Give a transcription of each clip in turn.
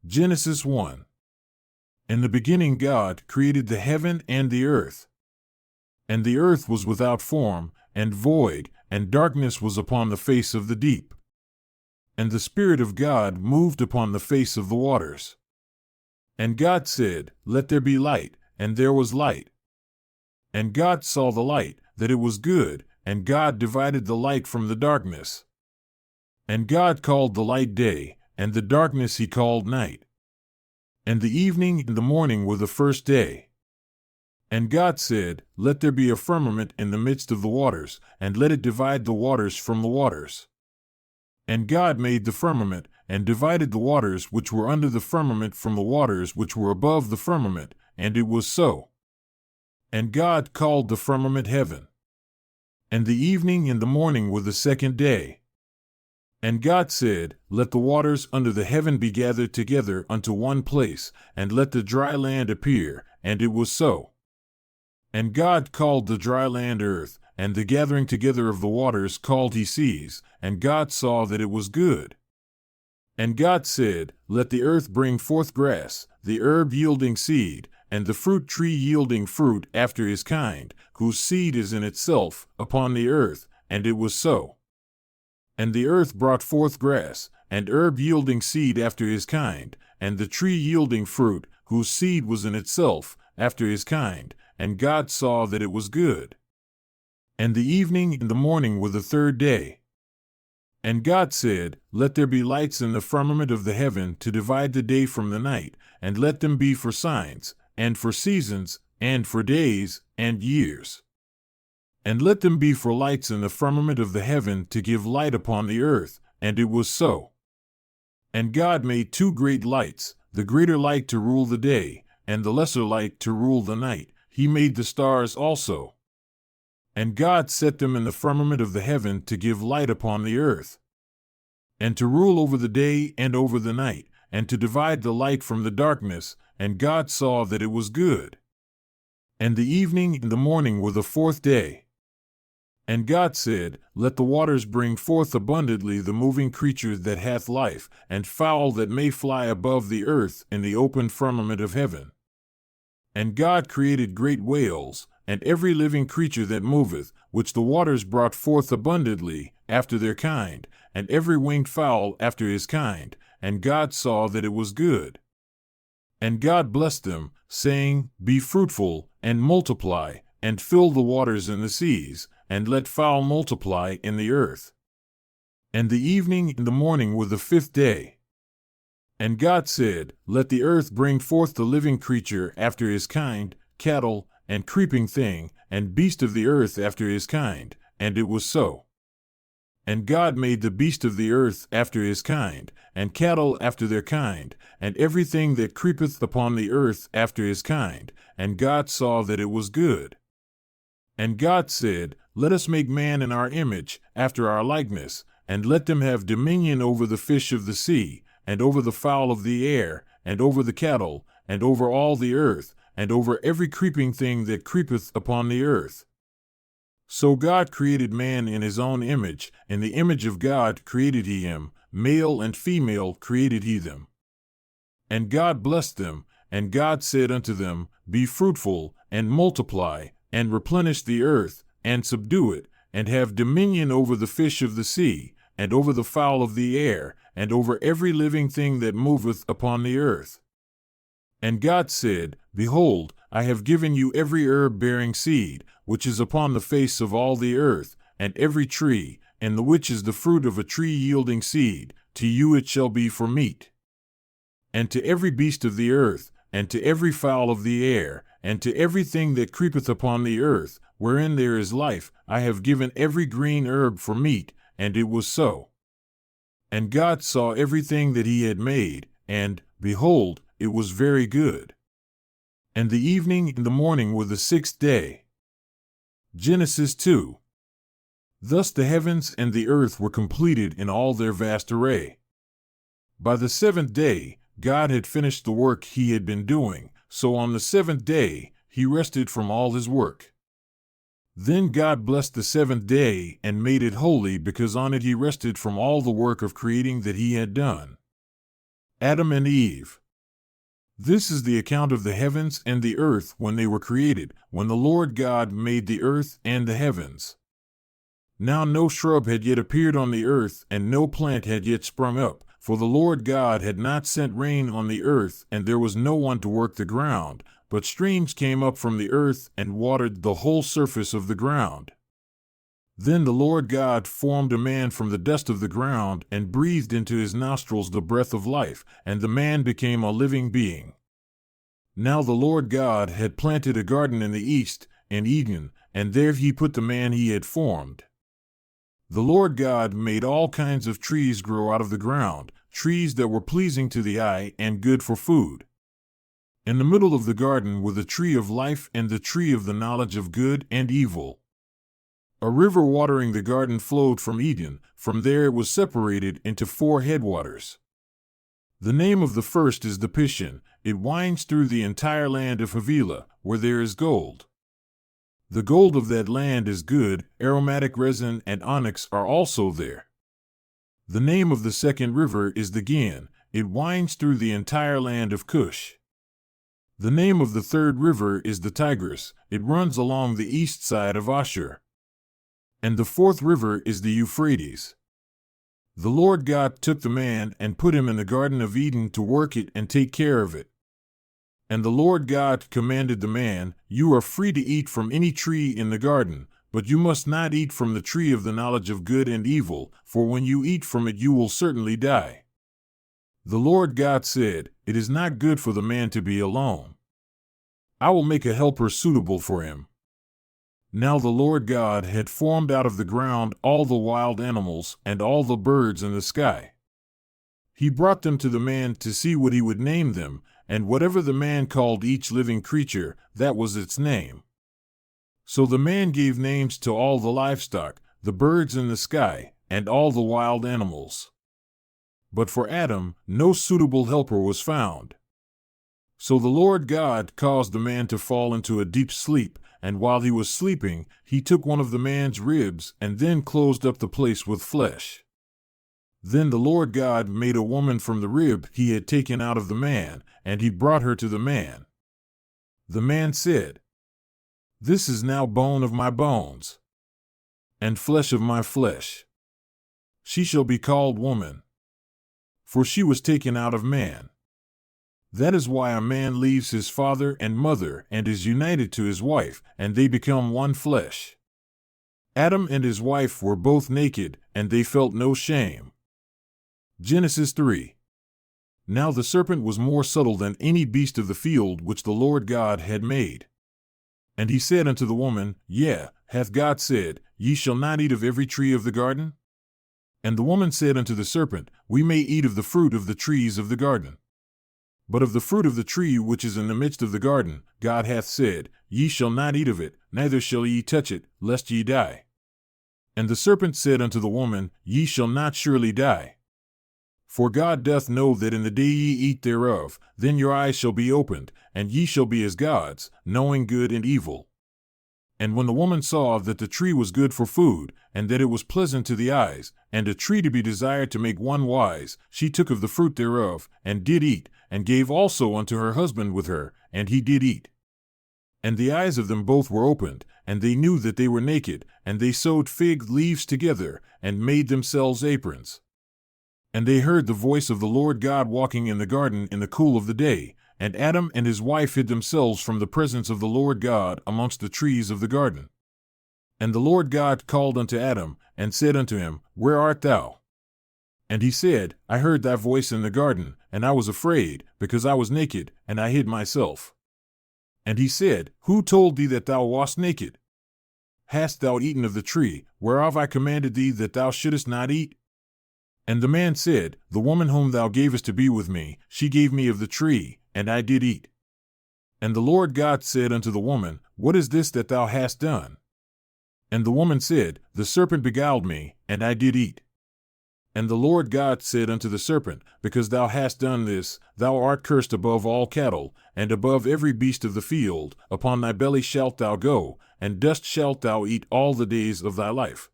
Genesis 1. In the beginning God created the heaven and the earth. And the earth was without form, and void, and darkness was upon the face of the deep. And the Spirit of God moved upon the face of the waters. And God said, Let there be light, and there was light. And God saw the light, that it was good, and God divided the light from the darkness. And God called the light day, and the darkness he called night. And the evening and the morning were the first day. And God said, Let there be a firmament in the midst of the waters, and let it divide the waters from the waters. And God made the firmament, and divided the waters which were under the firmament from the waters which were above the firmament, and it was so. And God called the firmament heaven. And the evening and the morning were the second day. And God said, Let the waters under the heaven be gathered together unto one place, and let the dry land appear, and it was so. And God called the dry land earth, and the gathering together of the waters called he seas, and God saw that it was good. And God said, Let the earth bring forth grass, the herb yielding seed, and the fruit tree yielding fruit after his kind, whose seed is in itself, upon the earth, and it was so. And the earth brought forth grass, and herb yielding seed after his kind, and the tree yielding fruit, whose seed was in itself, after his kind, and God saw that it was good. And the evening and the morning were the third day. And God said, Let there be lights in the firmament of the heaven to divide the day from the night, and let them be for signs, and for seasons, and for days, and years. And let them be for lights in the firmament of the heaven to give light upon the earth, and it was so. And God made two great lights, the greater light to rule the day, and the lesser light to rule the night. He made the stars also. And God set them in the firmament of the heaven to give light upon the earth, and to rule over the day and over the night, and to divide the light from the darkness, and God saw that it was good. And the evening and the morning were the fourth day. And God said, Let the waters bring forth abundantly the moving creature that hath life, and fowl that may fly above the earth in the open firmament of heaven. And God created great whales, and every living creature that moveth, which the waters brought forth abundantly, after their kind, and every winged fowl after his kind, and God saw that it was good. And God blessed them, saying, Be fruitful, and multiply, and fill the waters and the seas, and let fowl multiply in the earth. And the evening and the morning were the fifth day. And God said, Let the earth bring forth the living creature after his kind, cattle, and creeping thing, and beast of the earth after his kind, and it was so. And God made the beast of the earth after his kind, and cattle after their kind, and everything that creepeth upon the earth after his kind, and God saw that it was good. And God said, Let us make man in our image, after our likeness, and let them have dominion over the fish of the sea, and over the fowl of the air, and over the cattle, and over all the earth, and over every creeping thing that creepeth upon the earth. So God created man in his own image, in the image of God created he him, male and female created he them. And God blessed them, and God said unto them, Be fruitful, and multiply, and replenish the earth, and subdue it, and have dominion over the fish of the sea, and over the fowl of the air, and over every living thing that moveth upon the earth. And God said, Behold, I have given you every herb bearing seed, which is upon the face of all the earth, and every tree, in the which is the fruit of a tree yielding seed, to you it shall be for meat. And to every beast of the earth, and to every fowl of the air, and to everything that creepeth upon the earth, wherein there is life, I have given every green herb for meat, and it was so. And God saw everything that he had made, and, behold, it was very good. And the evening and the morning were the sixth day. Genesis 2. Thus the heavens and the earth were completed in all their vast array. By the seventh day, God had finished the work he had been doing, so on the seventh day, he rested from all his work. Then God blessed the seventh day and made it holy, because on it he rested from all the work of creating that he had done. Adam and Eve. This is the account of the heavens and the earth when they were created, when the Lord God made the earth and the heavens. Now no shrub had yet appeared on the earth, and no plant had yet sprung up, for the Lord God had not sent rain on the earth, and there was no one to work the ground, but streams came up from the earth and watered the whole surface of the ground. Then the Lord God formed a man from the dust of the ground and breathed into his nostrils the breath of life, and the man became a living being. Now the Lord God had planted a garden in the east, in Eden, and there he put the man he had formed. The Lord God made all kinds of trees grow out of the ground, trees that were pleasing to the eye and good for food. In the middle of the garden were the tree of life and the tree of the knowledge of good and evil. A river watering the garden flowed from Eden. From there it was separated into 4 headwaters. The name of the first is the Pishon. It winds through the entire land of Havilah, where there is gold. The gold of that land is good, aromatic resin and onyx are also there. The name of the second river is the Gihon. It winds through the entire land of Cush. The name of the third river is the Tigris. It runs along the east side of Ashur. And the fourth river is the Euphrates. The Lord God took the man and put him in the Garden of Eden to work it and take care of it. And the Lord God commanded the man, "You are free to eat from any tree in the garden, but you must not eat from the tree of the knowledge of good and evil, for when you eat from it you will certainly die." The Lord God said, "It is not good for the man to be alone. I will make a helper suitable for him." Now the Lord God had formed out of the ground all the wild animals and all the birds in the sky. He brought them to the man to see what he would name them, and whatever the man called each living creature, that was its name. So the man gave names to all the livestock, the birds in the sky, and all the wild animals. But for Adam, no suitable helper was found. So the Lord God caused the man to fall into a deep sleep, and while he was sleeping, he took one of the man's ribs and then closed up the place with flesh. Then the Lord God made a woman from the rib he had taken out of the man, and he brought her to the man. The man said, "This is now bone of my bones, and flesh of my flesh. She shall be called woman, for she was taken out of man. That is why a man leaves his father and mother and is united to his wife, and they become one flesh." Adam and his wife were both naked, and they felt no shame. Genesis 3. Now the serpent was more subtle than any beast of the field which the Lord God had made. And he said unto the woman, Yea, hath God said, Ye shall not eat of every tree of the garden? And the woman said unto the serpent, We may eat of the fruit of the trees of the garden. But of the fruit of the tree which is in the midst of the garden, God hath said, Ye shall not eat of it, neither shall ye touch it, lest ye die. And the serpent said unto the woman, Ye shall not surely die. For God doth know that in the day ye eat thereof, then your eyes shall be opened, and ye shall be as gods, knowing good and evil. And when the woman saw that the tree was good for food, and that it was pleasant to the eyes, and a tree to be desired to make one wise, she took of the fruit thereof, and did eat, and gave also unto her husband with her, and he did eat. And the eyes of them both were opened, and they knew that they were naked, and they sewed fig leaves together, and made themselves aprons. And they heard the voice of the Lord God walking in the garden in the cool of the day, and Adam and his wife hid themselves from the presence of the Lord God amongst the trees of the garden. And the Lord God called unto Adam, and said unto him, Where art thou? And he said, I heard thy voice in the garden, and I was afraid, because I was naked, and I hid myself. And he said, Who told thee that thou wast naked? Hast thou eaten of the tree, whereof I commanded thee that thou shouldest not eat? And the man said, The woman whom thou gavest to be with me, she gave me of the tree, and I did eat. And the Lord God said unto the woman, What is this that thou hast done? And the woman said, The serpent beguiled me, and I did eat. And the Lord God said unto the serpent, Because thou hast done this, thou art cursed above all cattle, and above every beast of the field. Upon thy belly shalt thou go, and dust shalt thou eat all the days of thy life.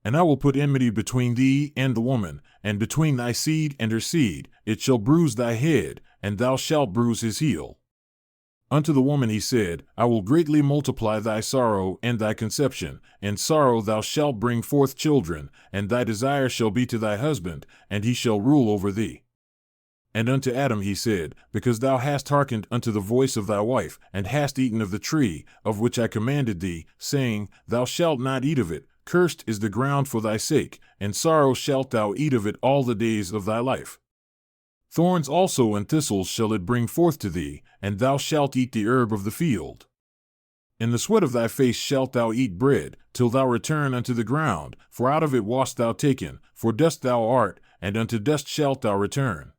And I will put enmity between thee and the woman, and between thy seed and her seed. It shall bruise thy head, and thou shalt bruise his heel. Unto the woman he said, I will greatly multiply thy sorrow and thy conception. In sorrow thou shalt bring forth children, and thy desire shall be to thy husband, and he shall rule over thee. And unto Adam he said, Because thou hast hearkened unto the voice of thy wife, and hast eaten of the tree, of which I commanded thee, saying, Thou shalt not eat of it, cursed is the ground for thy sake, and sorrow shalt thou eat of it all the days of thy life. Thorns also and thistles shall it bring forth to thee, and thou shalt eat the herb of the field. In the sweat of thy face shalt thou eat bread, till thou return unto the ground, for out of it wast thou taken, for dust thou art, and unto dust shalt thou return.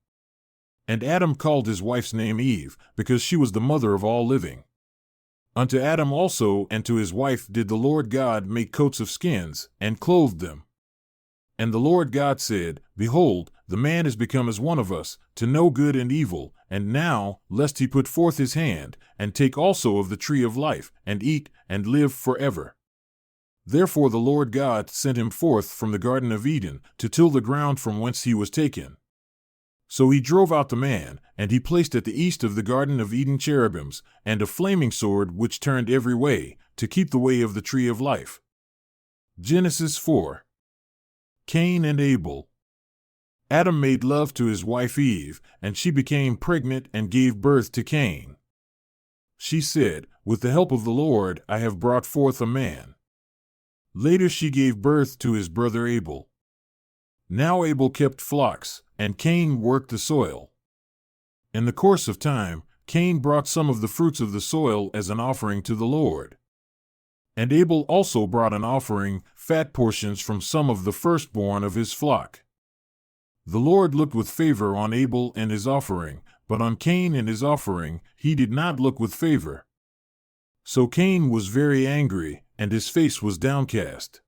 And Adam called his wife's name Eve, because she was the mother of all living. Unto Adam also and to his wife did the Lord God make coats of skins, and clothed them. And the Lord God said, Behold, the man is become as one of us, to know good and evil, and now, lest he put forth his hand, and take also of the tree of life, and eat, and live forever. Therefore the Lord God sent him forth from the Garden of Eden, to till the ground from whence he was taken. So he drove out the man, and he placed at the east of the Garden of Eden cherubims, and a flaming sword which turned every way, to keep the way of the tree of life. Genesis 4. Cain and Abel. Adam made love to his wife Eve, and she became pregnant and gave birth to Cain. She said, With the help of the Lord I have brought forth a man. Later she gave birth to his brother Abel. Now Abel kept flocks, and Cain worked the soil. In the course of time, Cain brought some of the fruits of the soil as an offering to the Lord. And Abel also brought an offering, fat portions from some of the firstborn of his flock. The Lord looked with favor on Abel and his offering, but on Cain and his offering he did not look with favor. So Cain was very angry, and his face was downcast.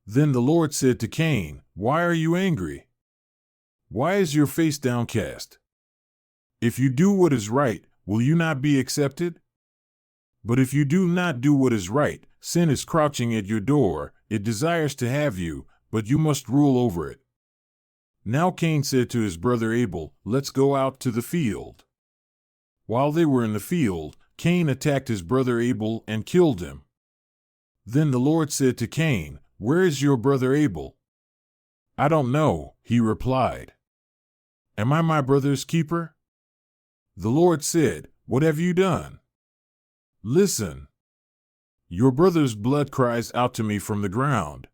Then the Lord said to Cain, Why are you angry? Why is your face downcast? If you do what is right, will you not be accepted? But if you do not do what is right, sin is crouching at your door, it desires to have you, but you must rule over it. Now Cain said to his brother Abel, Let's go out to the field. While they were in the field, Cain attacked his brother Abel and killed him. Then the Lord said to Cain, Where is your brother Abel? I don't know, he replied. Am I my brother's keeper? The Lord said, What have you done? Listen. Your brother's blood cries out to me from the ground.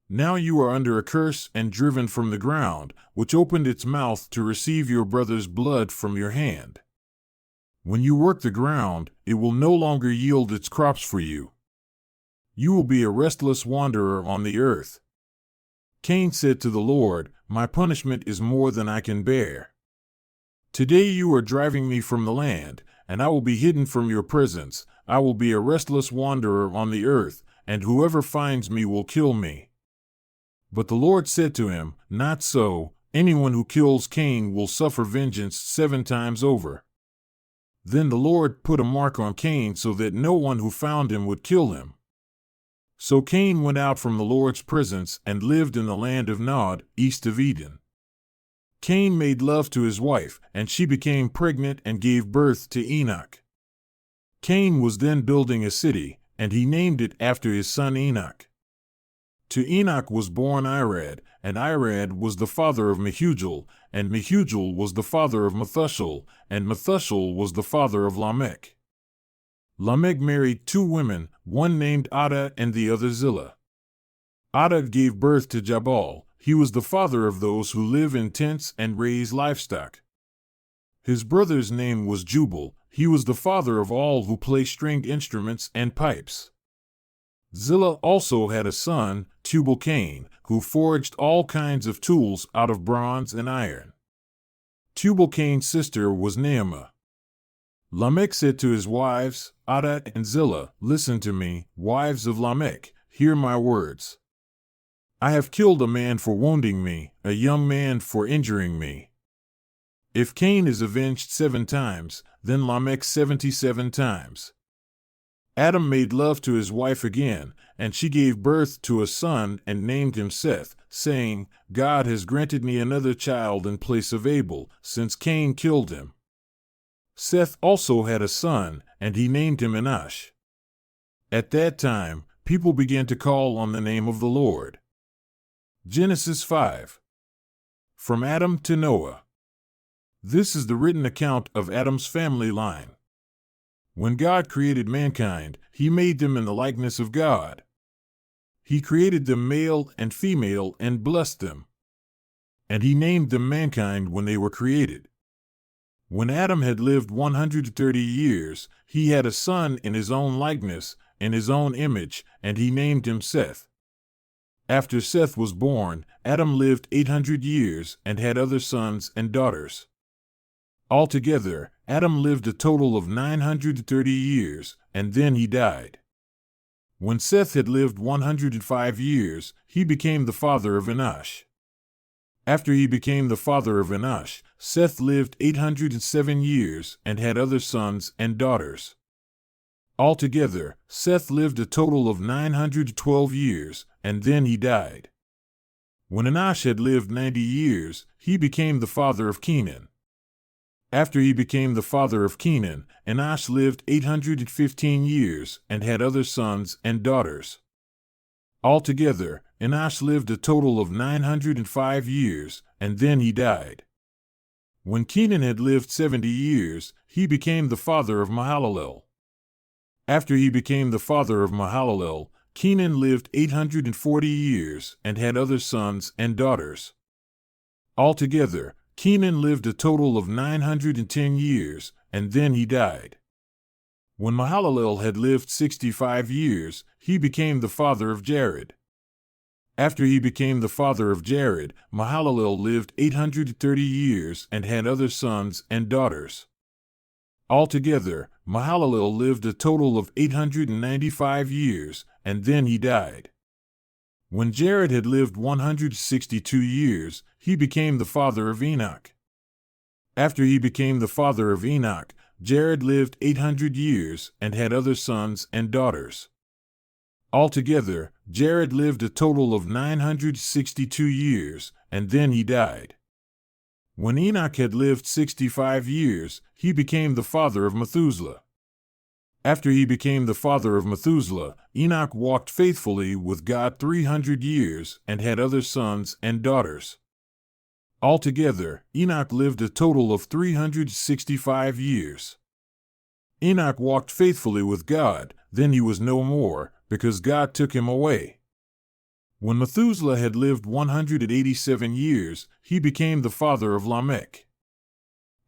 Now you are under a curse and driven from the ground, which opened its mouth to receive your brother's blood from your hand. When you work the ground, it will no longer yield its crops for you. You will be a restless wanderer on the earth. Cain said to the Lord, My punishment is more than I can bear. Today you are driving me from the land, and I will be hidden from your presence. I will be a restless wanderer on the earth, and whoever finds me will kill me. But the Lord said to him, Not so, anyone who kills Cain will suffer vengeance 7 times over. Then the Lord put a mark on Cain so that no one who found him would kill him. So Cain went out from the Lord's presence and lived in the land of Nod, east of Eden. Cain made love to his wife, and she became pregnant and gave birth to Enoch. Cain was then building a city, and he named it after his son Enoch. To Enoch was born Irad, and Irad was the father of Mehujael, and Mehujael was the father of Methuselah, and Methuselah was the father of Lamech. Lamech married 2 women, one named Adah and the other Zillah. Adah gave birth to Jabal. He was the father of those who live in tents and raise livestock. His brother's name was Jubal. He was the father of all who play stringed instruments and pipes. Zillah also had a son, Tubal-Cain, who forged all kinds of tools out of bronze and iron. Tubal-Cain's sister was Naamah. Lamech said to his wives, Adah and Zillah, Listen to me, wives of Lamech, hear my words. I have killed a man for wounding me, a young man for injuring me. If Cain is avenged 7 times, then Lamech 77 times. Adam made love to his wife again, and she gave birth to a son and named him Seth, saying, God has granted me another child in place of Abel, since Cain killed him. Seth also had a son, and he named him Enosh. At that time, people began to call on the name of the Lord. Genesis 5. From Adam to Noah. This is the written account of Adam's family line. When God created mankind, he made them in the likeness of God. He created them male and female and blessed them. And he named them mankind when they were created. When Adam had lived 130 years, he had a son in his own likeness, in his own image, and he named him Seth. After Seth was born, Adam lived 800 years and had other sons and daughters. Altogether, Adam lived a total of 930 years, and then he died. When Seth had lived 105 years, he became the father of Enosh. After he became the father of Enosh, Seth lived 807 years and had other sons and daughters. Altogether, Seth lived a total of 912 years, and then he died. When Enosh had lived 90 years, he became the father of Kenan. After he became the father of Kenan, Enosh lived 815 years and had other sons and daughters. Altogether, Enosh lived a total of 905 years, and then he died. When Kenan had lived 70 years, he became the father of Mahalalel. After he became the father of Mahalalel, Kenan lived 840 years and had other sons and daughters. Altogether, Kenan lived a total of 910 years, and then he died. When Mahalalel had lived 65 years, he became the father of Jared. After he became the father of Jared, Mahalalel lived 830 years and had other sons and daughters. Altogether, Mahalalel lived a total of 895 years, and then he died. When Jared had lived 162 years, he became the father of Enoch. After he became the father of Enoch, Jared lived 800 years and had other sons and daughters. Altogether, Jared lived a total of 962 years, and then he died. When Enoch had lived 65 years, he became the father of Methuselah. After he became the father of Methuselah, Enoch walked faithfully with God 300 years and had other sons and daughters. Altogether, Enoch lived a total of 365 years. Enoch walked faithfully with God, then he was no more, because God took him away. When Methuselah had lived 187 years, he became the father of Lamech.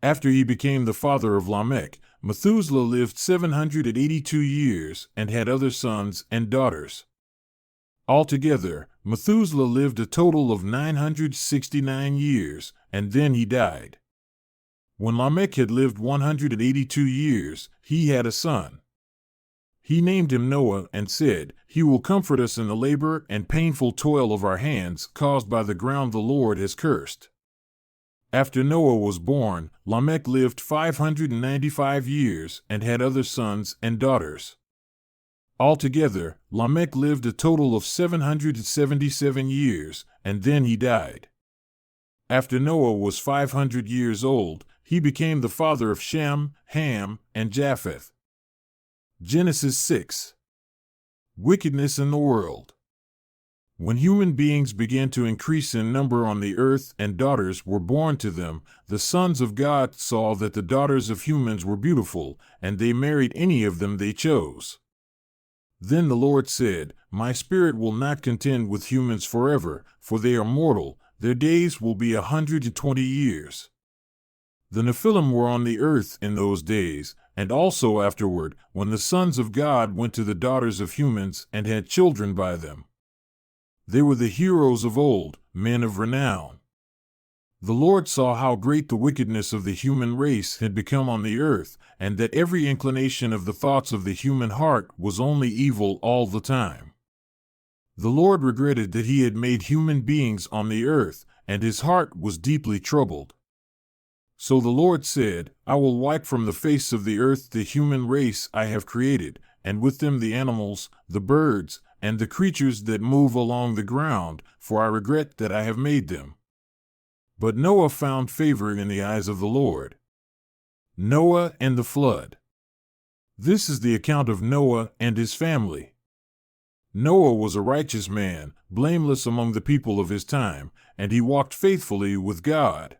After he became the father of Lamech, Methuselah lived 782 years and had other sons and daughters. Altogether, Methuselah lived a total of 969 years, and then he died. When Lamech had lived 182 years, he had a son. He named him Noah and said, He will comfort us in the labor and painful toil of our hands caused by the ground the Lord has cursed. After Noah was born, Lamech lived 595 years and had other sons and daughters. Altogether, Lamech lived a total of 777 years, and then he died. After Noah was 500 years old, he became the father of Shem, Ham, and Japheth. Genesis 6. Wickedness in the world. When human beings began to increase in number on the earth and daughters were born to them, the sons of God saw that the daughters of humans were beautiful, and they married any of them they chose. Then the Lord said, My spirit will not contend with humans forever, for they are mortal, their days will be 120 years. The Nephilim were on the earth in those days, and also afterward, when the sons of God went to the daughters of humans and had children by them. They were the heroes of old, men of renown. The Lord saw how great the wickedness of the human race had become on the earth, and that every inclination of the thoughts of the human heart was only evil all the time. The Lord regretted that he had made human beings on the earth, and his heart was deeply troubled. So the Lord said, I will wipe from the face of the earth the human race I have created, and with them the animals, the birds, and the creatures that move along the ground, for I regret that I have made them. But Noah found favor in the eyes of the Lord. Noah and the flood. This is the account of Noah and his family. Noah was a righteous man, blameless among the people of his time, and he walked faithfully with God.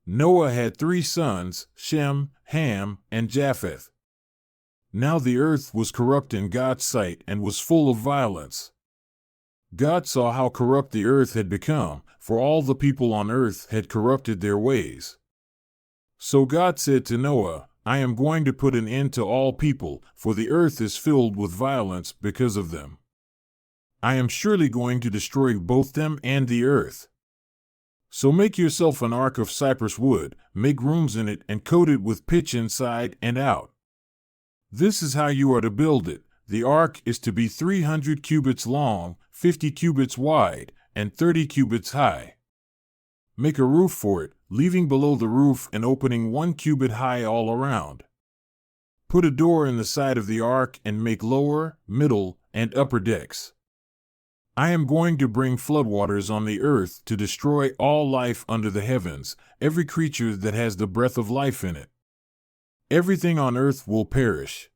Noah had 3 sons, Shem, Ham, and Japheth. Now the earth was corrupt in God's sight and was full of violence. God saw how corrupt the earth had become, for all the people on earth had corrupted their ways. So God said to Noah, I am going to put an end to all people, for the earth is filled with violence because of them. I am surely going to destroy both them and the earth. So make yourself an ark of cypress wood, make rooms in it, and coat it with pitch inside and out. This is how you are to build it. The ark is to be 300 cubits long, 50 cubits wide, and 30 cubits high. Make a roof for it, leaving below the roof an opening 1 cubit high all around. Put a door in the side of the ark and make lower, middle, and upper decks. I am going to bring floodwaters on the earth to destroy all life under the heavens, every creature that has the breath of life in it. Everything on earth will perish.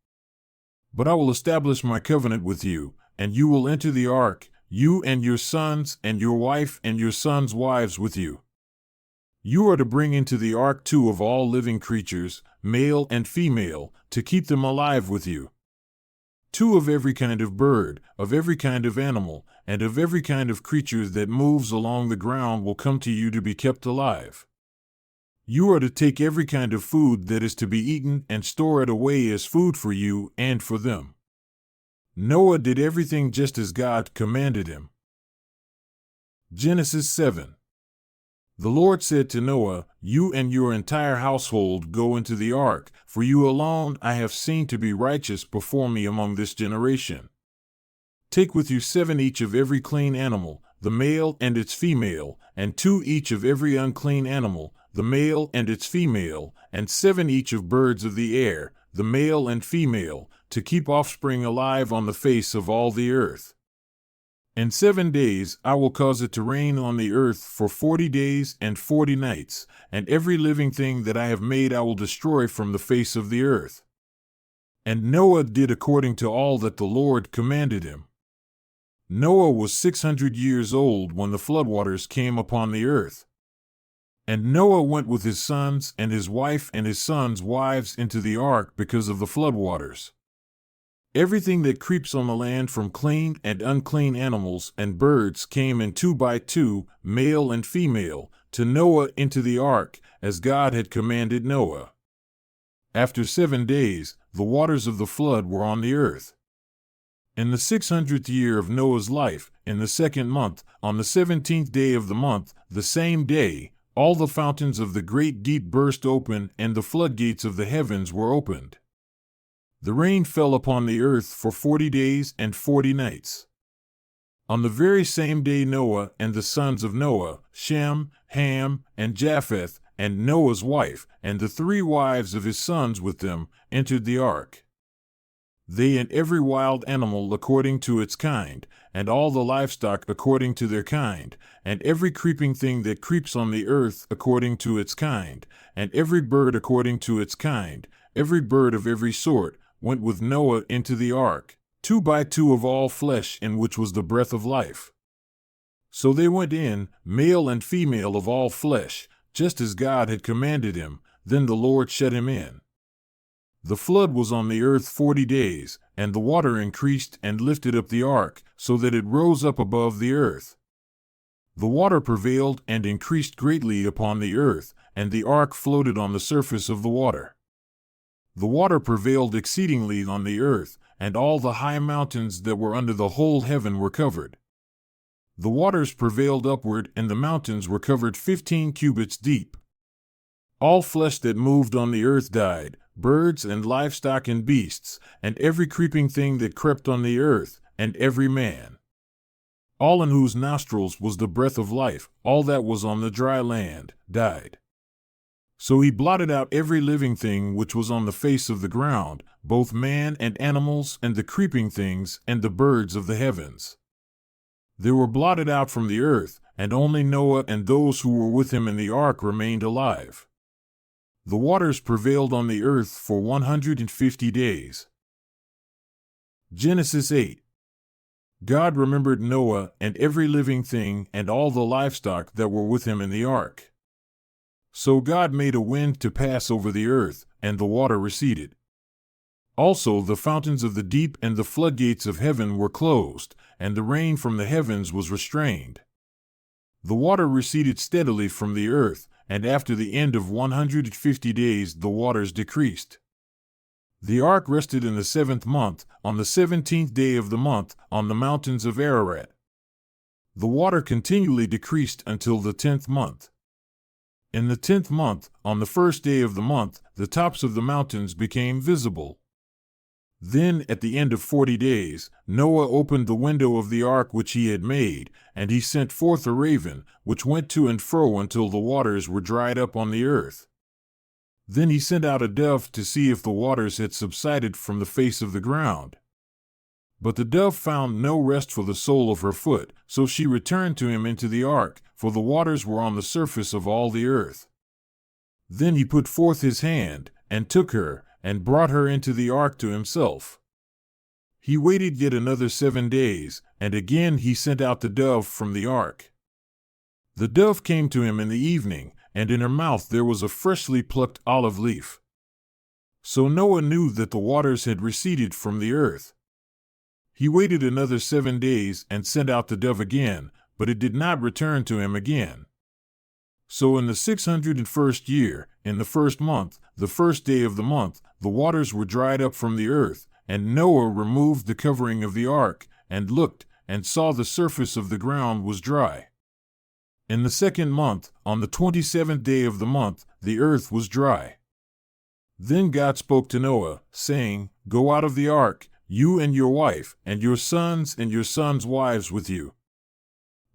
But I will establish my covenant with you, and you will enter the ark, you and your sons and your wife and your sons' wives with you. You are to bring into the ark 2 of all living creatures, male and female, to keep them alive with you. 2 of every kind of bird, of every kind of animal, and of every kind of creature that moves along the ground will come to you to be kept alive. You are to take every kind of food that is to be eaten and store it away as food for you and for them. Noah did everything just as God commanded him. Genesis 7. The Lord said to Noah, You and your entire household go into the ark, for you alone I have seen to be righteous before me among this generation. Take with you 7 each of every clean animal, the male and its female, and 2 each of every unclean animal, the male and its female, and 7 each of birds of the air, the male and female, to keep offspring alive on the face of all the earth. In 7 days I will cause it to rain on the earth for 40 days and 40 nights, and every living thing that I have made I will destroy from the face of the earth. And Noah did according to all that the Lord commanded him. Noah was 600 years old when the floodwaters came upon the earth. And Noah went with his sons and his wife and his sons' wives into the ark because of the floodwaters. Everything that creeps on the land from clean and unclean animals and birds came in 2 by 2, male and female, to Noah into the ark, as God had commanded Noah. After 7 days, the waters of the flood were on the earth. In the 600th year of Noah's life, in the 2nd month, on the 17th day of the month, the same day, all the fountains of the great deep burst open, and the floodgates of the heavens were opened. The rain fell upon the earth for 40 days and 40 nights. On the very same day Noah and the sons of Noah, Shem, Ham, and Japheth, and Noah's wife, and the 3 wives of his sons with them, entered the ark. They and every wild animal according to its kind, and all the livestock according to their kind, and every creeping thing that creeps on the earth according to its kind, and every bird according to its kind, every bird of every sort, went with Noah into the ark, 2 by 2 of all flesh in which was the breath of life. So they went in, male and female of all flesh, just as God had commanded him. Then the Lord shut him in. The flood was on the earth 40 days, and the water increased and lifted up the ark, so that it rose up above the earth. The water prevailed and increased greatly upon the earth, and the ark floated on the surface of the water. The water prevailed exceedingly on the earth, and all the high mountains that were under the whole heaven were covered. The waters prevailed upward, and the mountains were covered 15 cubits deep. All flesh that moved on the earth died, birds and livestock and beasts, and every creeping thing that crept on the earth, and every man. All in whose nostrils was the breath of life, all that was on the dry land, died. So he blotted out every living thing which was on the face of the ground, both man and animals and the creeping things and the birds of the heavens. They were blotted out from the earth, and only Noah and those who were with him in the ark remained alive. The waters prevailed on the earth for 150 days. Genesis 8. God remembered Noah and every living thing and all the livestock that were with him in the ark. So God made a wind to pass over the earth, and the water receded. Also the fountains of the deep and the floodgates of heaven were closed, and the rain from the heavens was restrained. The water receded steadily from the earth, and after the end of 150 days the waters decreased. The ark rested in the 7th month, on the 17th day of the month, on the mountains of Ararat. The water continually decreased until the 10th month. In the 10th month, on the 1st day of the month, the tops of the mountains became visible. Then, at the end of 40 days, Noah opened the window of the ark which he had made, and he sent forth a raven, which went to and fro until the waters were dried up on the earth. Then he sent out a dove to see if the waters had subsided from the face of the ground. But the dove found no rest for the sole of her foot, so she returned to him into the ark, for the waters were on the surface of all the earth. Then he put forth his hand, and took her, and brought her into the ark to himself. He waited yet another 7 days, and again he sent out the dove from the ark. The dove came to him in the evening, and in her mouth there was a freshly plucked olive leaf. So Noah knew that the waters had receded from the earth. He waited another 7 days and sent out the dove again, but it did not return to him again. So in the 601st year, in the 1st month, the 1st day of the month, the waters were dried up from the earth, and Noah removed the covering of the ark, and looked, and saw the surface of the ground was dry. In the 2nd month, on the 27th day of the month, the earth was dry. Then God spoke to Noah, saying, "Go out of the ark, you and your wife, and your sons and your sons' wives with you.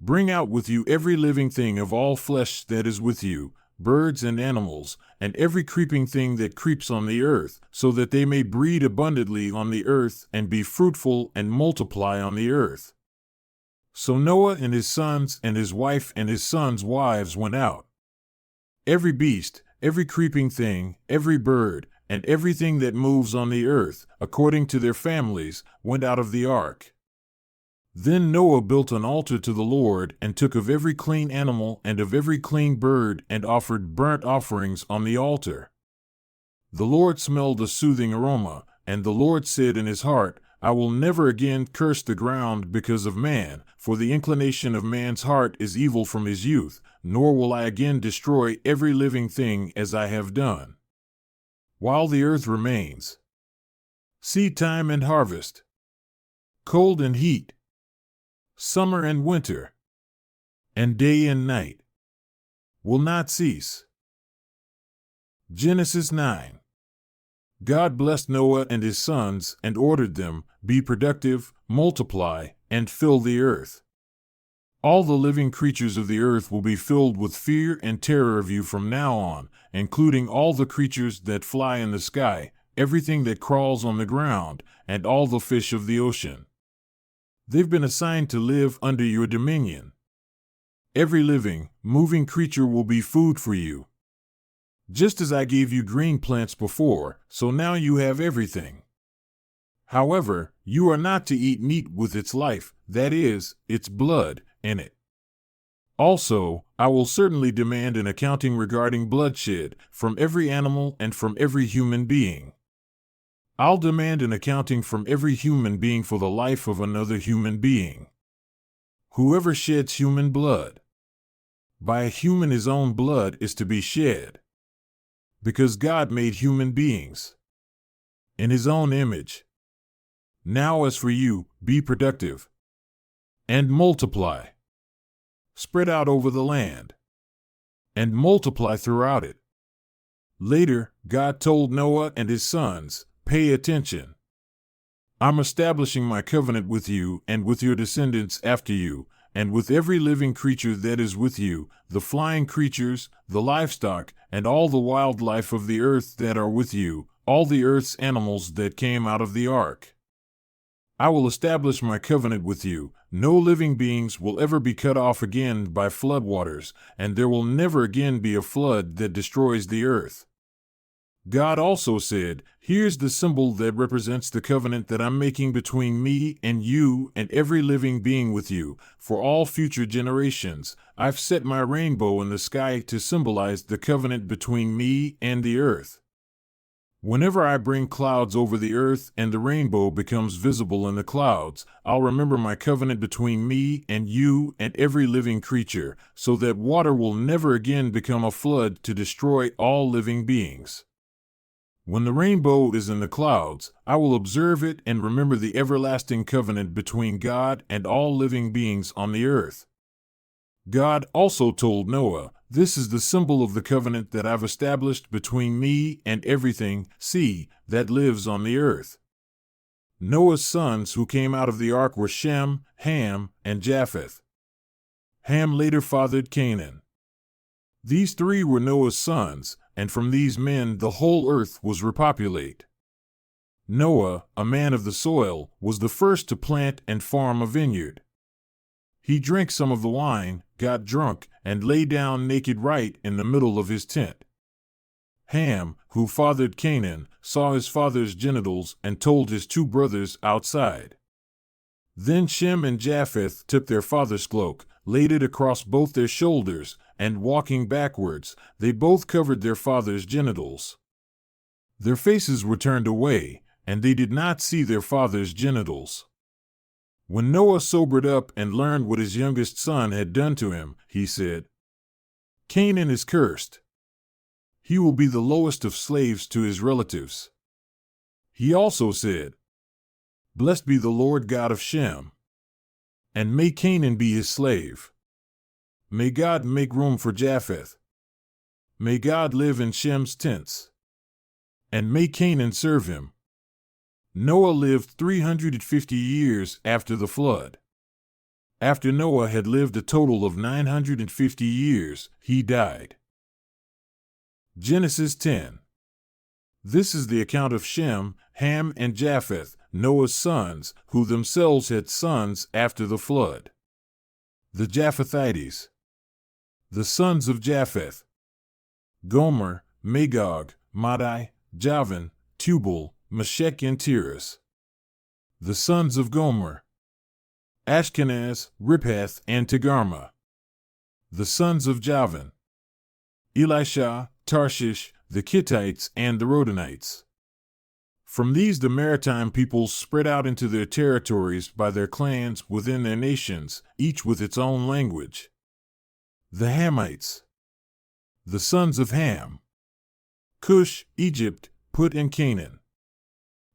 Bring out with you every living thing of all flesh that is with you, birds and animals, and every creeping thing that creeps on the earth, so that they may breed abundantly on the earth and be fruitful and multiply on the earth." So Noah and his sons and his wife and his sons' wives went out. Every beast, every creeping thing, every bird, and everything that moves on the earth, according to their families, went out of the ark. Then Noah built an altar to the Lord, and took of every clean animal and of every clean bird, and offered burnt offerings on the altar. The Lord smelled a soothing aroma, and the Lord said in his heart, "I will never again curse the ground because of man, for the inclination of man's heart is evil from his youth, nor will I again destroy every living thing as I have done. While the earth remains, seed time and harvest, cold and heat, summer and winter, and day and night will not cease." Genesis 9. God blessed Noah and his sons and ordered them, "Be productive, multiply, and fill the earth. All the living creatures of the earth will be filled with fear and terror of you from now on, including all the creatures that fly in the sky, everything that crawls on the ground, and all the fish of the ocean. They've been assigned to live under your dominion. Every living, moving creature will be food for you. Just as I gave you green plants before, so now you have everything. However, you are not to eat meat with its life, that is, its blood, in it. Also, I will certainly demand an accounting regarding bloodshed from every animal and from every human being. I'll demand an accounting from every human being for the life of another human being. Whoever sheds human blood, by a human his own blood is to be shed. Because God made human beings in his own image. Now as for you, be productive and multiply. Spread out over the land and multiply throughout it. Later, God told Noah and his sons, "Pay attention. I'm establishing my covenant with you and with your descendants after you, and with every living creature that is with you, the flying creatures, the livestock, and all the wildlife of the earth that are with you, all the earth's animals that came out of the ark. I will establish my covenant with you. No living beings will ever be cut off again by floodwaters, and there will never again be a flood that destroys the earth. God also said, here's the symbol that represents the covenant that I'm making between me and you and every living being with you, for all future generations. I've set my rainbow in the sky to symbolize the covenant between me and the earth. Whenever I bring clouds over the earth and the rainbow becomes visible in the clouds, I'll remember my covenant between me and you and every living creature, so that water will never again become a flood to destroy all living beings. When the rainbow is in the clouds, I will observe it and remember the everlasting covenant between God and all living beings on the earth. God also told Noah, this is the symbol of the covenant that I've established between me and everything, that lives on the earth. Noah's sons who came out of the ark were Shem, Ham, and Japheth. Ham later fathered Canaan. These three were Noah's sons, and from these men the whole earth was repopulate. Noah, a man of the soil, was the first to plant and farm a vineyard. He drank some of the wine, got drunk, and lay down naked right in the middle of his tent. Ham, who fathered Canaan, saw his father's genitals and told his two brothers outside. Then Shem and Japheth took their father's cloak, laid it across both their shoulders, and walking backwards, they both covered their father's genitals. Their faces were turned away, and they did not see their father's genitals. When Noah sobered up and learned what his youngest son had done to him, he said, Canaan is cursed. He will be the lowest of slaves to his relatives. He also said, Blessed be the Lord God of Shem, and may Canaan be his slave. May God make room for Japheth. May God live in Shem's tents. And may Canaan serve him. Noah lived 350 years after the flood. After Noah had lived a total of 950 years, he died. Genesis 10. This is the account of Shem, Ham, and Japheth, Noah's sons, who themselves had sons after the flood. The Japhethites. The sons of Japheth: Gomer, Magog, Madai, Javan, Tubal, Meshech, and Tiras. The sons of Gomer: Ashkenaz, Riphath, and Togarmah. The sons of Javan: Elisha, Tarshish, the Kittites, and the Rodanites. From these the maritime peoples spread out into their territories by their clans within their nations, each with its own language. The Hamites. The sons of Ham: Cush, Egypt, Put, and Canaan.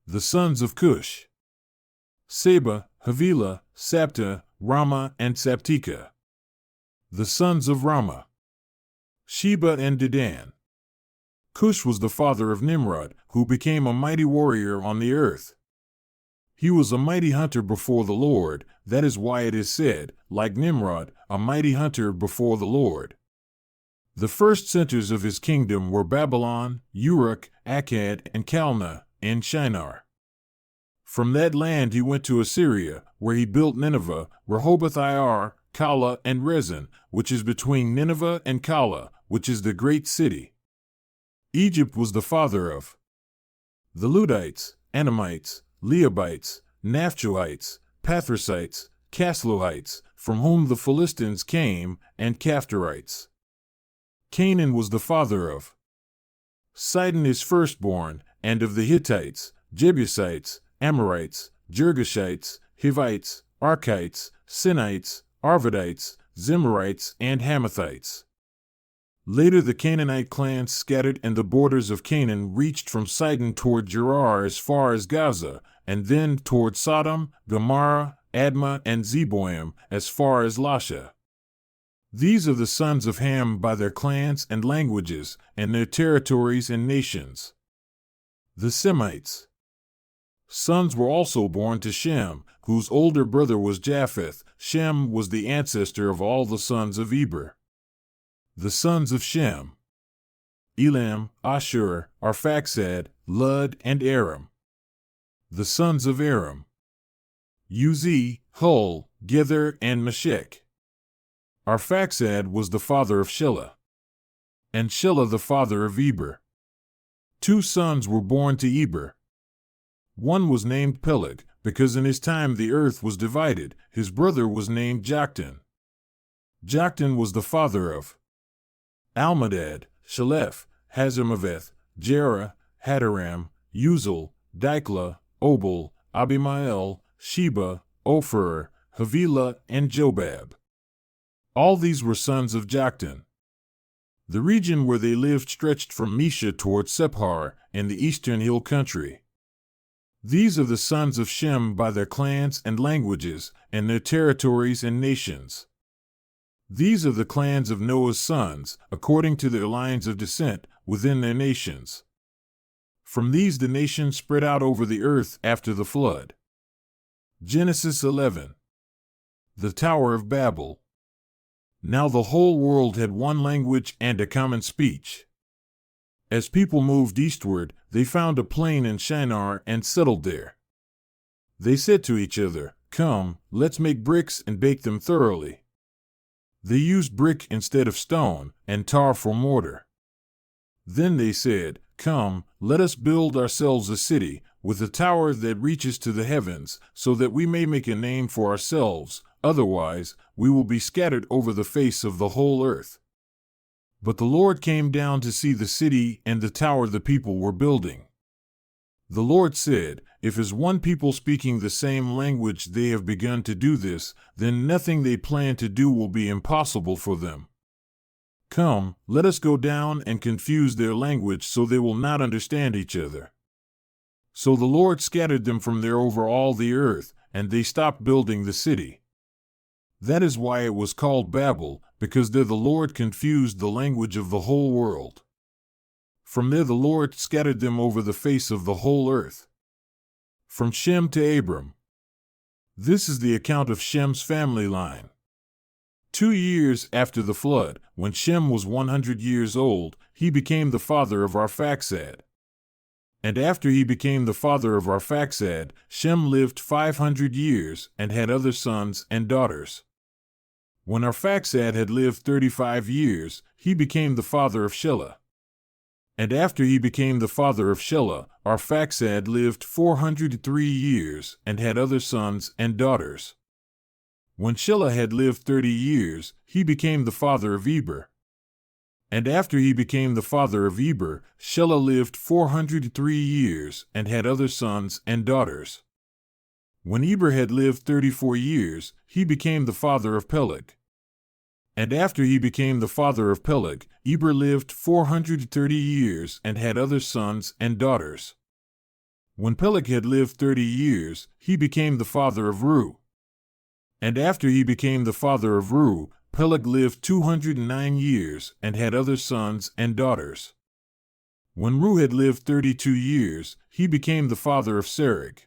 The sons of Cush: Seba, Havilah, Sabta, Rama, and Sabteka. The sons of Rama: Sheba and Dedan. Cush was the father of Nimrod, who became a mighty warrior on the earth. He was a mighty hunter before the Lord, that is why it is said, like Nimrod, a mighty hunter before the Lord. The first centers of his kingdom were Babylon, Uruk, Akkad, and Calneh, and Shinar. From that land he went to Assyria, where he built Nineveh, Rehoboth-ir, Calah, and Rezin, which is between Nineveh and Calah, which is the great city. Egypt was the father of the Ludites, Anamites, Leobites, Naphtuhites, Pathrusites, Casluhites, from whom the Philistines came, and Caphtorites. Canaan was the father of Sidon his firstborn, and of the Hittites, Jebusites, Amorites, Girgashites, Hivites, Archites, Sinites, Arvadites, Zemarites, and Hamathites. Later the Canaanite clans scattered, and the borders of Canaan reached from Sidon toward Gerar as far as Gaza, and then toward Sodom, Gomorrah, Admah, and Zeboim as far as Lasha. These are the sons of Ham by their clans and languages, and their territories and nations. The Semites: Sons were also born to Shem, whose older brother was Japheth. Shem was the ancestor of all the sons of Eber. The sons of Shem: Elam, Ashur, Arphaxad, Lud, and Aram. The sons of Aram: Uzi, Hul, Gether, and Meshech. Arphaxad was the father of Shelah, and Shelah the father of Eber. 2 sons were born to Eber. One was named Peleg, because in his time the earth was divided. His brother was named Joktan. Joktan was the father of Almadad, Shalef, Hazarmaveth, Jerah, Hadaram, Uzal, Diklah, Obal, Abimael, Sheba, Ophir, Havilah, and Jobab. All these were sons of Joktan. The region where they lived stretched from Mesha toward Sephar in the eastern hill country. These are the sons of Shem by their clans and languages, and their territories and nations. These are the clans of Noah's sons, according to their lines of descent, within their nations. From these the nations spread out over the earth after the flood. Genesis 11. The Tower of Babel. Now the whole world had one language and a common speech. As people moved eastward, they found a plain in Shinar and settled there. They said to each other, "Come, let's make bricks and bake them thoroughly." They used brick instead of stone, and tar for mortar. Then they said, "Come, let us build ourselves a city, with a tower that reaches to the heavens, so that we may make a name for ourselves, otherwise we will be scattered over the face of the whole earth." But the Lord came down to see the city and the tower the people were building. The Lord said, "If as one people speaking the same language they have begun to do this, then nothing they plan to do will be impossible for them. Come, let us go down and confuse their language so they will not understand each other." So the Lord scattered them from there over all the earth, and they stopped building the city. That is why it was called Babel, because there the Lord confused the language of the whole world. From there the Lord scattered them over the face of the whole earth. From Shem to Abram. This is the account of Shem's family line. 2 years after the flood, when Shem was 100 years old, he became the father of Arphaxad. And after he became the father of Arphaxad, Shem lived 500 years and had other sons and daughters. When Arphaxad had lived 35 years, he became the father of Shelah. And after he became the father of Shelah, Arphaxad lived 403 years and had other sons and daughters. When Shelah had lived 30 years, he became the father of Eber. And after he became the father of Eber, Shelah lived 403 years and had other sons and daughters. When Eber had lived 34 years, he became the father of Peleg. And after he became the father of Peleg, Eber lived 430 years and had other sons and daughters. When Peleg had lived 30 years, he became the father of Reu. And after he became the father of Reu, Peleg lived 209 years and had other sons and daughters. When Reu had lived 32 years, he became the father of Serug.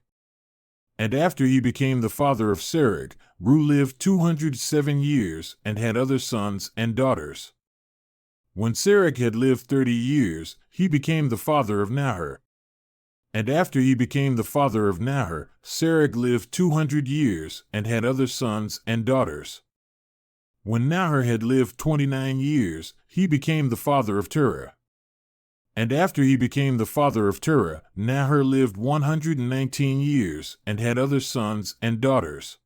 And after he became the father of Serug, Reu lived 207 years and had other sons and daughters. When Serug had lived 30 years, he became the father of Nahor. And after he became the father of Nahor, Serug lived 200 years and had other sons and daughters. When Nahor had lived 29 years, he became the father of Terah. And after he became the father of Terah, Nahor lived 119 years and had other sons and daughters.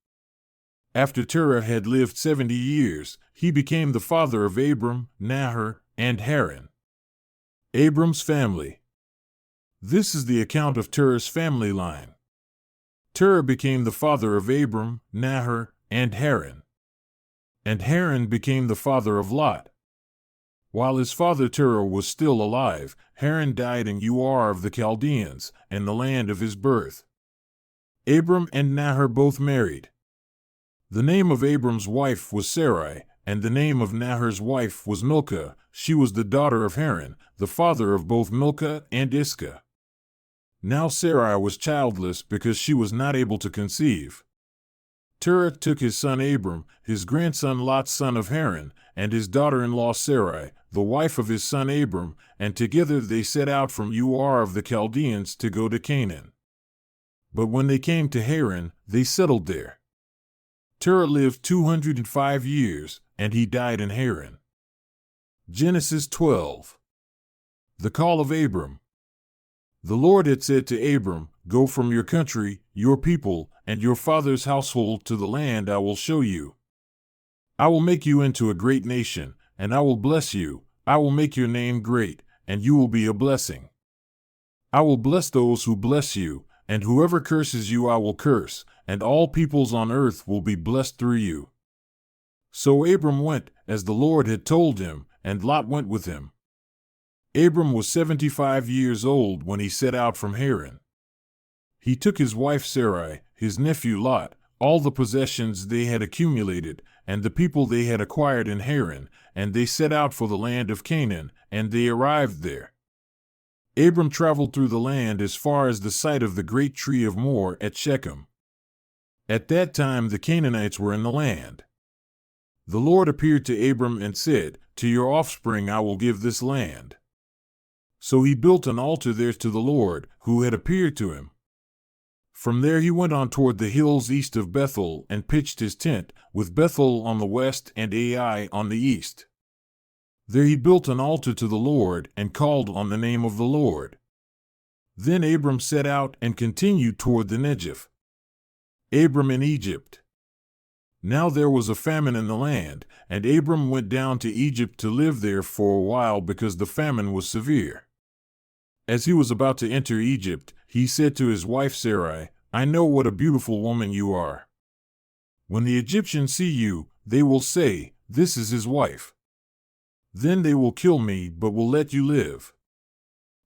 After Terah had lived 70 years, he became the father of Abram, Nahor, and Haran. Abram's family. This is the account of Terah's family line. Terah became the father of Abram, Nahor, and Haran. And Haran became the father of Lot. While his father Terah was still alive, Haran died in Ur of the Chaldeans, and the land of his birth. Abram and Nahor both married. The name of Abram's wife was Sarai, and the name of Nahor's wife was Milcah. She was the daughter of Haran, the father of both Milcah and Iscah. Now Sarai was childless because she was not able to conceive. Terah took his son Abram, his grandson Lot son of Haran, and his daughter-in-law Sarai, the wife of his son Abram, and together they set out from Ur of the Chaldeans to go to Canaan. But when they came to Haran, they settled there. Terah lived 205 years, and he died in Haran. Genesis 12. The call of Abram. The Lord had said to Abram, "Go from your country, your people, and your father's household to the land I will show you. I will make you into a great nation, and I will bless you. I will make your name great, and you will be a blessing. I will bless those who bless you, and whoever curses you I will curse, and all peoples on earth will be blessed through you." So Abram went, as the Lord had told him, and Lot went with him. Abram was 75 years old when he set out from Haran. He took his wife Sarai, his nephew Lot, all the possessions they had accumulated, and the people they had acquired in Haran, and they set out for the land of Canaan, and they arrived there. Abram traveled through the land as far as the site of the great tree of Moreh at Shechem. At that time the Canaanites were in the land. The Lord appeared to Abram and said, "To your offspring I will give this land." So he built an altar there to the Lord, who had appeared to him. From there he went on toward the hills east of Bethel and pitched his tent, with Bethel on the west and Ai on the east. There he built an altar to the Lord and called on the name of the Lord. Then Abram set out and continued toward the Negev. Abram in Egypt. Now there was a famine in the land, and Abram went down to Egypt to live there for a while because the famine was severe. As he was about to enter Egypt, he said to his wife Sarai, "I know what a beautiful woman you are. When the Egyptians see you, they will say, 'This is his wife.' Then they will kill me, but will let you live.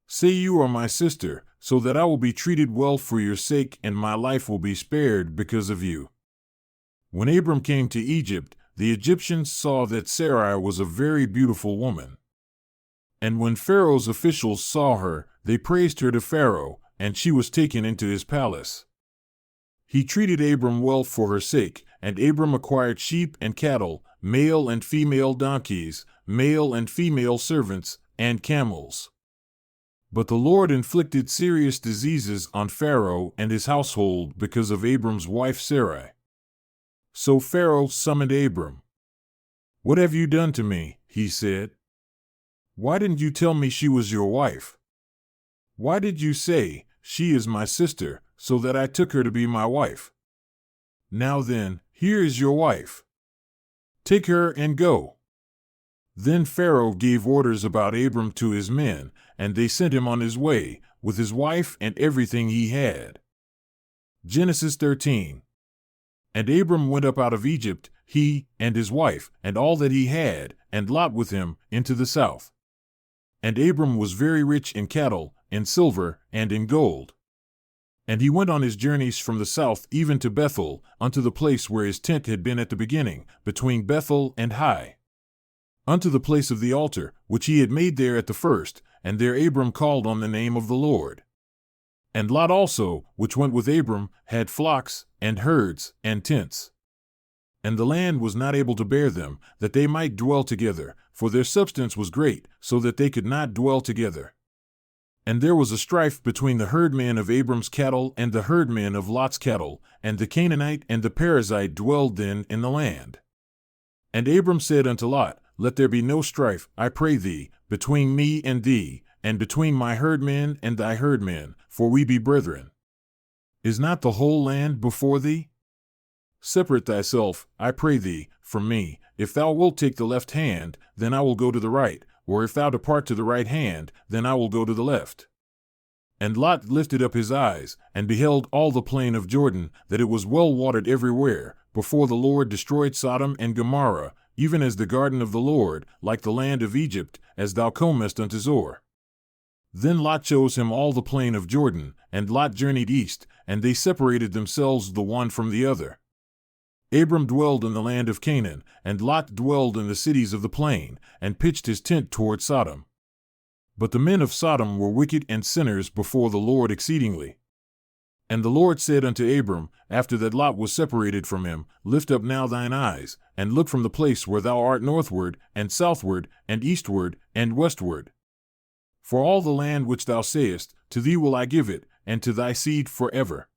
Say you are my sister, so that I will be treated well for your sake, and my life will be spared because of you." When Abram came to Egypt, the Egyptians saw that Sarai was a very beautiful woman. And when Pharaoh's officials saw her, they praised her to Pharaoh, and she was taken into his palace. He treated Abram well for her sake, and Abram acquired sheep and cattle, male and female donkeys, male and female servants, and camels. But the Lord inflicted serious diseases on Pharaoh and his household because of Abram's wife Sarai. So Pharaoh summoned Abram. "What have you done to me?" he said. "Why didn't you tell me she was your wife? Why did you say, 'She is my sister,' so that I took her to be my wife? Now then, here is your wife. Take her and go." Then Pharaoh gave orders about Abram to his men, and they sent him on his way, with his wife and everything he had. Genesis 13. And Abram went up out of Egypt, he, and his wife, and all that he had, and Lot with him, into the south. And Abram was very rich in cattle, in silver, and in gold. And he went on his journeys from the south even to Bethel, unto the place where his tent had been at the beginning, between Bethel and Hai, unto the place of the altar, which he had made there at the first, and there Abram called on the name of the Lord. And Lot also, which went with Abram, had flocks, and herds, and tents. And the land was not able to bear them, that they might dwell together, for their substance was great, so that they could not dwell together. And there was a strife between the herdmen of Abram's cattle and the herdmen of Lot's cattle, and the Canaanite and the Perizzite dwelled then in the land. And Abram said unto Lot, "Let there be no strife, I pray thee, between me and thee, and between my herdmen and thy herdmen, for we be brethren. Is not the whole land before thee? Separate thyself, I pray thee, from me. If thou wilt take the left hand, then I will go to the right, or if thou depart to the right hand, then I will go to the left." And Lot lifted up his eyes, and beheld all the plain of Jordan, that it was well watered everywhere, before the Lord destroyed Sodom and Gomorrah, even as the garden of the Lord, like the land of Egypt, as thou comest unto Zoar. Then Lot chose him all the plain of Jordan, and Lot journeyed east, and they separated themselves the one from the other. Abram dwelled in the land of Canaan, and Lot dwelled in the cities of the plain, and pitched his tent toward Sodom. But the men of Sodom were wicked and sinners before the Lord exceedingly. And the Lord said unto Abram, after that Lot was separated from him, Lift up now thine eyes, and look from the place where thou art northward, and southward, and eastward, and westward. For all the land which thou sayest, to thee will I give it, and to thy seed forever.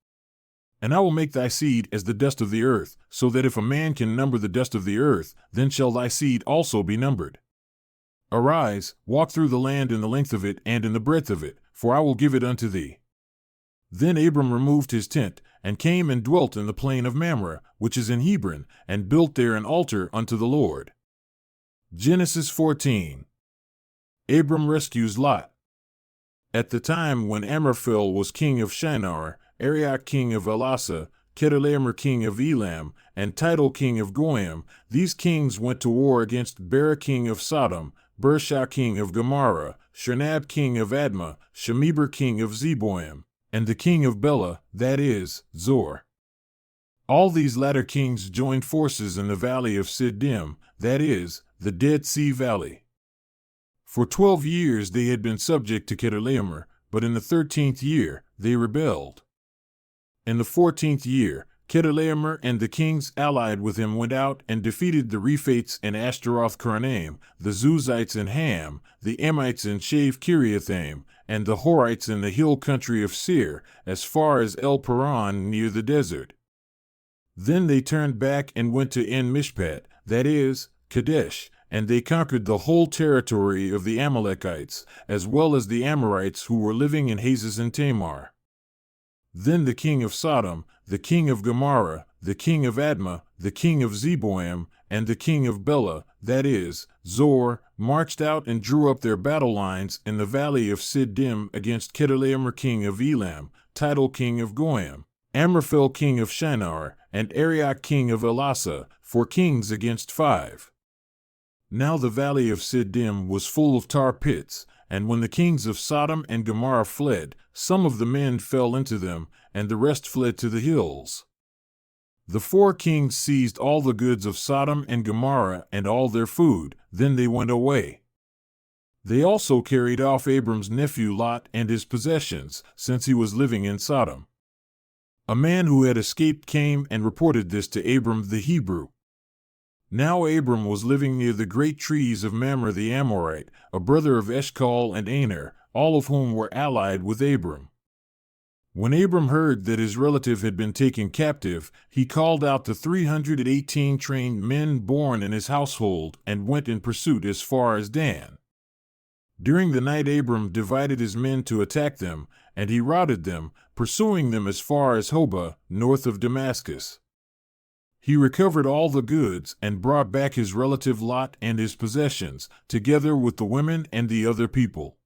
And I will make thy seed as the dust of the earth, so that if a man can number the dust of the earth, then shall thy seed also be numbered. Arise, walk through the land in the length of it and in the breadth of it, for I will give it unto thee. Then Abram removed his tent, and came and dwelt in the plain of Mamre, which is in Hebron, and built there an altar unto the Lord. Genesis 14. Abram rescues Lot. At the time when Amraphel was king of Shinar, Arioch king of Elasa, Chedorlaomer king of Elam, and Tidal king of Goyim, these kings went to war against Bera king of Sodom, Bershah king of Gomorrah, Shernab king of Admah, Shemeber king of Zeboim, and the king of Bela, that is, Zor. All these latter kings joined forces in the valley of Siddim, that is, the Dead Sea Valley. For 12 years they had been subject to Chedorlaomer, but in the 13th year they rebelled. In the 14th year, Chedorlaomer and the kings allied with him went out and defeated the Rephates in Ashtaroth-Karnaim, the Zuzites in Ham, the Emites in Shave-Kiriathaim, and the Horites in the hill country of Seir, as far as El-Paran near the desert. Then they turned back and went to En-Mishpat, that is, Kadesh, and they conquered the whole territory of the Amalekites, as well as the Amorites who were living in Hazez and Tamar. Then the king of Sodom, the king of Gomorrah, the king of Admah, the king of Zeboim, and the king of Bela, that is, Zor, marched out and drew up their battle lines in the valley of Siddim against Chedorlaomer king of Elam, Tidal king of Goyim, Amraphel king of Shinar, and Arioch king of Elasa, 4 kings against 5. Now the valley of Siddim was full of tar pits, and when the kings of Sodom and Gomorrah fled, some of the men fell into them, and the rest fled to the hills. The 4 kings seized all the goods of Sodom and Gomorrah and all their food, then they went away. They also carried off Abram's nephew Lot and his possessions, since he was living in Sodom. A man who had escaped came and reported this to Abram the Hebrew. Now Abram was living near the great trees of Mamre the Amorite, a brother of Eshcol and Aner, all of whom were allied with Abram. When Abram heard that his relative had been taken captive, he called out the 318 trained men born in his household and went in pursuit as far as Dan. During the night Abram divided his men to attack them, and he routed them, pursuing them as far as Hobah, north of Damascus. He recovered all the goods and brought back his relative Lot and his possessions, together with the women and the other people.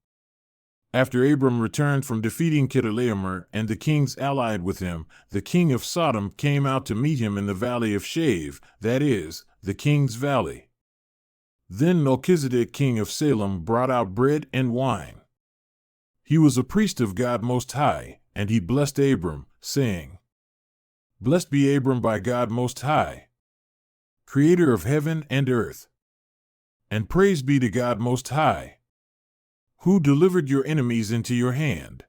After Abram returned from defeating Chedorlaomer and the kings allied with him, the king of Sodom came out to meet him in the valley of Shave, that is, the king's valley. Then Melchizedek king of Salem brought out bread and wine. He was a priest of God Most High, and he blessed Abram, saying, Blessed be Abram by God Most High, Creator of heaven and earth. And praise be to God Most High, who delivered your enemies into your hand.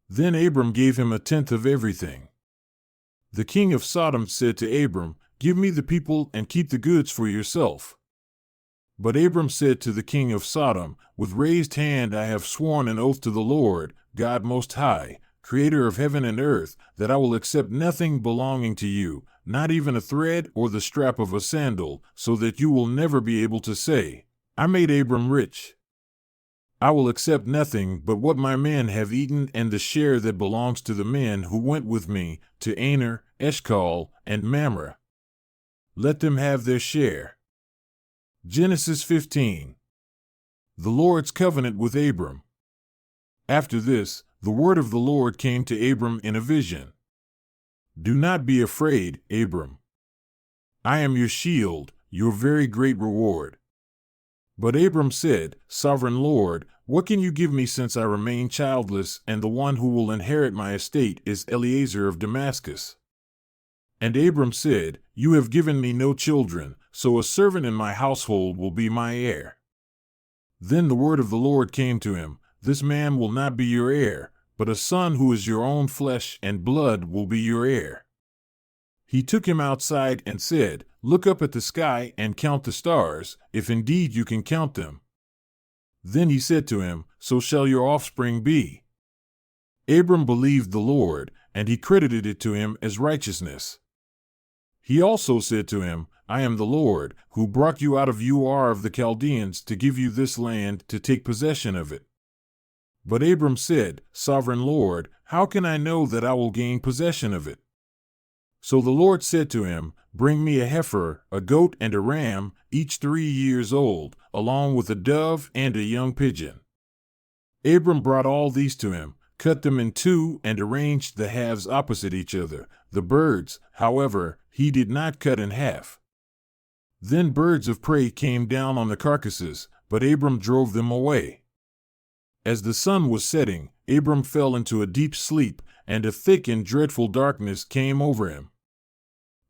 Then Abram gave him 1/10 of everything. The king of Sodom said to Abram, Give me the people and keep the goods for yourself. But Abram said to the king of Sodom, With raised hand I have sworn an oath to the Lord, God Most High, Creator of heaven and earth, that I will accept nothing belonging to you, not even a thread or the strap of a sandal, so that you will never be able to say, I made Abram rich. I will accept nothing but what my men have eaten and the share that belongs to the men who went with me to Aner, Eshcol, and Mamre. Let them have their share. Genesis 15. The Lord's covenant with Abram. After this, the word of the Lord came to Abram in a vision. Do not be afraid, Abram. I am your shield, your very great reward. But Abram said, Sovereign Lord, what can you give me since I remain childless, and the one who will inherit my estate is Eliezer of Damascus? And Abram said, You have given me no children, so a servant in my household will be my heir. Then the word of the Lord came to him, This man will not be your heir, but a son who is your own flesh and blood will be your heir. He took him outside and said, Look up at the sky and count the stars, if indeed you can count them. Then he said to him, So shall your offspring be. Abram believed the Lord, and he credited it to him as righteousness. He also said to him, I am the Lord, who brought you out of Ur of the Chaldeans to give you this land to take possession of it. But Abram said, Sovereign Lord, how can I know that I will gain possession of it? So the Lord said to him, Bring me a heifer, a goat, and a ram, each 3 years old, along with a dove and a young pigeon. Abram brought all these to him, cut them in two, and arranged the halves opposite each other. The birds, however, he did not cut in half. Then birds of prey came down on the carcasses, but Abram drove them away. As the sun was setting, Abram fell into a deep sleep, and a thick and dreadful darkness came over him.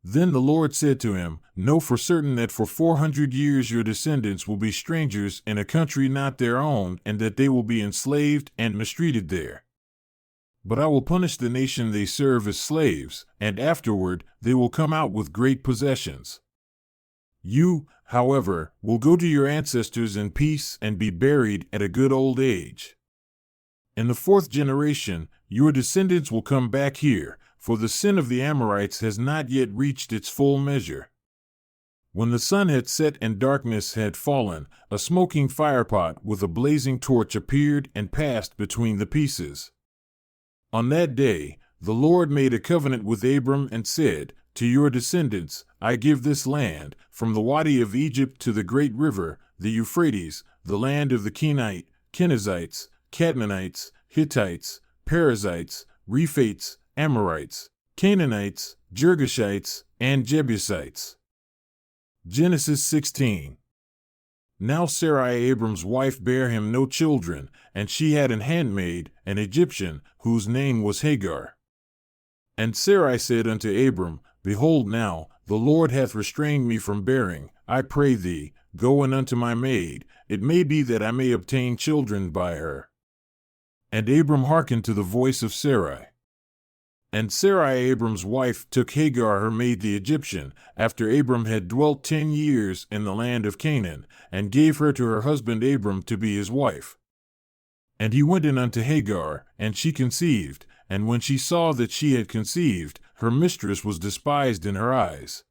Then the Lord said to him, Know for certain that for 400 years your descendants will be strangers in a country not their own, and that they will be enslaved and mistreated there. But I will punish the nation they serve as slaves, and afterward they will come out with great possessions. You, however, will go to your ancestors in peace and be buried at a good old age. In the 4th generation, your descendants will come back here, for the sin of the Amorites has not yet reached its full measure. When the sun had set and darkness had fallen, a smoking firepot with a blazing torch appeared and passed between the pieces. On that day, the Lord made a covenant with Abram and said, To your descendants I give this land, from the Wadi of Egypt to the great river, the Euphrates, the land of the Kenite, Kenizzites, Cadmonites, Hittites, Perizzites, Rephates, Amorites, Canaanites, Girgashites, and Jebusites. Genesis 16. Now Sarai Abram's wife bare him no children, and she had an handmaid, an Egyptian, whose name was Hagar. And Sarai said unto Abram, Behold now, the Lord hath restrained me from bearing. I pray thee, go in unto my maid, it may be that I may obtain children by her. And Abram hearkened to the voice of Sarai. And Sarai Abram's wife took Hagar her maid the Egyptian, after Abram had dwelt 10 years in the land of Canaan, and gave her to her husband Abram to be his wife. And he went in unto Hagar, and she conceived, and when she saw that she had conceived, her mistress was despised in her eyes.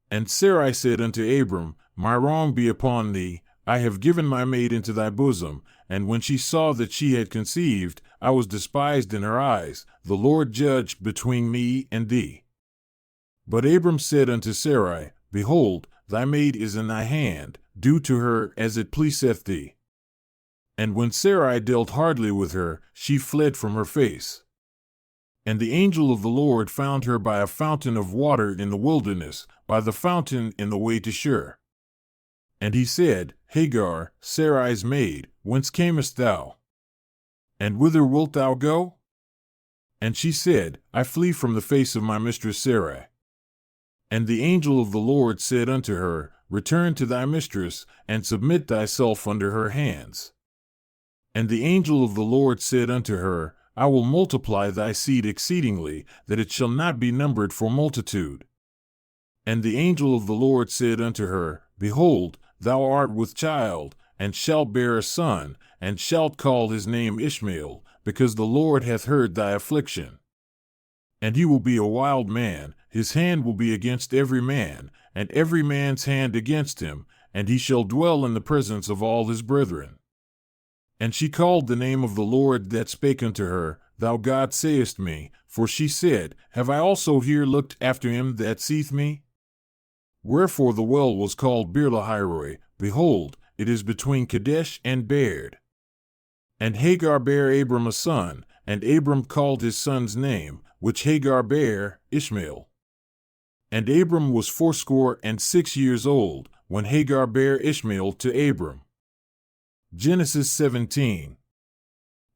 And Sarai said unto Abram, My wrong be upon thee, I have given my maid into thy bosom, and when she saw that she had conceived, I was despised in her eyes. The Lord judged between me and thee. But Abram said unto Sarai, Behold, thy maid is in thy hand, do to her as it pleaseth thee. And when Sarai dealt hardly with her, she fled from her face. And the angel of the Lord found her by a fountain of water in the wilderness, by the fountain in the way to Shur. And he said, Hagar, Sarai's maid, whence camest thou? And whither wilt thou go? And she said, I flee from the face of my mistress Sarai. And the angel of the Lord said unto her, Return to thy mistress, and submit thyself under her hands. And the angel of the Lord said unto her, I will multiply thy seed exceedingly, that it shall not be numbered for multitude. And the angel of the Lord said unto her, Behold, thou art with child, and shalt bear a son, and shalt call his name Ishmael, because the Lord hath heard thy affliction. And he will be a wild man, his hand will be against every man, and every man's hand against him, and he shall dwell in the presence of all his brethren. And she called the name of the Lord that spake unto her, Thou God sayest me, for she said, Have I also here looked after him that seeth me? Wherefore the well was called Beer-lahai-roi, behold, it is between Kadesh and Bered. And Hagar bare Abram a son, and Abram called his son's name, which Hagar bare, Ishmael. And Abram was 86 years old, when Hagar bare Ishmael to Abram. Genesis 17.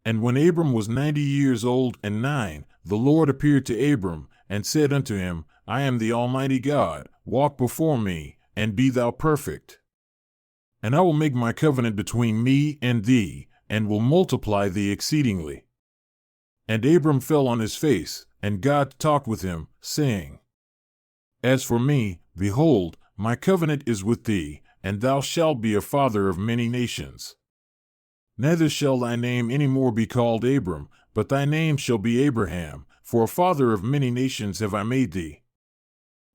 And when Abram was 90 years old and 9, the Lord appeared to Abram, and said unto him, I am the Almighty God, walk before me, and be thou perfect. And I will make my covenant between me and thee, and will multiply thee exceedingly. And Abram fell on his face, and God talked with him, saying, As for me, behold, my covenant is with thee, and thou shalt be a father of many nations. Neither shall thy name any more be called Abram, but thy name shall be Abraham, for a father of many nations have I made thee.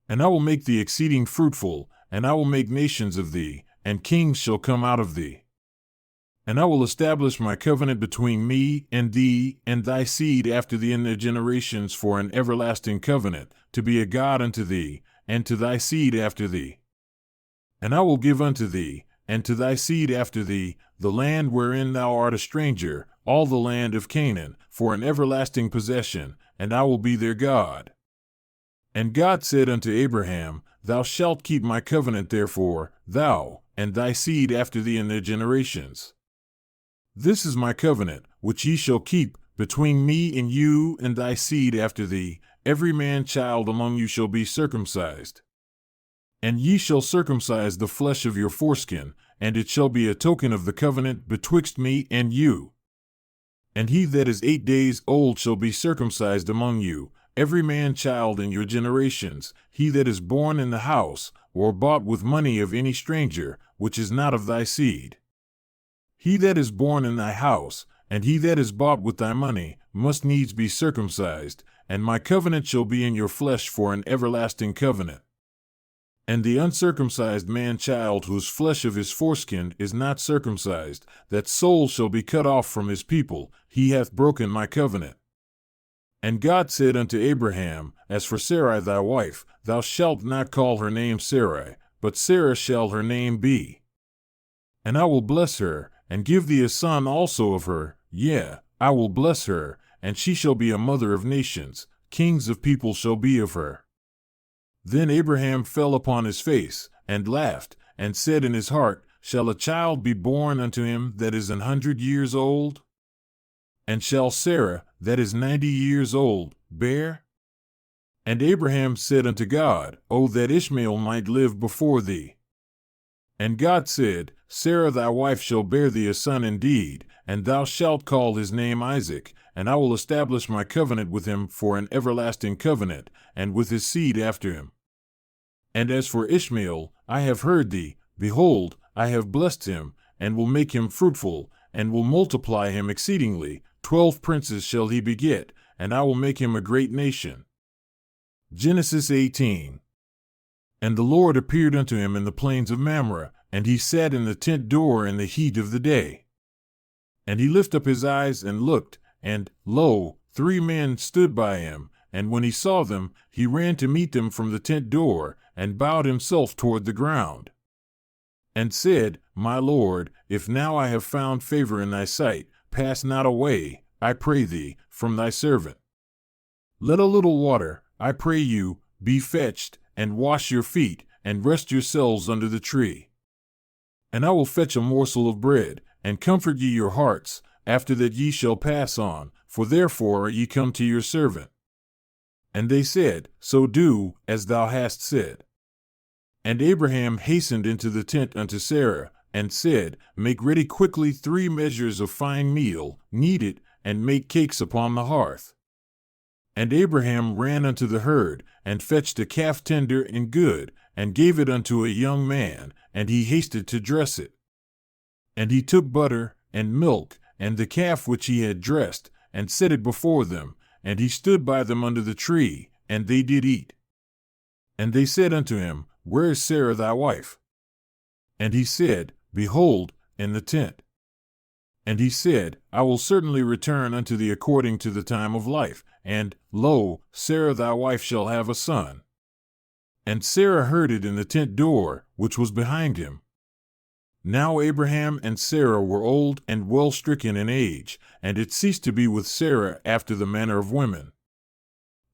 And I will make thee exceeding fruitful, and I will make nations of thee, and kings shall come out of thee. And I will establish my covenant between me and thee and thy seed after thee in their generations for an everlasting covenant, to be a God unto thee, and to thy seed after thee. And I will give unto thee, and to thy seed after thee, the land wherein thou art a stranger, all the land of Canaan, for an everlasting possession, and I will be their God. And God said unto Abraham, Thou shalt keep my covenant therefore, thou, and thy seed after thee in their generations. This is my covenant, which ye shall keep, between me and you and thy seed after thee, every man child among you shall be circumcised. And ye shall circumcise the flesh of your foreskin, and it shall be a token of the covenant betwixt me and you. And he that is 8 days old shall be circumcised among you, every man child in your generations, he that is born in the house, or bought with money of any stranger, which is not of thy seed. He that is born in thy house, and he that is bought with thy money, must needs be circumcised, and my covenant shall be in your flesh for an everlasting covenant. And the uncircumcised man-child whose flesh of his foreskin is not circumcised, that soul shall be cut off from his people, he hath broken my covenant. And God said unto Abraham, As for Sarai thy wife, thou shalt not call her name Sarai, but Sarah shall her name be. And I will bless her, and give thee a son also of her, yea, I will bless her, and she shall be a mother of nations, kings of people shall be of her. Then Abraham fell upon his face, and laughed, and said in his heart, Shall a child be born unto him that is 100 years old? And shall Sarah, that is 90 years old, bear? And Abraham said unto God, O that Ishmael might live before thee. And God said, Sarah thy wife shall bear thee a son indeed, and thou shalt call his name Isaac, and I will establish my covenant with him for an everlasting covenant, and with his seed after him. And as for Ishmael, I have heard thee, behold, I have blessed him, and will make him fruitful, and will multiply him exceedingly. 12 princes shall he beget, and I will make him a great nation. Genesis 18. And the Lord appeared unto him in the plains of Mamre, and he sat in the tent door in the heat of the day. And he lifted up his eyes and looked, and, lo, 3 men stood by him, and when he saw them, he ran to meet them from the tent door, and bowed himself toward the ground. And said, My Lord, if now I have found favor in thy sight, pass not away, I pray thee, from thy servant. Let a little water, I pray you, be fetched, and wash your feet, and rest yourselves under the tree. And I will fetch a morsel of bread, and comfort ye your hearts, after that ye shall pass on, for therefore are ye come to your servant. And they said, So do, as thou hast said. And Abraham hastened into the tent unto Sarah, and said, Make ready quickly 3 measures of fine meal, knead it, and make cakes upon the hearth. And Abraham ran unto the herd, and fetched a calf tender and good, and gave it unto a young man, and he hasted to dress it. And he took butter, and milk, and the calf which he had dressed, and set it before them, and he stood by them under the tree, and they did eat. And they said unto him, Where is Sarah thy wife? And he said, Behold, in the tent. And he said, I will certainly return unto thee according to the time of life, and, lo, Sarah thy wife shall have a son. And Sarah heard it in the tent door, which was behind him. Now Abraham and Sarah were old and well stricken in age, and it ceased to be with Sarah after the manner of women.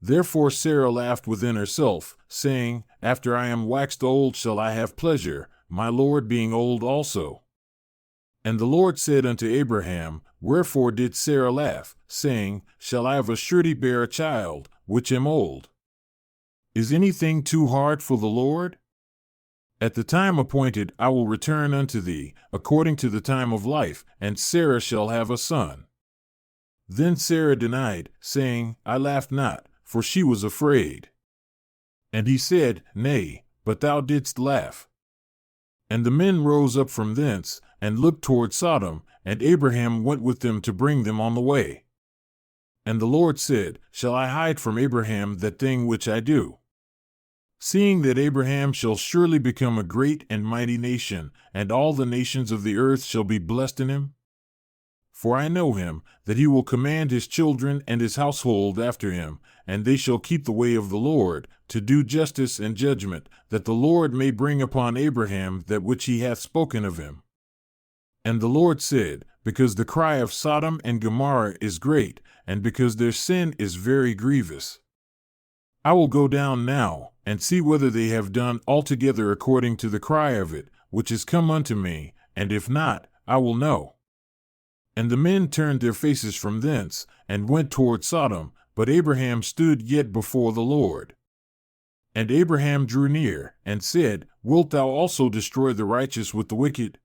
Therefore Sarah laughed within herself, saying, After I am waxed old shall I have pleasure, my Lord being old also. And the Lord said unto Abraham, Wherefore did Sarah laugh, saying, Shall I of a surety bear a child, which am old? Is anything too hard for the Lord? At the time appointed I will return unto thee, according to the time of life, and Sarah shall have a son. Then Sarah denied, saying, I laughed not, for she was afraid. And he said, Nay, but thou didst laugh. And the men rose up from thence, and looked toward Sodom, and Abraham went with them to bring them on the way. And the Lord said, Shall I hide from Abraham that thing which I do? Seeing that Abraham shall surely become a great and mighty nation, and all the nations of the earth shall be blessed in him? For I know him, that he will command his children and his household after him, and they shall keep the way of the Lord, to do justice and judgment, that the Lord may bring upon Abraham that which he hath spoken of him. And the Lord said, Because the cry of Sodom and Gomorrah is great, and because their sin is very grievous, I will go down now, and see whether they have done altogether according to the cry of it, which is come unto me, and if not, I will know. And the men turned their faces from thence, and went toward Sodom, but Abraham stood yet before the Lord. And Abraham drew near, and said, Wilt thou also destroy the righteous with the wicked?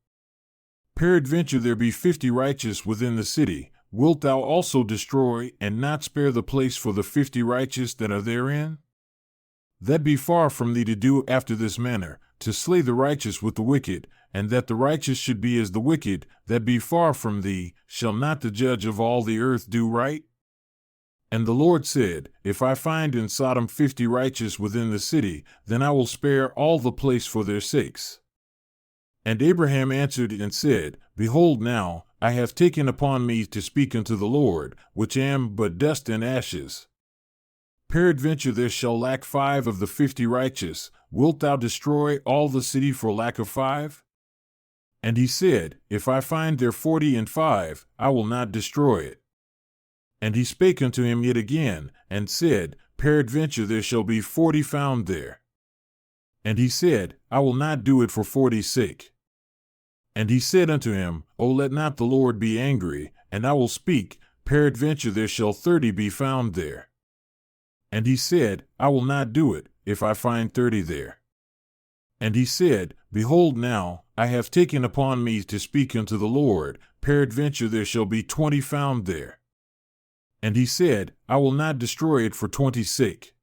Peradventure there be 50 righteous within the city, wilt thou also destroy, and not spare the place for the 50 righteous that are therein? That be far from thee to do after this manner, to slay the righteous with the wicked, and that the righteous should be as the wicked, that be far from thee. Shall not the judge of all the earth do right? And the Lord said, If I find in Sodom 50 righteous within the city, then I will spare all the place for their sakes. And Abraham answered and said, Behold now, I have taken upon me to speak unto the Lord, which am but dust and ashes. Peradventure there shall lack 5 of the 50 righteous. Wilt thou destroy all the city for lack of 5? And he said, If I find there 40 and 5, I will not destroy it. And he spake unto him yet again, and said, Peradventure there shall be 40 found there. And he said, I will not do it for 40's sake. And he said unto him, O let not the Lord be angry, and I will speak, peradventure there shall 30 be found there. And he said, I will not do it, if I find 30 there. And he said, Behold now, I have taken upon me to speak unto the Lord, peradventure there shall be 20 found there. And he said, I will not destroy it for 20's sake.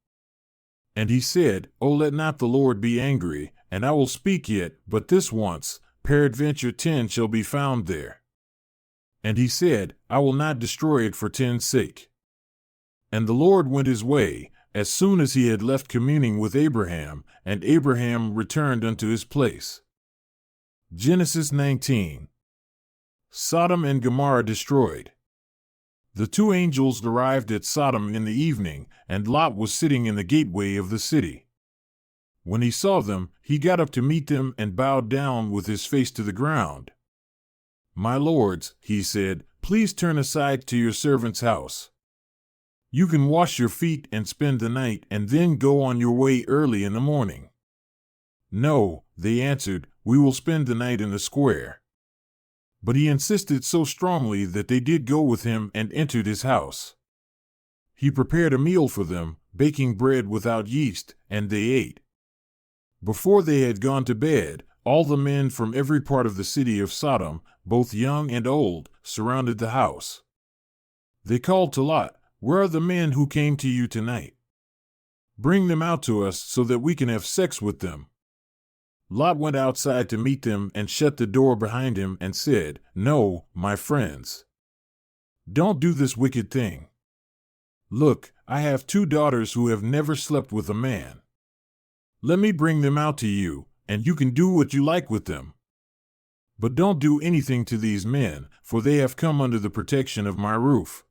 And he said, O let not the Lord be angry, and I will speak yet, but this once, peradventure 10 shall be found there. And he said, I will not destroy it for 10's sake. And the Lord went his way, as soon as he had left communing with Abraham, and Abraham returned unto his place. Genesis 19. Sodom and Gomorrah destroyed. The 2 angels arrived at Sodom in the evening, and Lot was sitting in the gateway of the city. When he saw them, he got up to meet them and bowed down with his face to the ground. My lords, he said, please turn aside to your servant's house. You can wash your feet and spend the night and then go on your way early in the morning. No, they answered, we will spend the night in the square. But he insisted so strongly that they did go with him and entered his house. He prepared a meal for them, baking bread without yeast, and they ate. Before they had gone to bed, all the men from every part of the city of Sodom, both young and old, surrounded the house. They called to Lot, Where are the men who came to you tonight? Bring them out to us so that we can have sex with them. Lot went outside to meet them and shut the door behind him and said, No, my friends. Don't do this wicked thing. Look, I have 2 daughters who have never slept with a man. Let me bring them out to you, and you can do what you like with them. But don't do anything to these men, for they have come under the protection of my roof.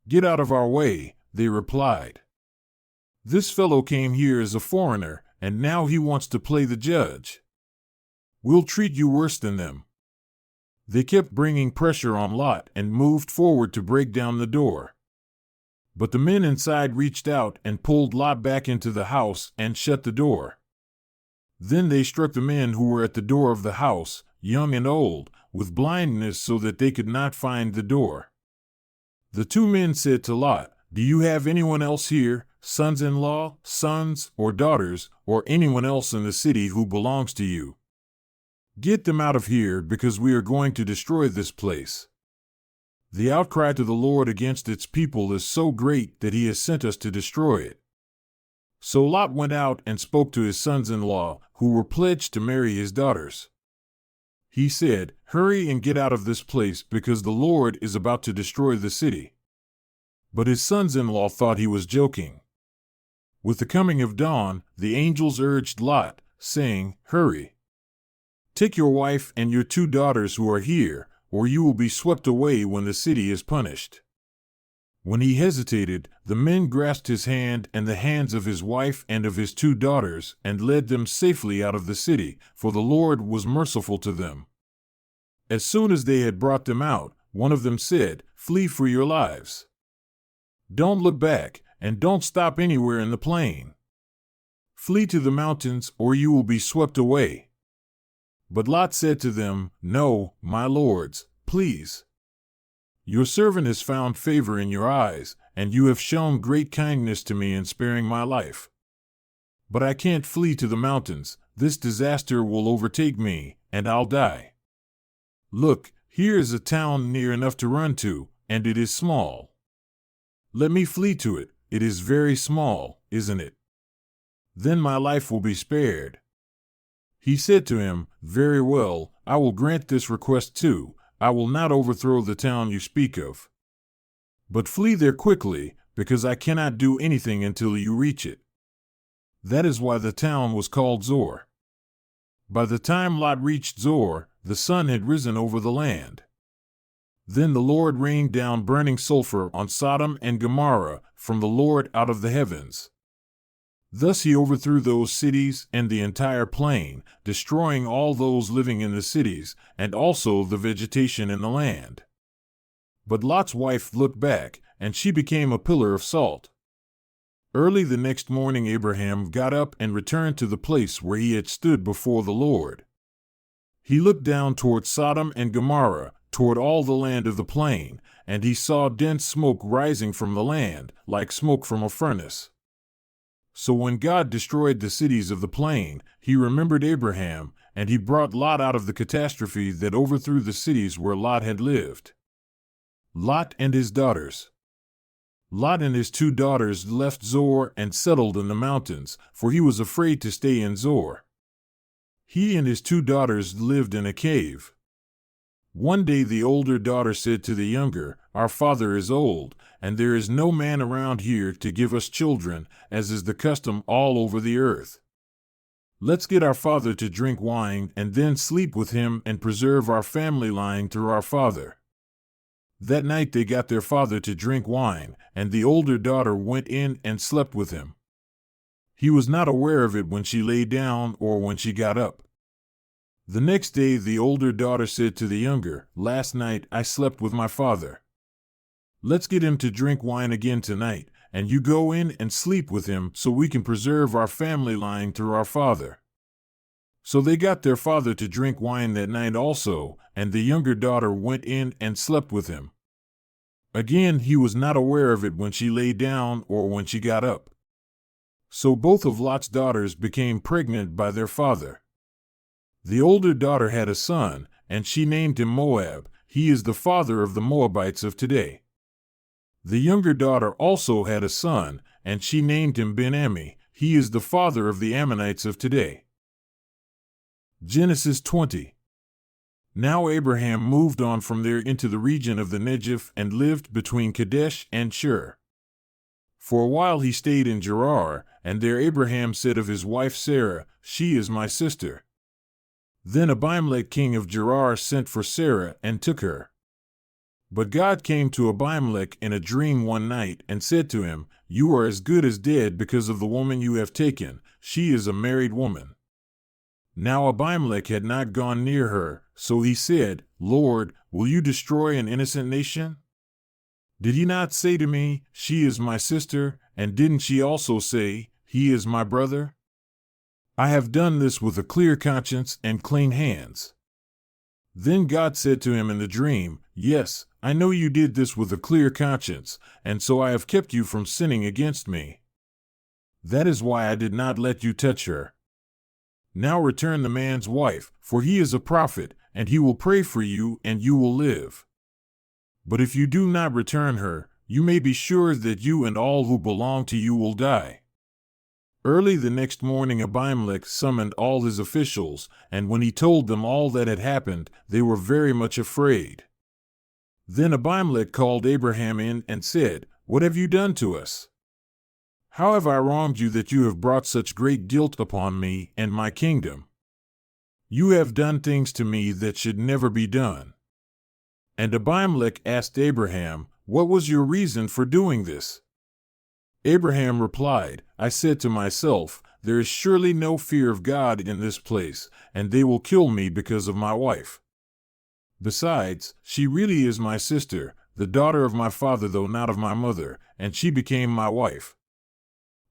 Get out of our way, they replied. This fellow came here as a foreigner, and now he wants to play the judge. We'll treat you worse than them. They kept bringing pressure on Lot and moved forward to break down the door. But the men inside reached out and pulled Lot back into the house and shut the door. Then they struck the men who were at the door of the house, young and old, with blindness so that they could not find the door. The 2 men said to Lot, Do you have anyone else here, sons-in-law, sons or daughters, or anyone else in the city who belongs to you. Get them out of here, because we are going to destroy this place. The outcry to the Lord against its people is so great that he has sent us to destroy it. So Lot went out and spoke to his sons-in-law, who were pledged to marry his daughters. He said, "Hurry and get out of this place, because the Lord is about to destroy the city." But his sons-in-law thought he was joking. With the coming of dawn, the angels urged Lot, saying, "Hurry. Take your wife and your 2 daughters who are here, or you will be swept away when the city is punished." When he hesitated, the men grasped his hand and the hands of his wife and of his 2 daughters, and led them safely out of the city, for the Lord was merciful to them. As soon as they had brought them out, one of them said, "Flee for your lives. Don't look back, and don't stop anywhere in the plain. Flee to the mountains, or you will be swept away." But Lot said to them, "No, my lords, please. Your servant has found favor in your eyes, and you have shown great kindness to me in sparing my life. But I can't flee to the mountains. This disaster will overtake me, and I'll die. Look, here is a town near enough to run to, and it is small. Let me flee to it. It is very small, isn't it? Then my life will be spared." He said to him, "Very well, I will grant this request too. I will not overthrow the town you speak of. But flee there quickly, because I cannot do anything until you reach it." That is why the town was called Zor. By the time Lot reached Zor, the sun had risen over the land. Then the Lord rained down burning sulfur on Sodom and Gomorrah from the Lord out of the heavens. Thus he overthrew those cities and the entire plain, destroying all those living in the cities, and also the vegetation in the land. But Lot's wife looked back, and she became a pillar of salt. Early the next morning Abraham got up and returned to the place where he had stood before the Lord. He looked down toward Sodom and Gomorrah, toward all the land of the plain, and he saw dense smoke rising from the land, like smoke from a furnace. So when God destroyed the cities of the plain, he remembered Abraham, and he brought Lot out of the catastrophe that overthrew the cities where Lot had lived. Lot and his daughters. Lot and his 2 daughters left Zor and settled in the mountains, for he was afraid to stay in Zor. He and his 2 daughters lived in a cave. One day the older daughter said to the younger, "Our father is old, and there is no man around here to give us children, as is the custom all over the earth. Let's get our father to drink wine and then sleep with him and preserve our family line through our father." That night they got their father to drink wine, and the older daughter went in and slept with him. He was not aware of it when she lay down or when she got up. The next day the older daughter said to the younger, "Last night I slept with my father. Let's get him to drink wine again tonight, and you go in and sleep with him so we can preserve our family line through our father." So they got their father to drink wine that night also, and the younger daughter went in and slept with him. Again he was not aware of it when she lay down or when she got up. So both of Lot's daughters became pregnant by their father. The older daughter had a son, and she named him Moab. He is the father of the Moabites of today. The younger daughter also had a son, and she named him Ben-Ammi. He is the father of the Ammonites of today. Genesis 20. Now Abraham moved on from there into the region of the Negev and lived between Kadesh and Shur. For a while he stayed in Gerar, and there Abraham said of his wife Sarah, "She is my sister." Then Abimelech king of Gerar sent for Sarah and took her. But God came to Abimelech in a dream one night and said to him, "You are as good as dead because of the woman you have taken. She is a married woman." Now Abimelech had not gone near her, so he said, "Lord, will you destroy an innocent nation? Did he not say to me, 'She is my sister,' and didn't she also say, 'He is my brother'? I have done this with a clear conscience and clean hands." Then God said to him in the dream, "Yes, I know you did this with a clear conscience, and so I have kept you from sinning against me. That is why I did not let you touch her. Now return the man's wife, for he is a prophet, and he will pray for you, and you will live. But if you do not return her, you may be sure that you and all who belong to you will die." Early the next morning Abimelech summoned all his officials, and when he told them all that had happened, they were very much afraid. Then Abimelech called Abraham in and said, "What have you done to us? How have I wronged you that you have brought such great guilt upon me and my kingdom? You have done things to me that should never be done." And Abimelech asked Abraham, "What was your reason for doing this?" Abraham replied, "I said to myself, there is surely no fear of God in this place, and they will kill me because of my wife. Besides, she really is my sister, the daughter of my father though not of my mother, and she became my wife.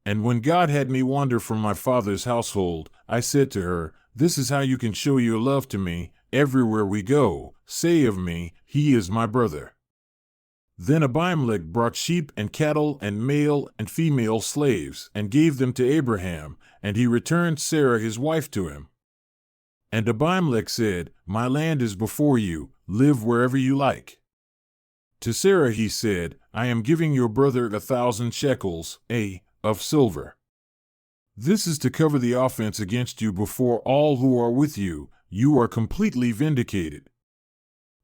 And when God had me wander from my father's household, I said to her, 'This is how you can show your love to me. Everywhere we go, say of me, he is my brother.' Then Abimelech brought sheep and cattle and male and female slaves and gave them to Abraham, and he returned Sarah his wife to him. And Abimelech said, 'My land is before you, live wherever you like.' To Sarah he said, 'I am giving your brother 1,000 shekels, of silver. This is to cover the offense against you before all who are with you. You are completely vindicated.'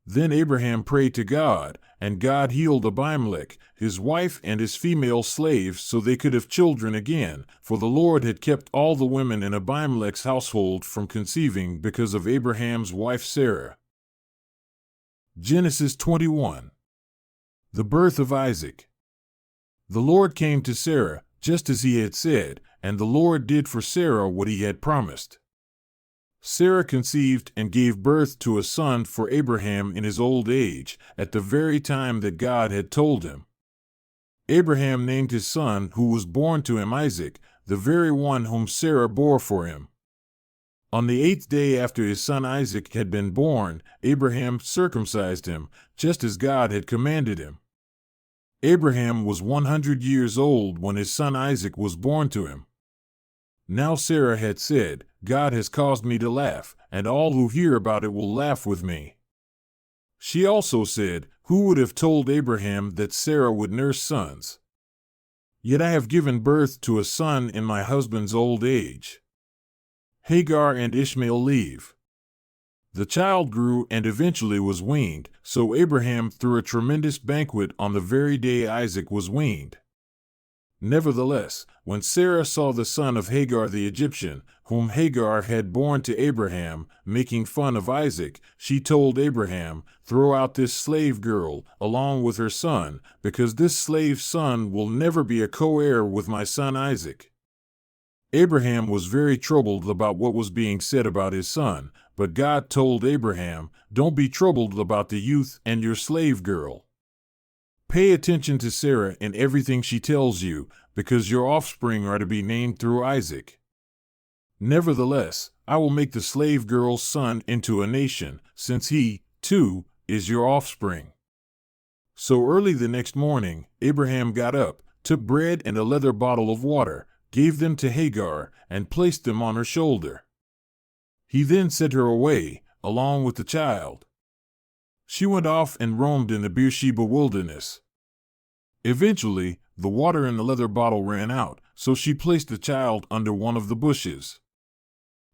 Then Abraham prayed to God, and God healed Abimelech, his wife and his female slaves so they could have children again, for the Lord had kept all the women in Abimelech's household from conceiving because of Abraham's wife Sarah. Genesis 21. The birth of Isaac. The Lord came to Sarah, just as he had said, and the Lord did for Sarah what he had promised. Sarah conceived and gave birth to a son for Abraham in his old age, at the very time that God had told him. Abraham named his son, who was born to him, Isaac, the very one whom Sarah bore for him. On the 8th day after his son Isaac had been born, Abraham circumcised him, just as God had commanded him. Abraham was 100 years old when his son Isaac was born to him. Now Sarah had said, "God has caused me to laugh, and all who hear about it will laugh with me." She also said, "Who would have told Abraham that Sarah would nurse sons? Yet I have given birth to a son in my husband's old age." Hagar and Ishmael leave. The child grew and eventually was weaned, so Abraham threw a tremendous banquet on the very day Isaac was weaned. Nevertheless, when Sarah saw the son of Hagar the Egyptian, whom Hagar had borne to Abraham, making fun of Isaac, she told Abraham, "Throw out this slave girl, along with her son, because this slave son will never be a co-heir with my son Isaac." Abraham was very troubled about what was being said about his son, but God told Abraham, "Don't be troubled about the youth and your slave girl. Pay attention to Sarah in everything she tells you, because your offspring are to be named through Isaac. Nevertheless, I will make the slave girl's son into a nation, since he, too, is your offspring." So early the next morning, Abraham got up, took bread and a leather bottle of water, gave them to Hagar, and placed them on her shoulder. He then sent her away, along with the child. She went off and roamed in the Beersheba wilderness. Eventually, the water in the leather bottle ran out, so she placed the child under one of the bushes.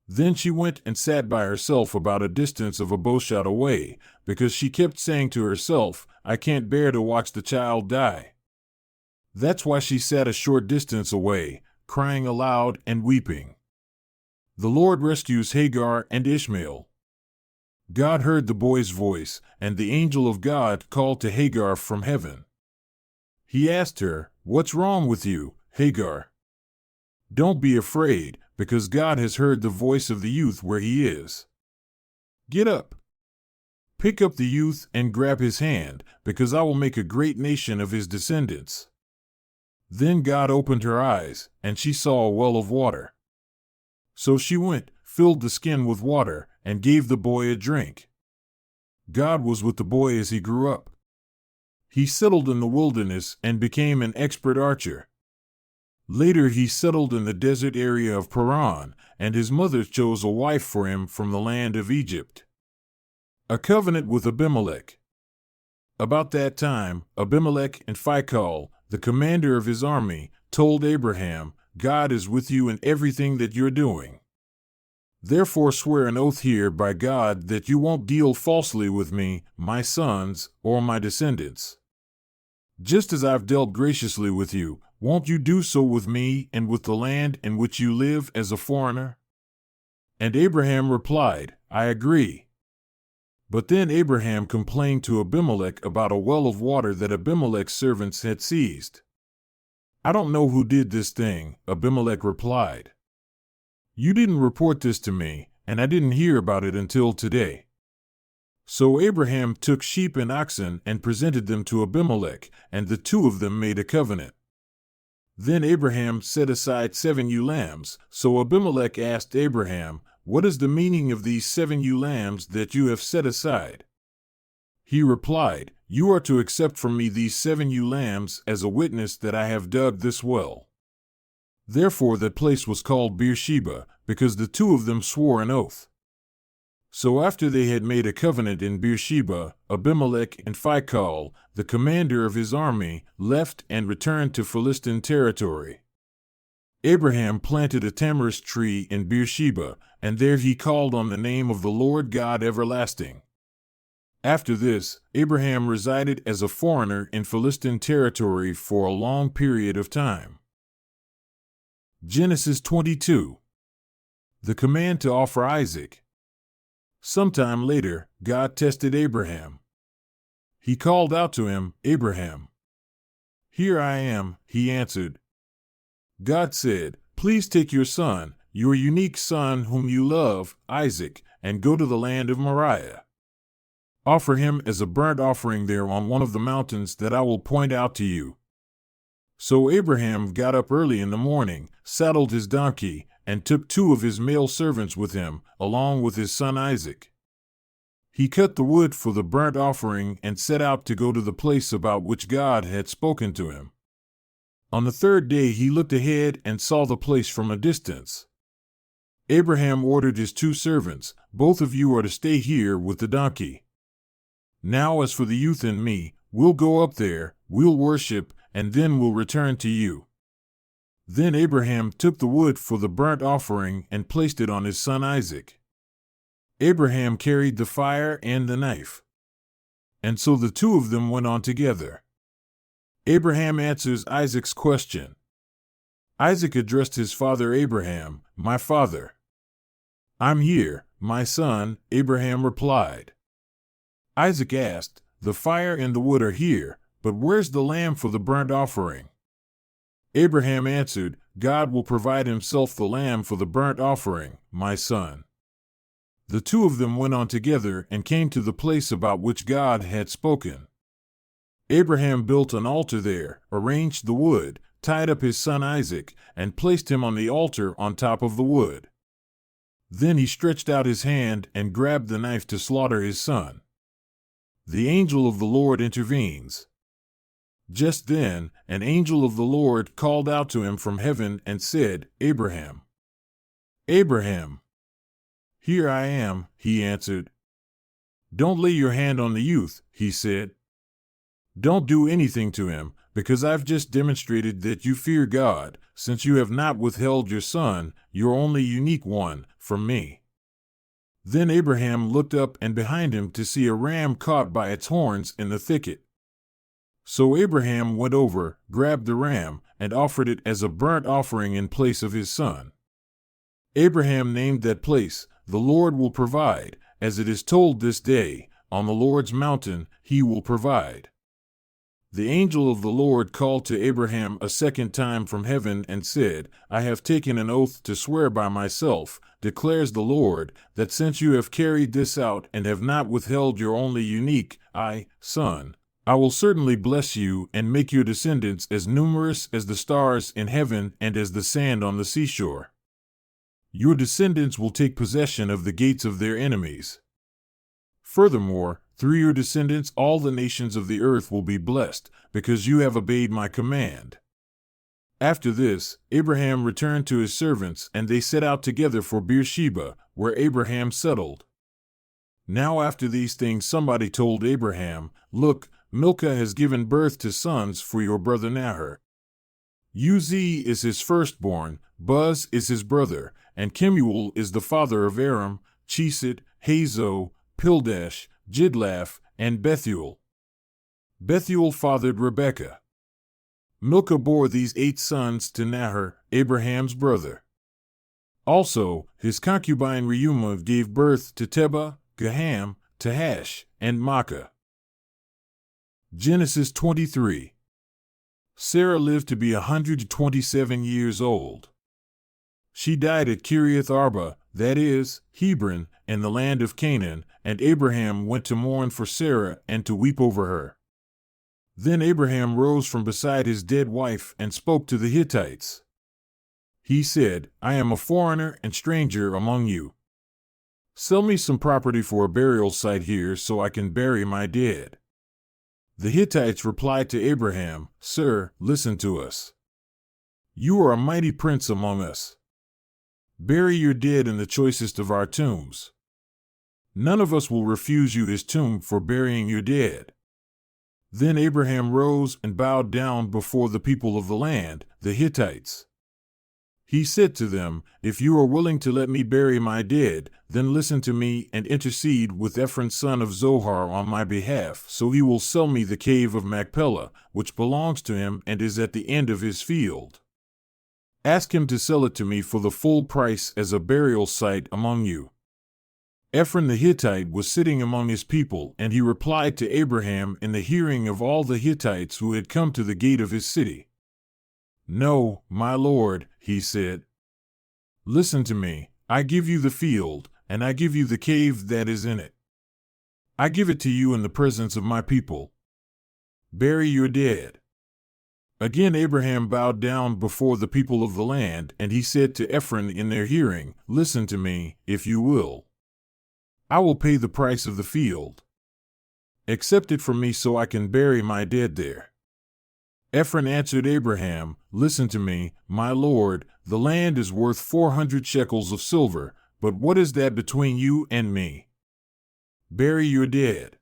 Then she went and sat by herself about a distance of a bowshot away, because she kept saying to herself, "I can't bear to watch the child die." That's why she sat a short distance away, crying aloud and weeping. The Lord rescues Hagar and Ishmael. God heard the boy's voice, and the angel of God called to Hagar from heaven. He asked her, "What's wrong with you, Hagar? Don't be afraid, because God has heard the voice of the youth where he is. Get up. Pick up the youth and grab his hand, because I will make a great nation of his descendants." Then God opened her eyes, and she saw a well of water. So she went, filled the skin with water, and gave the boy a drink. God was with the boy as he grew up. He settled in the wilderness and became an expert archer. Later he settled in the desert area of Paran, and his mother chose a wife for him from the land of Egypt. A covenant with Abimelech. About that time, Abimelech and Phicol, the commander of his army, told Abraham, "God is with you in everything that you're doing. Therefore swear an oath here by God that you won't deal falsely with me, my sons, or my descendants. Just as I've dealt graciously with you, won't you do so with me and with the land in which you live as a foreigner?" And Abraham replied, "I agree." But then Abraham complained to Abimelech about a well of water that Abimelech's servants had seized. "I don't know who did this thing," Abimelech replied. "You didn't report this to me, and I didn't hear about it until today." So Abraham took sheep and oxen and presented them to Abimelech, and the two of them made a covenant. Then Abraham set aside 7 ewe lambs. So Abimelech asked Abraham, "What is the meaning of these 7 ewe lambs that you have set aside?" He replied, "You are to accept from me these 7 ewe lambs as a witness that I have dug this well." Therefore that place was called Beersheba, because the two of them swore an oath. So after they had made a covenant in Beersheba, Abimelech and Phicol, the commander of his army, left and returned to Philistine territory. Abraham planted a tamarisk tree in Beersheba, and there he called on the name of the Lord God everlasting. After this, Abraham resided as a foreigner in Philistine territory for a long period of time. Genesis 22. The command to offer Isaac. Sometime later, God tested Abraham. He called out to him, "Abraham." "Here I am," he answered. God said, "Please take your son, your unique son whom you love, Isaac, and go to the land of Moriah. Offer him as a burnt offering there on one of the mountains that I will point out to you." So Abraham got up early in the morning, saddled his donkey, and took 2 of his male servants with him, along with his son Isaac. He cut the wood for the burnt offering and set out to go to the place about which God had spoken to him. On the 3rd day he looked ahead and saw the place from a distance. Abraham ordered his 2 servants, "Both of you are to stay here with the donkey. Now as for the youth and me, we'll go up there, we'll worship, and then we'll return to you." Then Abraham took the wood for the burnt offering and placed it on his son Isaac. Abraham carried the fire and the knife. And so the 2 of them went on together. Abraham answers Isaac's question. Isaac addressed his father Abraham, "My father." "I'm here, my son," Abraham replied. Isaac asked, "The fire and the wood are here, but where's the lamb for the burnt offering?" Abraham answered, "God will provide himself the lamb for the burnt offering, my son." The 2 of them went on together and came to the place about which God had spoken. Abraham built an altar there, arranged the wood, tied up his son Isaac, and placed him on the altar on top of the wood. Then he stretched out his hand and grabbed the knife to slaughter his son. The angel of the Lord intervenes. Just then, an angel of the Lord called out to him from heaven and said, "Abraham, Abraham." "Here I am," he answered. "Don't lay your hand on the youth," he said. "Don't do anything to him, because I've just demonstrated that you fear God, since you have not withheld your son, your only unique one, from me." Then Abraham looked up and behind him to see a ram caught by its horns in the thicket. So Abraham went over, grabbed the ram, and offered it as a burnt offering in place of his son. Abraham named that place, "The Lord will provide," as it is told this day, "On the Lord's mountain he will provide." The angel of the Lord called to Abraham a second time from heaven and said, "I have taken an oath to swear by myself, declares the Lord, that since you have carried this out and have not withheld your only unique, son, I will certainly bless you and make your descendants as numerous as the stars in heaven and as the sand on the seashore. Your descendants will take possession of the gates of their enemies. Furthermore, through your descendants all the nations of the earth will be blessed, because you have obeyed my command." After this, Abraham returned to his servants, and they set out together for Beersheba, where Abraham settled. Now after these things somebody told Abraham, "Look, Milcah has given birth to sons for your brother Nahor. Uz is his firstborn, Buz is his brother, and Kemuel is the father of Aram, Chesed, Hazo, Pildash, Jidlaph, and Bethuel. Bethuel fathered Rebekah. Milcah bore these 8 sons to Nahor, Abraham's brother. Also, his concubine Reumah gave birth to Tebah, Gaham, Tahash, and Makkah." Genesis 23. Sarah lived to be 127 years old. She died at Kiriath Arba, that is, Hebron, in the land of Canaan, and Abraham went to mourn for Sarah and to weep over her. Then Abraham rose from beside his dead wife and spoke to the Hittites. He said, "I am a foreigner and stranger among you. Sell me some property for a burial site here so I can bury my dead." The Hittites replied to Abraham, "Sir, listen to us. You are a mighty prince among us. Bury your dead in the choicest of our tombs. None of us will refuse you his tomb for burying your dead." Then Abraham rose and bowed down before the people of the land, the Hittites. He said to them, "If you are willing to let me bury my dead, then listen to me and intercede with Ephron son of Zohar on my behalf, so he will sell me the cave of Machpelah, which belongs to him and is at the end of his field. Ask him to sell it to me for the full price as a burial site among you." Ephron the Hittite was sitting among his people, and he replied to Abraham in the hearing of all the Hittites who had come to the gate of his city. "No, my lord," he said. "Listen to me. I give you the field, and I give you the cave that is in it. I give it to you in the presence of my people. Bury your dead." Again Abraham bowed down before the people of the land, and he said to Ephron in their hearing, "Listen to me, if you will. I will pay the price of the field. Accept it from me so I can bury my dead there." Ephron answered Abraham, "Listen to me, my lord, the land is worth 400 shekels of silver, but what is that between you and me? Bury your dead."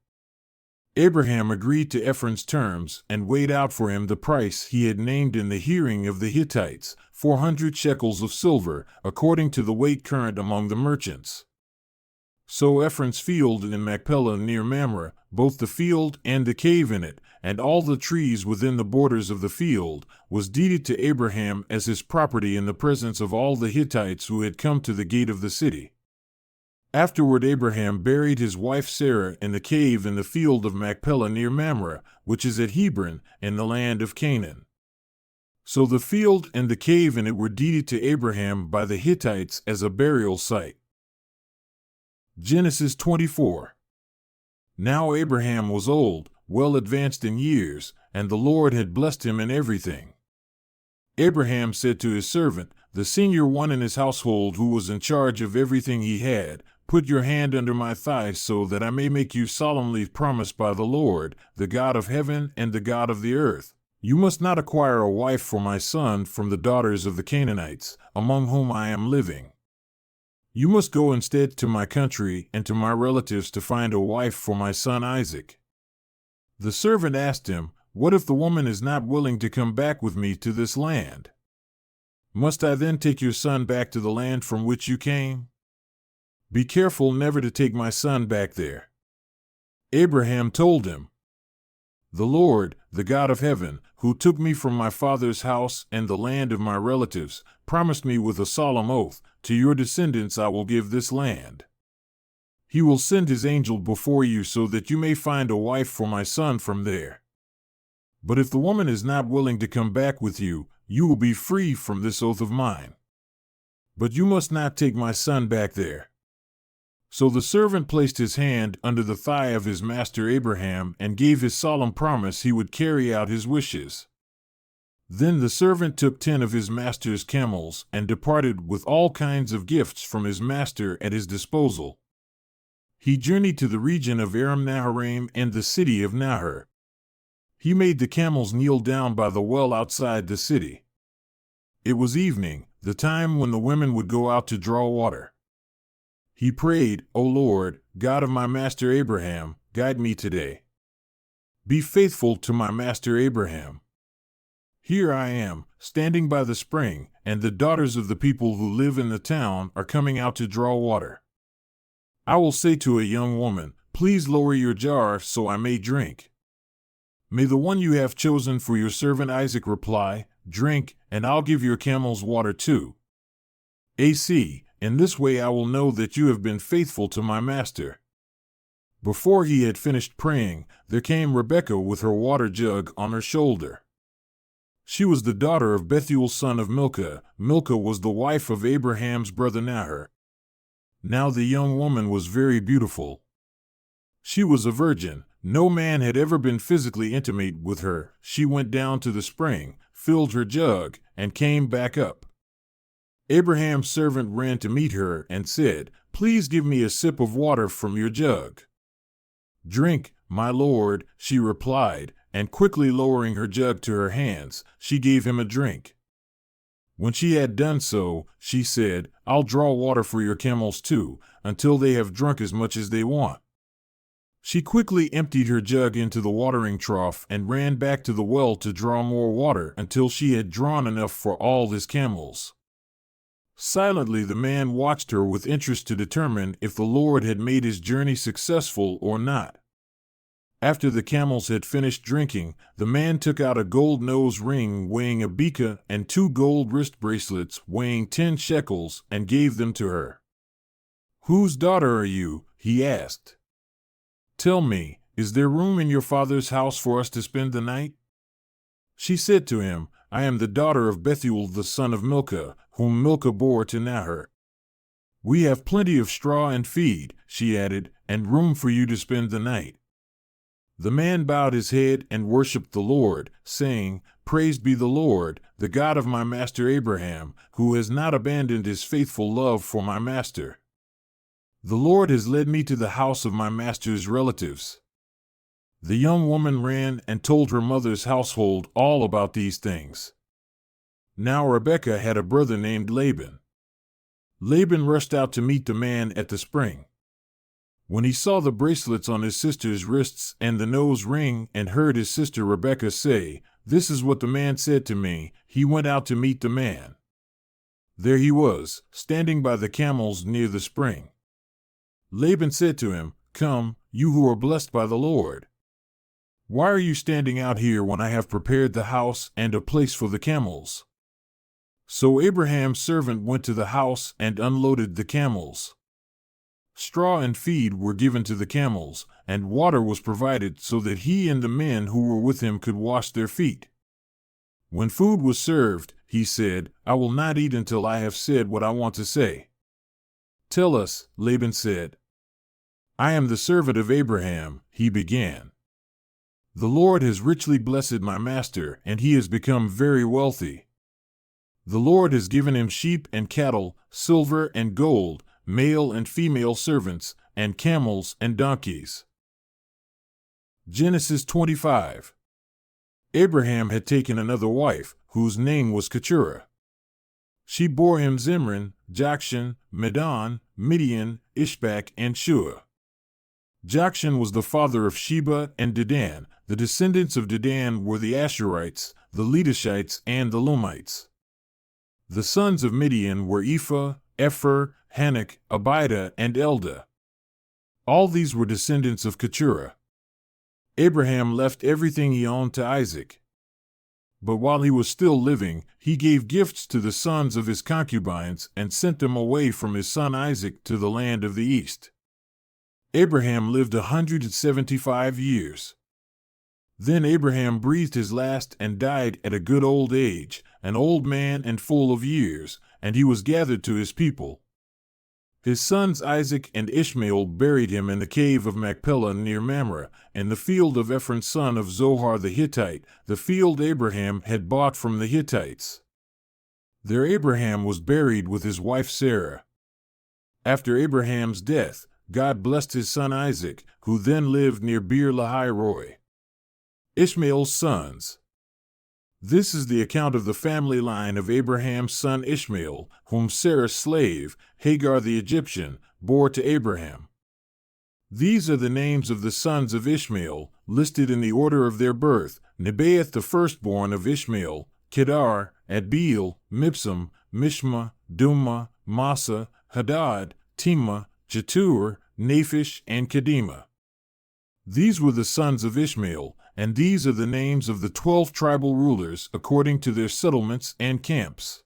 Abraham agreed to Ephron's terms and weighed out for him the price he had named in the hearing of the Hittites, 400 shekels of silver, according to the weight current among the merchants. So Ephron's field in Machpelah near Mamre, both the field and the cave in it, and all the trees within the borders of the field, was deeded to Abraham as his property in the presence of all the Hittites who had come to the gate of the city. Afterward Abraham buried his wife Sarah in the cave in the field of Machpelah near Mamre, which is at Hebron, in the land of Canaan. So the field and the cave in it were deeded to Abraham by the Hittites as a burial site. Genesis 24. Now Abraham was old, well advanced in years, and the Lord had blessed him in everything. Abraham said to his servant, the senior one in his household who was in charge of everything he had, "Put your hand under my thigh so that I may make you solemnly promise by the Lord, the God of heaven and the God of the earth. You must not acquire a wife for my son from the daughters of the Canaanites, among whom I am living. You must go instead to my country and to my relatives to find a wife for my son Isaac." The servant asked him, "What if the woman is not willing to come back with me to this land? Must I then take your son back to the land from which you came? Be careful never to take my son back there." Abraham told him, "The Lord, the God of heaven, who took me from my father's house and the land of my relatives, promised me with a solemn oath, 'To your descendants I will give this land.' He will send his angel before you so that you may find a wife for my son from there. But if the woman is not willing to come back with you, you will be free from this oath of mine. But you must not take my son back there." So the servant placed his hand under the thigh of his master Abraham and gave his solemn promise he would carry out his wishes. Then the servant took 10 of his master's camels and departed with all kinds of gifts from his master at his disposal. He journeyed to the region of Aram Naharaim and the city of Nahor. He made the camels kneel down by the well outside the city. It was evening, the time when the women would go out to draw water. He prayed, "O Lord, God of my master Abraham, guide me today. Be faithful to my master Abraham. Here I am, standing by the spring, and the daughters of the people who live in the town are coming out to draw water. I will say to a young woman, 'Please lower your jar so I may drink.' May the one you have chosen for your servant Isaac reply, 'Drink, and I'll give your camels water too.' AC, in this way I will know that you have been faithful to my master." Before he had finished praying, there came Rebekah with her water jug on her shoulder. She was the daughter of Bethuel son of Milcah. Milcah was the wife of Abraham's brother Nahor. Now the young woman was very beautiful. She was a virgin. No man had ever been physically intimate with her. She went down to the spring, filled her jug, and came back up. Abraham's servant ran to meet her and said, "Please give me a sip of water from your jug." "Drink, my lord," she replied, and quickly lowering her jug to her hands, she gave him a drink. When she had done so, she said, "I'll draw water for your camels too, until they have drunk as much as they want." She quickly emptied her jug into the watering trough and ran back to the well to draw more water until she had drawn enough for all his camels. Silently the man watched her with interest to determine if the Lord had made his journey successful or not. After the camels had finished drinking, the man took out a gold nose ring weighing a beka and 2 gold wrist bracelets weighing 10 shekels and gave them to her. "Whose daughter are you?" he asked. "Tell me, is there room in your father's house for us to spend the night?" She said to him, "I am the daughter of Bethuel the son of Milcah, whom Milcah bore to Nahor. We have plenty of straw and feed," she added, "and room for you to spend the night." The man bowed his head and worshipped the Lord, saying, "Praised be the Lord, the God of my master Abraham, who has not abandoned his faithful love for my master. The Lord has led me to the house of my master's relatives." The young woman ran and told her mother's household all about these things. Now Rebekah had a brother named Laban. Laban rushed out to meet the man at the spring. When he saw the bracelets on his sister's wrists and the nose ring and heard his sister Rebekah say, "This is what the man said to me," he went out to meet the man. There he was, standing by the camels near the spring. Laban said to him, "Come, you who are blessed by the Lord. Why are you standing out here when I have prepared the house and a place for the camels?" So Abraham's servant went to the house and unloaded the camels. Straw and feed were given to the camels, and water was provided so that he and the men who were with him could wash their feet. When food was served, he said, "I will not eat until I have said what I want to say." "Tell us," Laban said. "I am the servant of Abraham," he began. "The Lord has richly blessed my master, and he has become very wealthy. The Lord has given him sheep and cattle, silver and gold, male and female servants, and camels and donkeys." Genesis 25. Abraham had taken another wife, whose name was Keturah. She bore him Zimran, Jokshan, Medan, Midian, Ishbak, and Shua. Jokshan was the father of Sheba and Dedan. The descendants of Dedan were the Asherites, the Letushites, and the Lumites. The sons of Midian were Ephah, Epher, Hanok, Abida, and Eldah. All these were descendants of Keturah. Abraham left everything he owned to Isaac. But while he was still living, he gave gifts to the sons of his concubines and sent them away from his son Isaac to the land of the east. Abraham lived 175 years. Then Abraham breathed his last and died at a good old age, an old man and full of years, and he was gathered to his people. His sons Isaac and Ishmael buried him in the cave of Machpelah near Mamre, in the field of Ephron son of Zohar the Hittite, the field Abraham had bought from the Hittites. There Abraham was buried with his wife Sarah. After Abraham's death, God blessed his son Isaac, who then lived near Beer Lahai Roi. Ishmael's sons. This is the account of the family line of Abraham's son Ishmael, whom Sarah's slave, Hagar the Egyptian, bore to Abraham. These are the names of the sons of Ishmael, listed in the order of their birth: Nebaioth the firstborn of Ishmael, Kedar, Adbeel, Mibsam, Mishma, Dumah, Massa, Hadad, Tema, Jetur, Naphish, and Kedemah. These were the sons of Ishmael, and these are the names of the 12 tribal rulers according to their settlements and camps.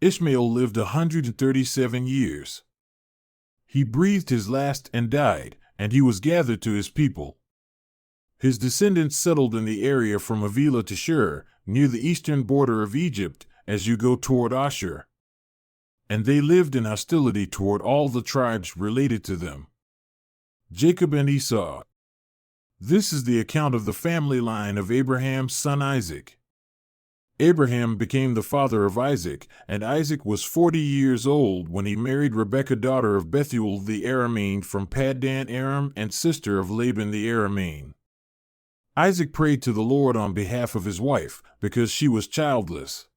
Ishmael lived 137 years. He breathed his last and died, and he was gathered to his people. His descendants settled in the area from Havilah to Shur, near the eastern border of Egypt, as you go toward Ashur. And they lived in hostility toward all the tribes related to them. Jacob and Esau. This is the account of the family line of Abraham's son Isaac. Abraham became the father of Isaac, and Isaac was 40 years old when he married Rebekah, daughter of Bethuel the Aramean from Paddan Aram and sister of Laban the Aramean. Isaac prayed to the Lord on behalf of his wife, because she was childless.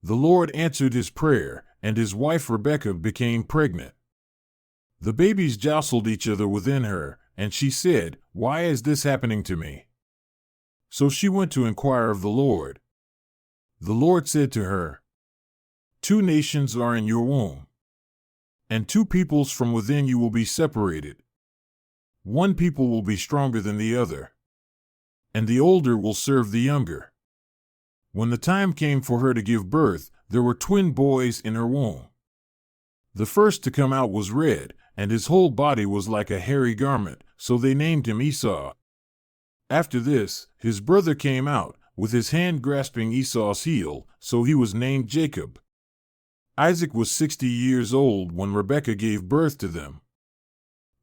The Lord answered his prayer, and his wife Rebekah became pregnant. The babies jostled each other within her, and she said, "Why is this happening to me?" So she went to inquire of the Lord. The Lord said to her, "2 nations are in your womb, and 2 peoples from within you will be separated. 1 people will be stronger than the other, and the older will serve the younger." When the time came for her to give birth, there were twin boys in her womb. The first to come out was red, and his whole body was like a hairy garment, so they named him Esau. After this, his brother came out, with his hand grasping Esau's heel, so he was named Jacob. Isaac was 60 years old when Rebekah gave birth to them.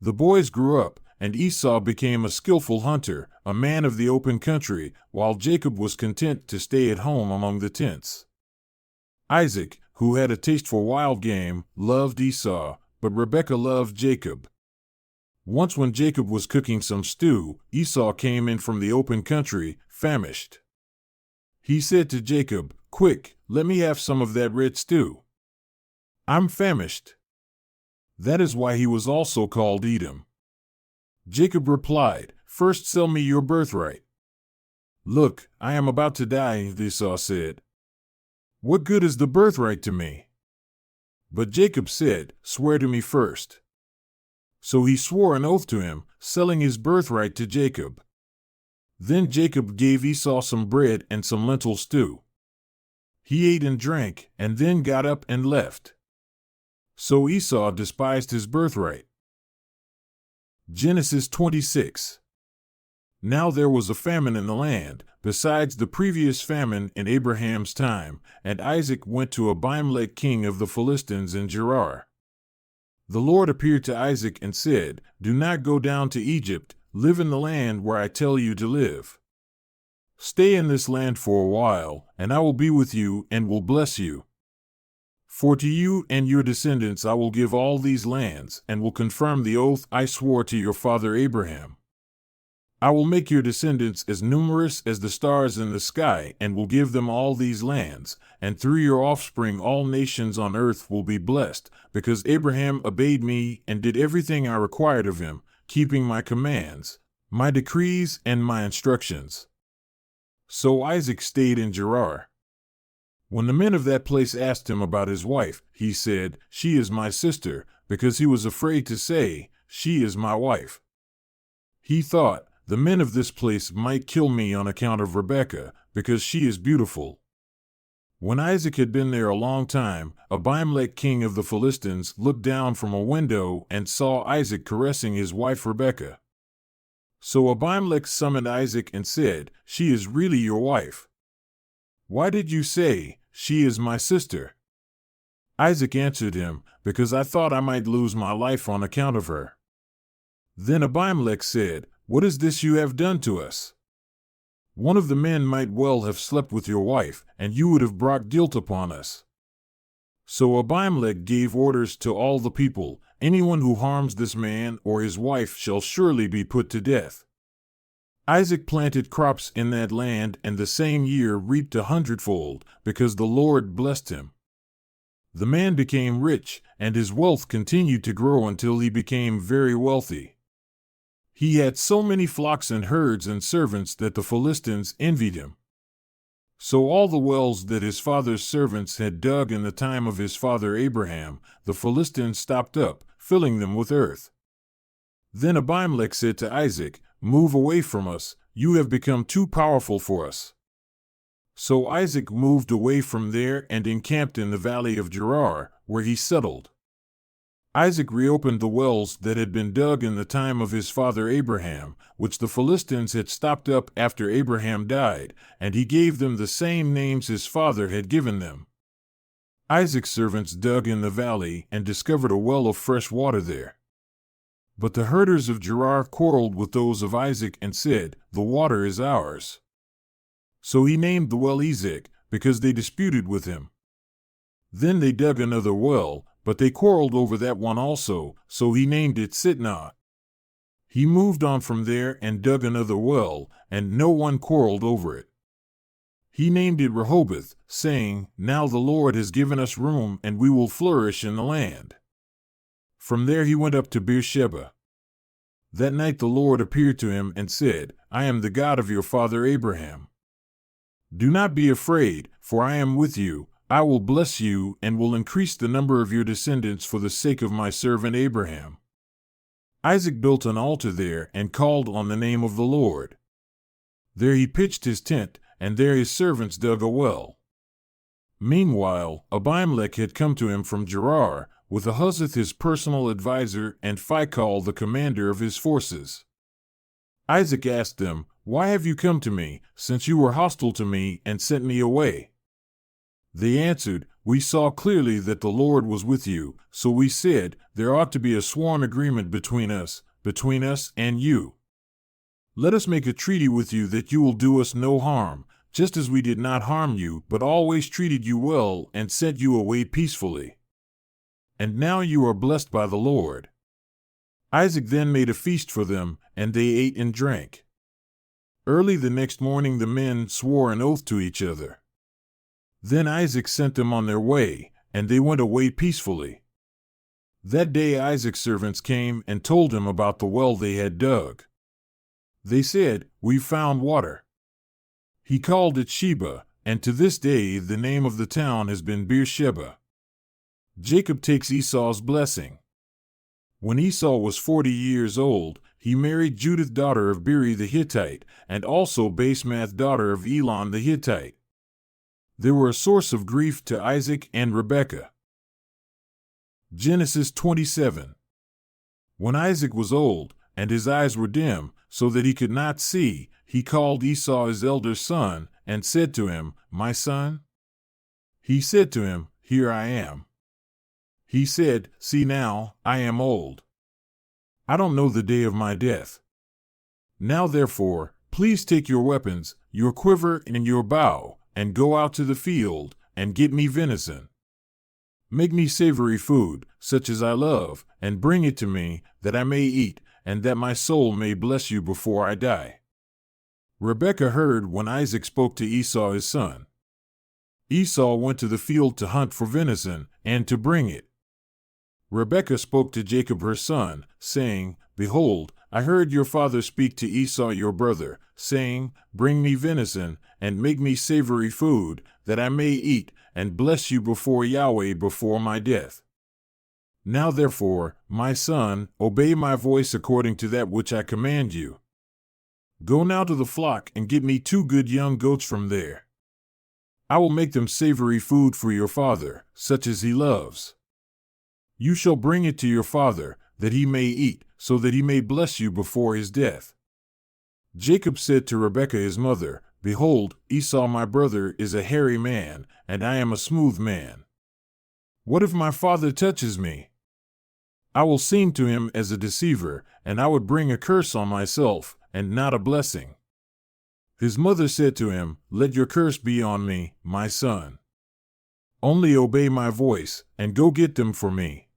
The boys grew up, and Esau became a skillful hunter, a man of the open country, while Jacob was content to stay at home among the tents. Isaac, who had a taste for wild game, loved Esau, but Rebekah loved Jacob. Once when Jacob was cooking some stew, Esau came in from the open country, famished. He said to Jacob, "Quick, let me have some of that red stew. I'm famished." That is why he was also called Edom. Jacob replied, "First sell me your birthright." "Look, I am about to die," Esau said. "What good is the birthright to me?" But Jacob said, "Swear to me first." So he swore an oath to him, selling his birthright to Jacob. Then Jacob gave Esau some bread and some lentil stew. He ate and drank, and then got up and left. So Esau despised his birthright. Genesis 26. Now there was a famine in the land, besides the previous famine in Abraham's time, and Isaac went to Abimelech king of the Philistines in Gerar. The Lord appeared to Isaac and said, "Do not go down to Egypt, live in the land where I tell you to live. Stay in this land for a while, and I will be with you and will bless you. For to you and your descendants I will give all these lands, and will confirm the oath I swore to your father Abraham. I will make your descendants as numerous as the stars in the sky, and will give them all these lands, and through your offspring all nations on earth will be blessed, because Abraham obeyed me and did everything I required of him, keeping my commands, my decrees, and my instructions." So Isaac stayed in Gerar. When the men of that place asked him about his wife, he said, "She is my sister," because he was afraid to say, "She is my wife." He thought, "The men of this place might kill me on account of Rebekah, because she is beautiful." When Isaac had been there a long time, Abimelech king of the Philistines looked down from a window and saw Isaac caressing his wife Rebekah. So Abimelech summoned Isaac and said, "She is really your wife. Why did you say, 'She is my sister'?" Isaac answered him, "Because I thought I might lose my life on account of her." Then Abimelech said, "What is this you have done to us? One of the men might well have slept with your wife, and you would have brought guilt upon us." So Abimelech gave orders to all the people, "Anyone who harms this man or his wife shall surely be put to death." Isaac planted crops in that land and the same year reaped 100-fold, because the Lord blessed him. The man became rich, and his wealth continued to grow until he became very wealthy. He had so many flocks and herds and servants that the Philistines envied him. So all the wells that his father's servants had dug in the time of his father Abraham, the Philistines stopped up, filling them with earth. Then Abimelech said to Isaac, "Move away from us, you have become too powerful for us." So Isaac moved away from there and encamped in the valley of Gerar, where he settled. Isaac reopened the wells that had been dug in the time of his father Abraham, which the Philistines had stopped up after Abraham died, and he gave them the same names his father had given them. Isaac's servants dug in the valley and discovered a well of fresh water there. But the herders of Gerar quarreled with those of Isaac and said, "The water is ours." So he named the well Ezek, because they disputed with him. Then they dug another well, but they quarreled over that one also, so he named it Sitnah. He moved on from there and dug another well, and no one quarreled over it. He named it Rehoboth, saying, "Now the Lord has given us room, and we will flourish in the land." From there he went up to Beersheba. That night the Lord appeared to him and said, "I am the God of your father Abraham. Do not be afraid, for I am with you. I will bless you and will increase the number of your descendants for the sake of my servant Abraham." Isaac built an altar there and called on the name of the Lord. There he pitched his tent, and there his servants dug a well. Meanwhile, Abimelech had come to him from Gerar, with Ahuzzath his personal adviser and Phicol the commander of his forces. Isaac asked them, "Why have you come to me, since you were hostile to me and sent me away?" They answered, "We saw clearly that the Lord was with you, so we said, there ought to be a sworn agreement between us and you. Let us make a treaty with you that you will do us no harm, just as we did not harm you, but always treated you well and sent you away peacefully. And now you are blessed by the Lord." Isaac then made a feast for them, and they ate and drank. Early the next morning the men swore an oath to each other. Then Isaac sent them on their way, and they went away peacefully. That day Isaac's servants came and told him about the well they had dug. They said, "We've found water." He called it Sheba, and to this day the name of the town has been Beersheba. Jacob takes Esau's blessing. When Esau was 40 years old, he married Judith daughter of Beeri the Hittite, and also Basemath daughter of Elon the Hittite. They were a source of grief to Isaac and Rebekah. Genesis 27. When Isaac was old, and his eyes were dim, so that he could not see, he called Esau his elder son, and said to him, "My son?" He said to him, "Here I am." He said, "See now, I am old. I don't know the day of my death. Now therefore, please take your weapons, your quiver and your bow, and go out to the field, and get me venison. Make me savory food, such as I love, and bring it to me, that I may eat, and that my soul may bless you before I die." Rebekah heard when Isaac spoke to Esau his son. Esau went to the field to hunt for venison, and to bring it. Rebekah spoke to Jacob her son, saying, "Behold, I heard your father speak to Esau your brother, saying, 'Bring me venison, and make me savory food, that I may eat, and bless you before Yahweh before my death.' Now therefore, my son, obey my voice according to that which I command you. Go now to the flock and get me 2 good young goats from there. I will make them savory food for your father, such as he loves. You shall bring it to your father, that he may eat, so that he may bless you before his death." Jacob said to Rebekah his mother, "Behold, Esau my brother is a hairy man, and I am a smooth man. What if my father touches me? I will seem to him as a deceiver, and I would bring a curse on myself, and not a blessing." His mother said to him, "Let your curse be on me, my son. Only obey my voice, and go get them for me."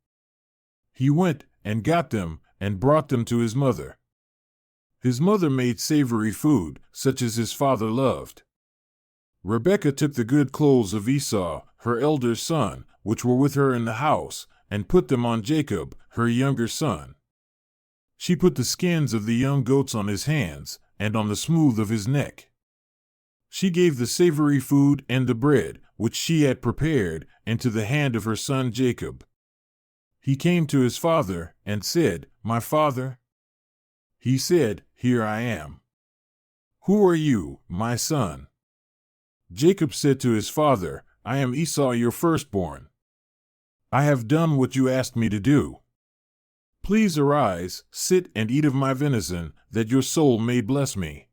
He went, and got them, and brought them to his mother. His mother made savory food, such as his father loved. Rebekah took the good clothes of Esau, her elder son, which were with her in the house, and put them on Jacob, her younger son. She put the skins of the young goats on his hands, and on the smooth of his neck. She gave the savory food and the bread, which she had prepared, into the hand of her son Jacob. He came to his father, and said, "My father?" He said, "Here I am." "Who are you, my son?" Jacob said to his father, "I am Esau your firstborn. I have done what you asked me to do. Please arise, sit and eat of my venison, that your soul may bless me."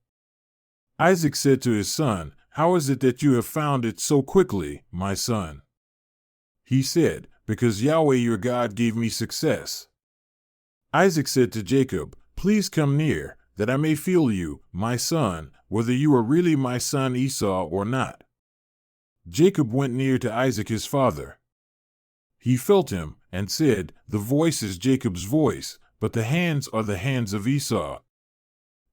Isaac said to his son, "How is it that you have found it so quickly, my son?" He said, "Because Yahweh your God gave me success." Isaac said to Jacob, "Please come near, that I may feel you, my son, whether you are really my son Esau or not." Jacob went near to Isaac his father. He felt him, and said, "The voice is Jacob's voice, but the hands are the hands of Esau."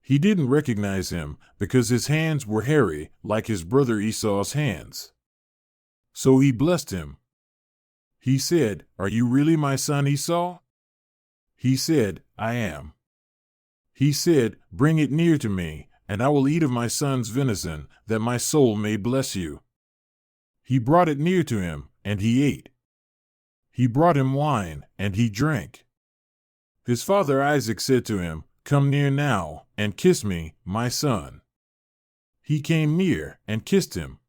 He didn't recognize him, because his hands were hairy, like his brother Esau's hands. So he blessed him. He said, "Are you really my son Esau?" He said, "I am." He said, "Bring it near to me, and I will eat of my son's venison, that my soul may bless you." He brought it near to him, and he ate. He brought him wine, and he drank. His father Isaac said to him, "Come near now, and kiss me, my son." He came near, and kissed him.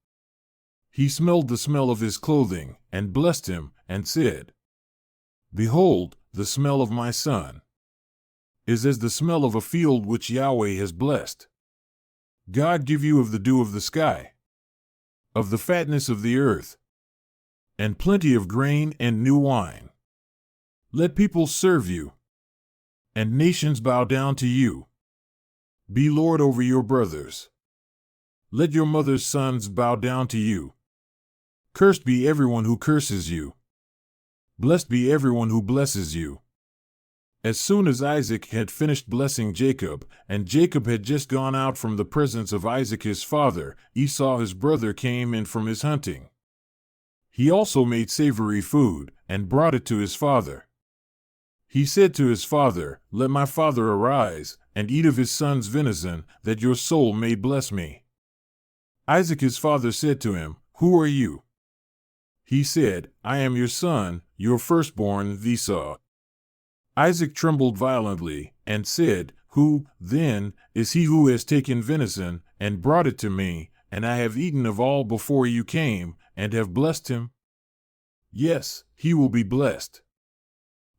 He smelled the smell of his clothing, and blessed him, and said, "Behold, the smell of my son is as the smell of a field which Yahweh has blessed. God give you of the dew of the sky, of the fatness of the earth, and plenty of grain and new wine. Let people serve you, and nations bow down to you. Be Lord over your brothers. Let your mother's sons bow down to you. Cursed be everyone who curses you. Blessed be everyone who blesses you." As soon as Isaac had finished blessing Jacob, and Jacob had just gone out from the presence of Isaac his father, Esau his brother came in from his hunting. He also made savory food, and brought it to his father. He said to his father, "Let my father arise, and eat of his son's venison, that your soul may bless me." Isaac his father said to him, "Who are you?" He said, "I am your son, your firstborn, Esau." Isaac trembled violently, and said, "Who, then, is he who has taken venison, and brought it to me, and I have eaten of all before you came, and have blessed him? Yes, he will be blessed."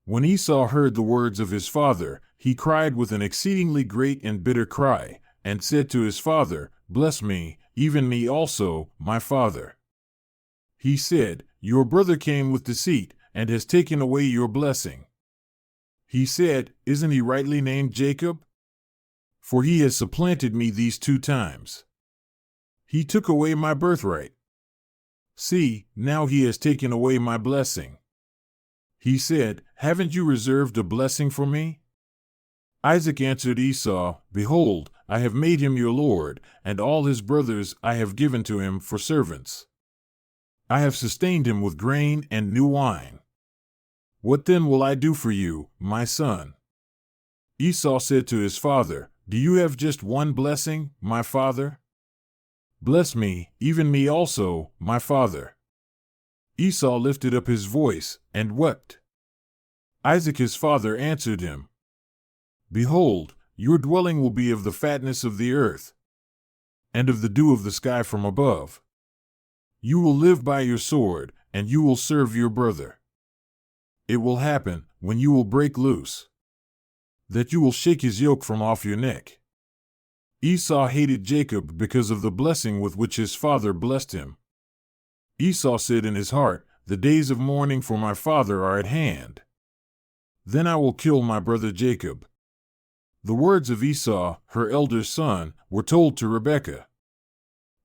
When Esau heard the words of his father, he cried with an exceedingly great and bitter cry, and said to his father, "Bless me, even me also, my father." He said, "Your brother came with deceit, and has taken away your blessing." He said, "Isn't he rightly named Jacob? For he has supplanted me these 2 times. He took away my birthright. See, now he has taken away my blessing." He said, "Haven't you reserved a blessing for me?" Isaac answered Esau, "Behold, I have made him your lord, and all his brothers I have given to him for servants. I have sustained him with grain and new wine. What then will I do for you, my son?" Esau said to his father, "Do you have just one blessing, my father? Bless me, even me also, my father." Esau lifted up his voice, and wept. Isaac his father answered him, "Behold, your dwelling will be of the fatness of the earth, and of the dew of the sky from above. You will live by your sword, and you will serve your brother. It will happen, when you will break loose, that you will shake his yoke from off your neck." Esau hated Jacob because of the blessing with which his father blessed him. Esau said in his heart, "The days of mourning for my father are at hand. Then I will kill my brother Jacob." The words of Esau, her elder son, were told to Rebekah.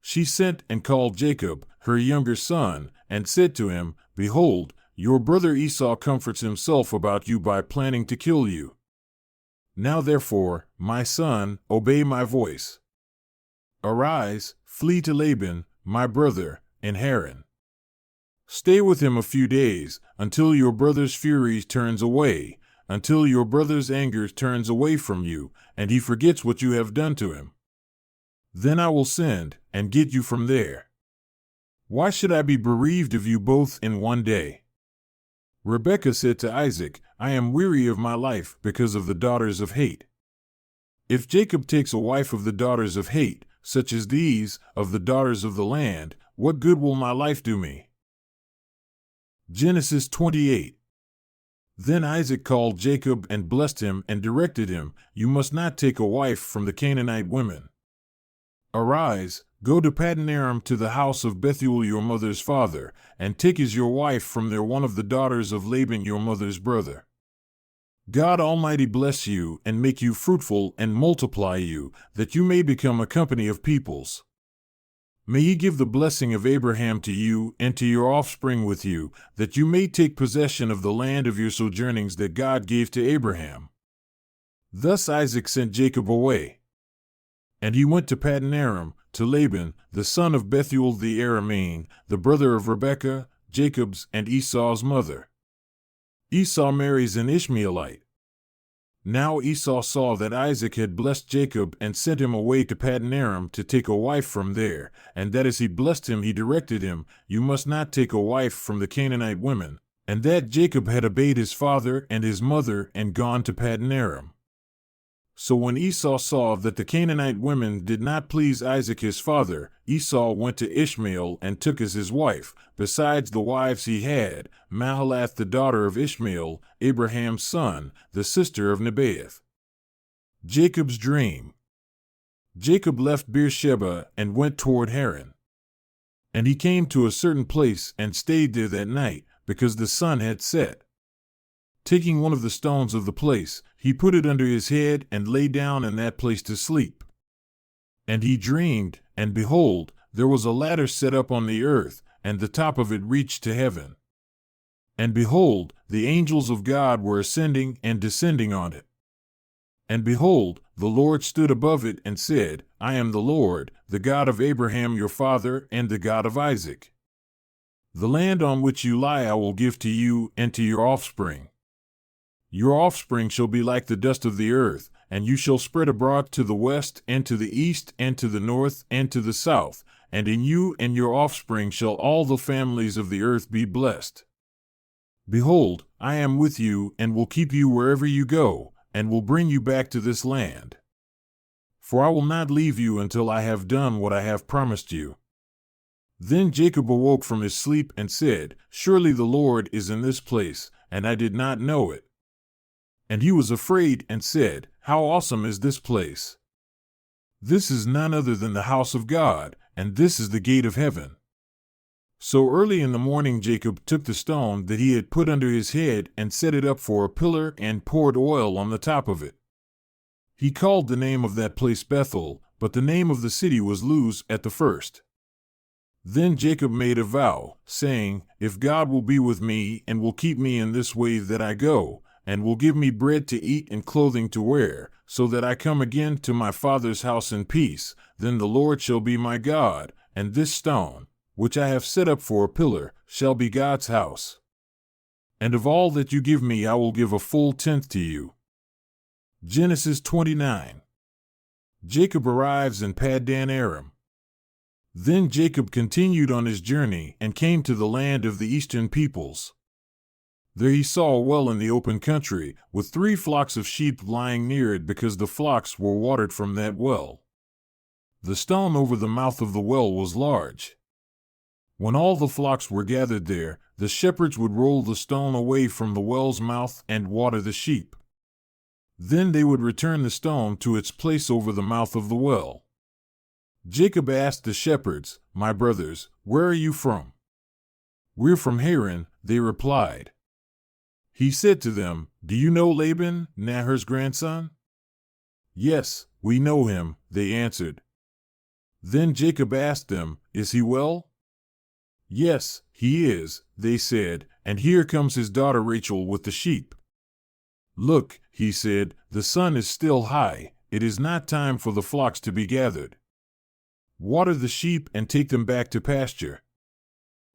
She sent and called Jacob, her younger son, and said to him, "Behold, your brother Esau comforts himself about you by planning to kill you. Now therefore, my son, obey my voice. Arise, flee to Laban, my brother, in Haran. Stay with him a few days, until your brother's fury turns away, until your brother's anger turns away from you, and he forgets what you have done to him. Then I will send, and get you from there. Why should I be bereaved of you both in one day? Rebekah said to Isaac, I am weary of my life because of the daughters of hate. If Jacob takes a wife of the daughters of hate, such as these, of the daughters of the land, what good will my life do me? Genesis 28. Then Isaac called Jacob and blessed him and directed him, You must not take a wife from the Canaanite women. Arise, go to Paddan Aram to the house of Bethuel your mother's father, and take as your wife from there one of the daughters of Laban your mother's brother. God Almighty bless you and make you fruitful and multiply you, that you may become a company of peoples. May he give the blessing of Abraham to you and to your offspring with you, that you may take possession of the land of your sojournings that God gave to Abraham. Thus Isaac sent Jacob away. And he went to Paddan Aram, to Laban, the son of Bethuel the Aramean, the brother of Rebekah, Jacob's and Esau's mother. Esau marries an Ishmaelite. Now Esau saw that Isaac had blessed Jacob and sent him away to Paddan Aram to take a wife from there, and that as he blessed him he directed him, You must not take a wife from the Canaanite women, and that Jacob had obeyed his father and his mother and gone to Paddan Aram. So when Esau saw that the Canaanite women did not please Isaac his father, Esau went to Ishmael and took as his wife, besides the wives he had, Mahalath the daughter of Ishmael, Abraham's son, the sister of Nebaioth. Jacob's dream. Jacob left Beersheba and went toward Haran. And he came to a certain place and stayed there that night, because the sun had set. Taking one of the stones of the place, he put it under his head and lay down in that place to sleep. And he dreamed, and behold, there was a ladder set up on the earth, and the top of it reached to heaven. And behold, the angels of God were ascending and descending on it. And behold, the Lord stood above it and said, I am the Lord, the God of Abraham your father, and the God of Isaac. The land on which you lie I will give to you and to your offspring. Your offspring shall be like the dust of the earth, and you shall spread abroad to the west and to the east and to the north and to the south, and in you and your offspring shall all the families of the earth be blessed. Behold, I am with you and will keep you wherever you go, and will bring you back to this land. For I will not leave you until I have done what I have promised you. Then Jacob awoke from his sleep and said, Surely the Lord is in this place, and I did not know it. And he was afraid and said, How awesome is this place! This is none other than the house of God, and this is the gate of heaven. So early in the morning Jacob took the stone that he had put under his head and set it up for a pillar and poured oil on the top of it. He called the name of that place Bethel, but the name of the city was Luz at the first. Then Jacob made a vow, saying, If God will be with me and will keep me in this way that I go, and will give me bread to eat and clothing to wear, so that I come again to my father's house in peace, then the Lord shall be my God, and this stone, which I have set up for a pillar, shall be God's house. And of all that you give me I will give a full tenth to you. Genesis 29. Jacob arrives in Paddan Aram. Then Jacob continued on his journey and came to the land of the eastern peoples. There he saw a well in the open country, with 3 flocks of sheep lying near it because the flocks were watered from that well. The stone over the mouth of the well was large. When all the flocks were gathered there, the shepherds would roll the stone away from the well's mouth and water the sheep. Then they would return the stone to its place over the mouth of the well. Jacob asked the shepherds, My brothers, where are you from? We're from Haran, they replied. He said to them, Do you know Laban, Nahor's grandson? Yes, we know him, they answered. Then Jacob asked them, Is he well? Yes, he is, they said, and here comes his daughter Rachel with the sheep. Look, he said, the sun is still high, it is not time for the flocks to be gathered. Water the sheep and take them back to pasture."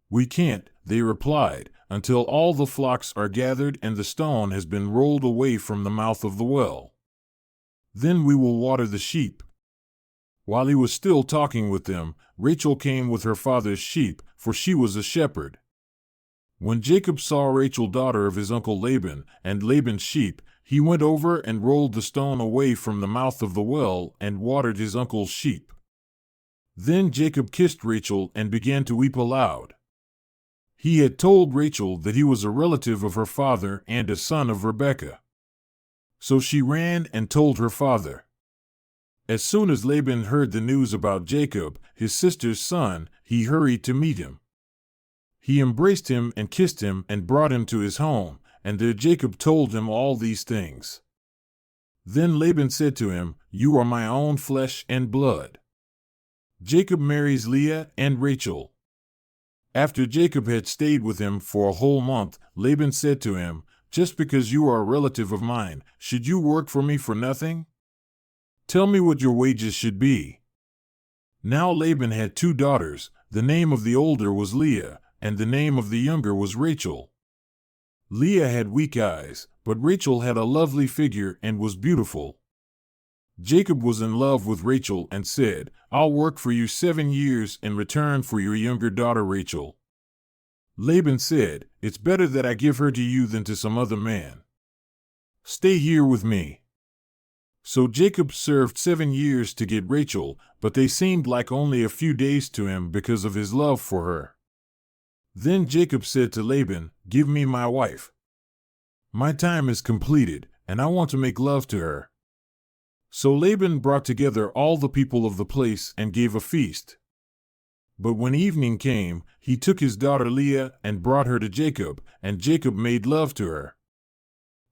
"We can't," they replied, "until all the flocks are gathered and the stone has been rolled away from the mouth of the well. Then we will water the sheep." While he was still talking with them, Rachel came with her father's sheep, for she was a shepherd. When Jacob saw Rachel, daughter of his uncle Laban, and Laban's sheep, he went over and rolled the stone away from the mouth of the well and watered his uncle's sheep. Then Jacob kissed Rachel and began to weep aloud. He had told Rachel that he was a relative of her father and a son of Rebekah. So she ran and told her father. As soon as Laban heard the news about Jacob, his sister's son, he hurried to meet him. He embraced him and kissed him and brought him to his home, and there Jacob told him all these things. Then Laban said to him, "You are my own flesh and blood." Jacob marries Leah and Rachel. After Jacob had stayed with him for a whole month, Laban said to him, "Just because you are a relative of mine, should you work for me for nothing? Tell me what your wages should be." Now Laban had 2 daughters. The name of the older was Leah, and the name of the younger was Rachel. Leah had weak eyes, but Rachel had a lovely figure and was beautiful. Jacob was in love with Rachel and said, "I'll work for you 7 years in return for your younger daughter Rachel." Laban said, "It's better that I give her to you than to some other man. Stay here with me." So Jacob served 7 years to get Rachel, but they seemed like only a few days to him because of his love for her. Then Jacob said to Laban, "Give me my wife. My time is completed, and I want to make love to her." So Laban brought together all the people of the place and gave a feast. But when evening came, he took his daughter Leah and brought her to Jacob, and Jacob made love to her.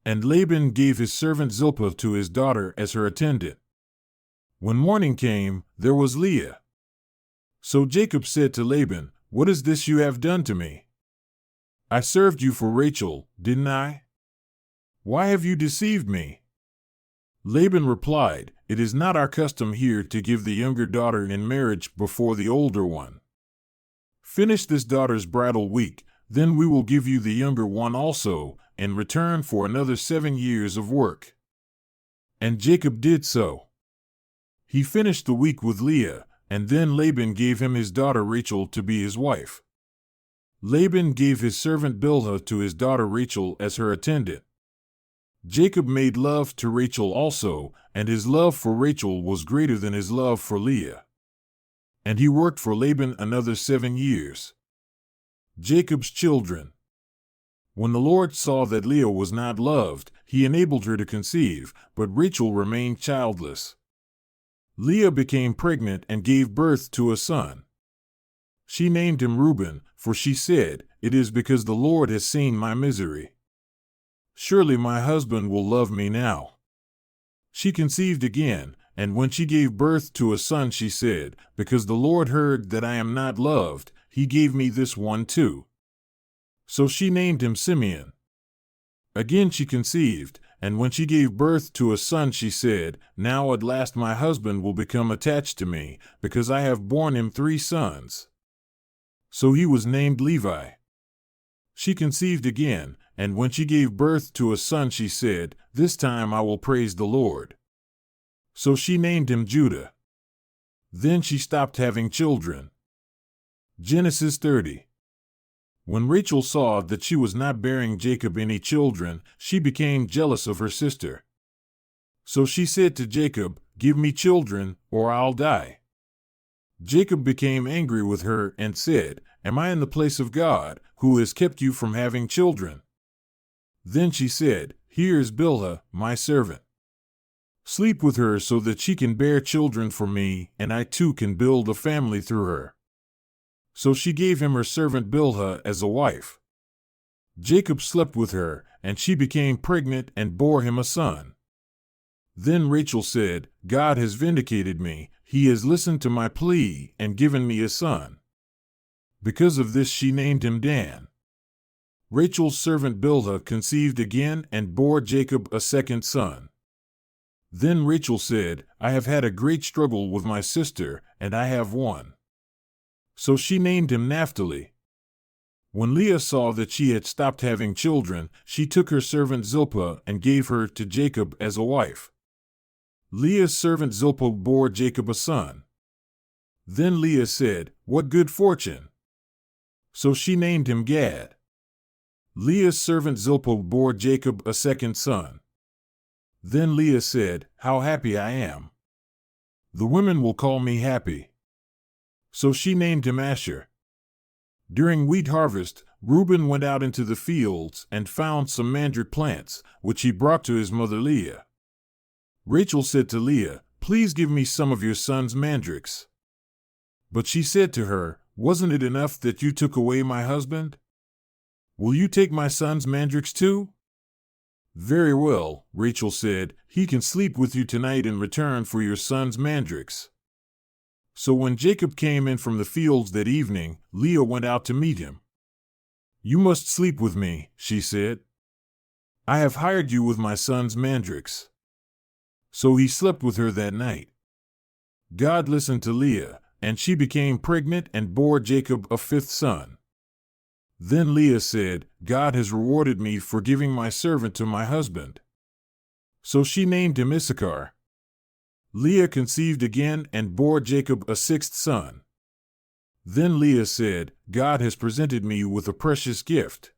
And Laban gave his servant Zilpah to his daughter as her attendant. When morning came, there was Leah. So Jacob said to Laban, "What is this you have done to me? I served you for Rachel, didn't I? Why have you deceived me?" Laban replied, "It is not our custom here to give the younger daughter in marriage before the older one. Finish this daughter's bridal week, then we will give you the younger one also, in return for another 7 years of work." And Jacob did so. He finished the week with Leah, and then Laban gave him his daughter Rachel to be his wife. Laban gave his servant Bilhah to his daughter Rachel as her attendant. Jacob made love to Rachel also, and his love for Rachel was greater than his love for Leah. And he worked for Laban another 7 years. Jacob's children. When the Lord saw that Leah was not loved, he enabled her to conceive, but Rachel remained childless. Leah became pregnant and gave birth to a son. She named him Reuben, for she said, "It is because the Lord has seen my misery. Surely my husband will love me now." She conceived again, and when she gave birth to a son she said, "Because the Lord heard that I am not loved, he gave me this one too." So she named him Simeon. Again she conceived, and when she gave birth to a son she said, "Now at last my husband will become attached to me, because I have borne him 3 sons." So he was named Levi. She conceived again, and when she gave birth to a son she said, "This time I will praise the Lord." So she named him Judah. Then she stopped having children. Genesis 30. When Rachel saw that she was not bearing Jacob any children, she became jealous of her sister. So she said to Jacob, "Give me children, or I'll die." Jacob became angry with her and said, "Am I in the place of God, who has kept you from having children?" Then she said, "Here is Bilhah, my servant. Sleep with her so that she can bear children for me, and I too can build a family through her." So she gave him her servant Bilhah as a wife. Jacob slept with her, and she became pregnant and bore him a son. Then Rachel said, "God has vindicated me, he has listened to my plea and given me a son." Because of this she named him Dan. Rachel's servant Bilhah conceived again and bore Jacob a second son. Then Rachel said, I have had a great struggle with my sister, and I have won. So she named him Naphtali. When Leah saw that she had stopped having children, she took her servant Zilpah and gave her to Jacob as a wife. Leah's servant Zilpah bore Jacob a son. Then Leah said, What good fortune! So she named him Gad. Leah's servant Zilpah bore Jacob a second son. Then Leah said, How happy I am! The women will call me happy. So she named him Asher. During wheat harvest, Reuben went out into the fields and found some mandrake plants, which he brought to his mother Leah. Rachel said to Leah, Please give me some of your son's mandrakes. But she said to her, Wasn't it enough that you took away my husband? Will you take my son's mandrakes too? Very well, Rachel said, He can sleep with you tonight in return for your son's mandrakes. So when Jacob came in from the fields that evening, Leah went out to meet him. You must sleep with me, she said. I have hired you with my son's mandrakes. So he slept with her that night. God listened to Leah, and she became pregnant and bore Jacob a fifth son. Then Leah said, God has rewarded me for giving my servant to my husband. So she named him Issachar. Leah conceived again and bore Jacob a sixth son. Then Leah said, God has presented me with a precious gift.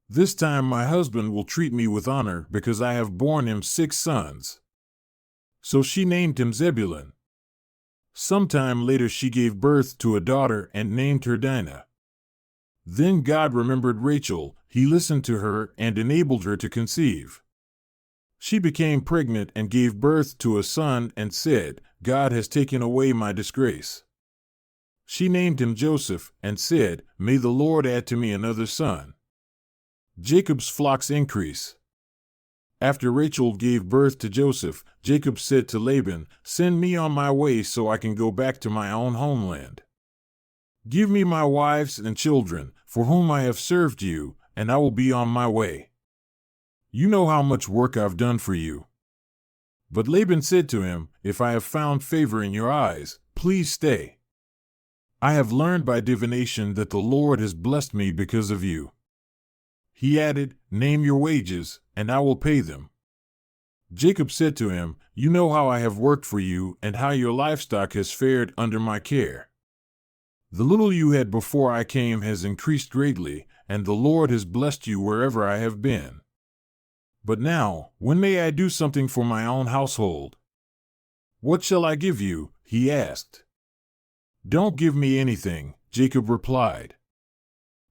This time my husband will treat me with honor because I have borne him 6 sons. So she named him Zebulun. Sometime later she gave birth to a daughter and named her Dinah. Then God remembered Rachel, He listened to her and enabled her to conceive. She became pregnant and gave birth to a son and said, God has taken away my disgrace. She named him Joseph and said, May the Lord add to me another son. Jacob's flocks increase. After Rachel gave birth to Joseph, Jacob said to Laban, Send me on my way so I can go back to my own homeland. Give me my wives and children, for whom I have served you, and I will be on my way. You know how much work I've done for you. But Laban said to him, If I have found favor in your eyes, please stay. I have learned by divination that the Lord has blessed me because of you. He added, Name your wages, and I will pay them. Jacob said to him, You know how I have worked for you and how your livestock has fared under my care. The little you had before I came has increased greatly, and the Lord has blessed you wherever I have been. But now, when may I do something for my own household? What shall I give you? He asked. Don't give me anything, Jacob replied.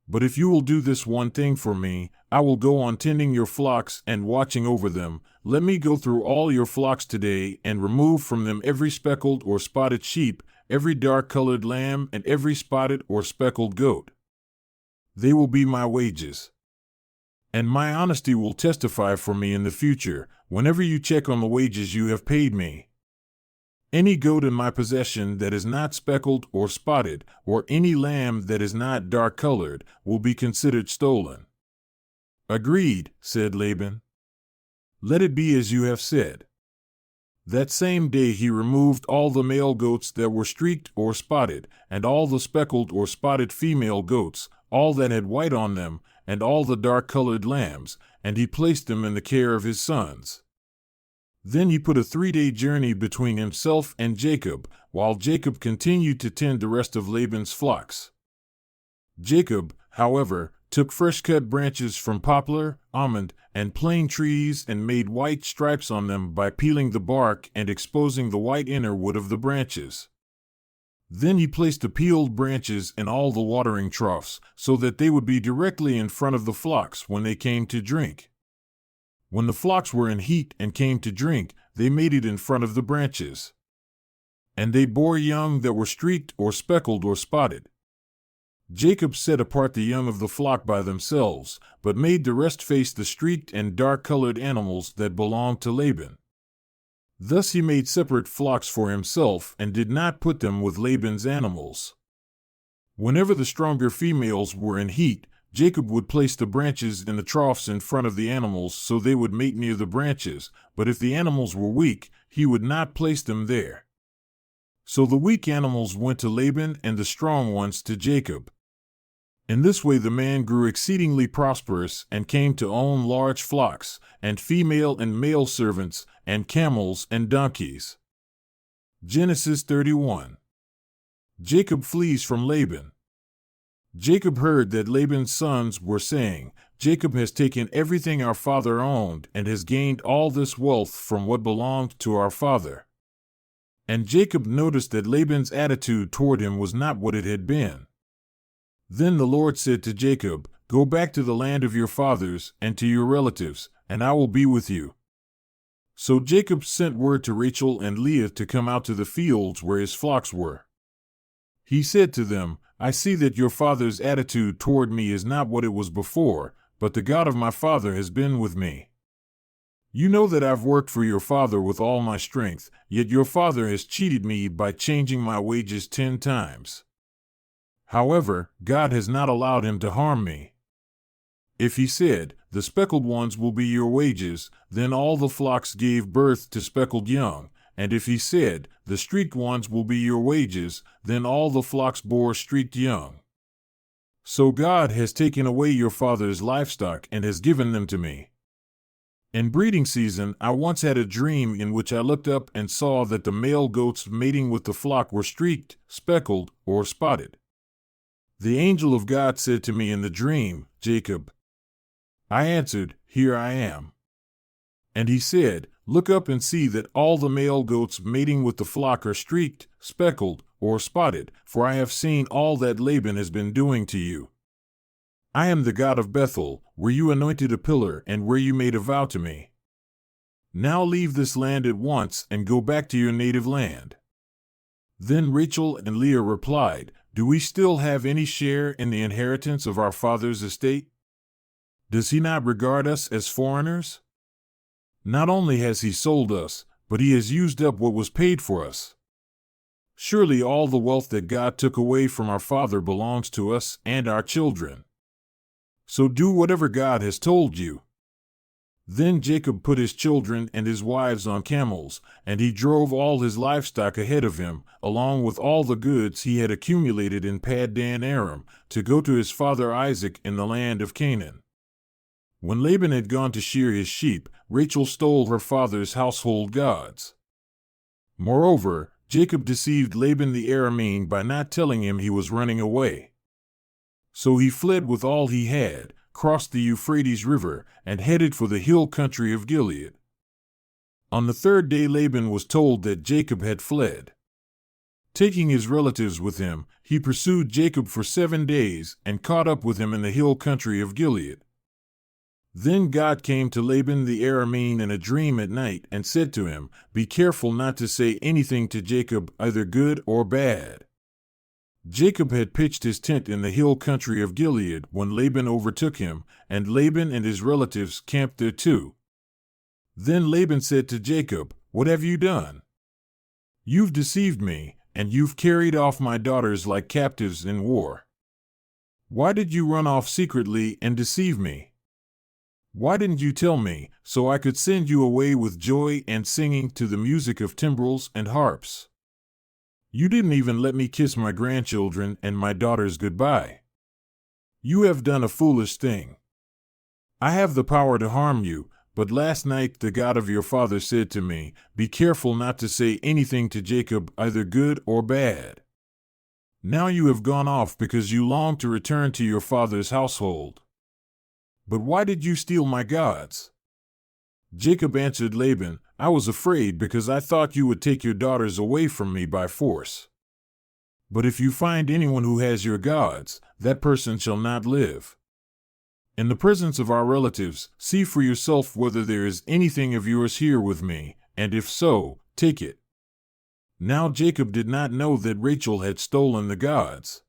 But if you will do this one thing for me, I will go on tending your flocks and watching over them. Let me go through all your flocks today and remove from them every speckled or spotted sheep, every dark-colored lamb, and every spotted or speckled goat. They will be my wages. And my honesty will testify for me in the future, whenever you check on the wages you have paid me. Any goat in my possession that is not speckled or spotted, or any lamb that is not dark-colored, will be considered stolen. Agreed, said Laban. Let it be as you have said. That same day he removed all the male goats that were streaked or spotted, and all the speckled or spotted female goats, all that had white on them, and all the dark-colored lambs, and he placed them in the care of his sons. Then he put a 3-day journey between himself and Jacob, while Jacob continued to tend the rest of Laban's flocks. Jacob, however, took fresh-cut branches from poplar, almond, and plane trees and made white stripes on them by peeling the bark and exposing the white inner wood of the branches. Then he placed the peeled branches in all the watering troughs, so that they would be directly in front of the flocks when they came to drink. When the flocks were in heat and came to drink, they made it in front of the branches. And they bore young that were streaked or speckled or spotted. Jacob set apart the young of the flock by themselves, but made the rest face the streaked and dark-colored animals that belonged to Laban. Thus he made separate flocks for himself and did not put them with Laban's animals. Whenever the stronger females were in heat, Jacob would place the branches in the troughs in front of the animals so they would mate near the branches, but if the animals were weak, he would not place them there. So the weak animals went to Laban and the strong ones to Jacob. In this way the man grew exceedingly prosperous and came to own large flocks, and female and male servants, and camels and donkeys. Genesis 31. Jacob flees from Laban. Jacob heard that Laban's sons were saying, "Jacob has taken everything our father owned and has gained all this wealth from what belonged to our father." And Jacob noticed that Laban's attitude toward him was not what it had been. Then the Lord said to Jacob, "Go back to the land of your fathers and to your relatives, and I will be with you." So Jacob sent word to Rachel and Leah to come out to the fields where his flocks were. He said to them, "I see that your father's attitude toward me is not what it was before, but the God of my father has been with me. You know that I've worked for your father with all my strength, yet your father has cheated me by changing my wages 10 times. However, God has not allowed him to harm me. If he said, 'The speckled ones will be your wages,' then all the flocks gave birth to speckled young. And if he said, 'The streaked ones will be your wages,' then all the flocks bore streaked young. So God has taken away your father's livestock and has given them to me. In breeding season, I once had a dream in which I looked up and saw that the male goats mating with the flock were streaked, speckled, or spotted. The angel of God said to me in the dream, 'Jacob.' I answered, 'Here I am.' And he said, 'Look up and see that all the male goats mating with the flock are streaked, speckled, or spotted, for I have seen all that Laban has been doing to you. I am the God of Bethel, where you anointed a pillar and where you made a vow to me. Now leave this land at once and go back to your native land.' Then Rachel and Leah replied, 'Do we still have any share in the inheritance of our father's estate? Does he not regard us as foreigners? Not only has he sold us, but he has used up what was paid for us. Surely all the wealth that God took away from our father belongs to us and our children. So do whatever God has told you.' Then Jacob put his children and his wives on camels, and he drove all his livestock ahead of him, along with all the goods he had accumulated in Paddan Aram, to go to his father Isaac in the land of Canaan. When Laban had gone to shear his sheep, Rachel stole her father's household gods. Moreover, Jacob deceived Laban the Aramean by not telling him he was running away. So he fled with all he had, crossed the Euphrates River, and headed for the hill country of Gilead. On the 3rd day Laban was told that Jacob had fled. Taking his relatives with him, he pursued Jacob for 7 days and caught up with him in the hill country of Gilead. Then God came to Laban the Aramean in a dream at night and said to him, 'Be careful not to say anything to Jacob, either good or bad.' Jacob had pitched his tent in the hill country of Gilead when Laban overtook him, and Laban and his relatives camped there too. Then Laban said to Jacob, 'What have you done? You've deceived me, and you've carried off my daughters like captives in war. Why did you run off secretly and deceive me? Why didn't you tell me, so I could send you away with joy and singing to the music of timbrels and harps? You didn't even let me kiss my grandchildren and my daughters goodbye. You have done a foolish thing. I have the power to harm you, but last night the God of your father said to me, 'Be careful not to say anything to Jacob, either good or bad.' Now you have gone off because you long to return to your father's household. But why did you steal my gods?" Jacob answered Laban, "I was afraid because I thought you would take your daughters away from me by force. But if you find anyone who has your gods, that person shall not live. In the presence of our relatives, see for yourself whether there is anything of yours here with me, and if so, take it." Now Jacob did not know that Rachel had stolen the gods.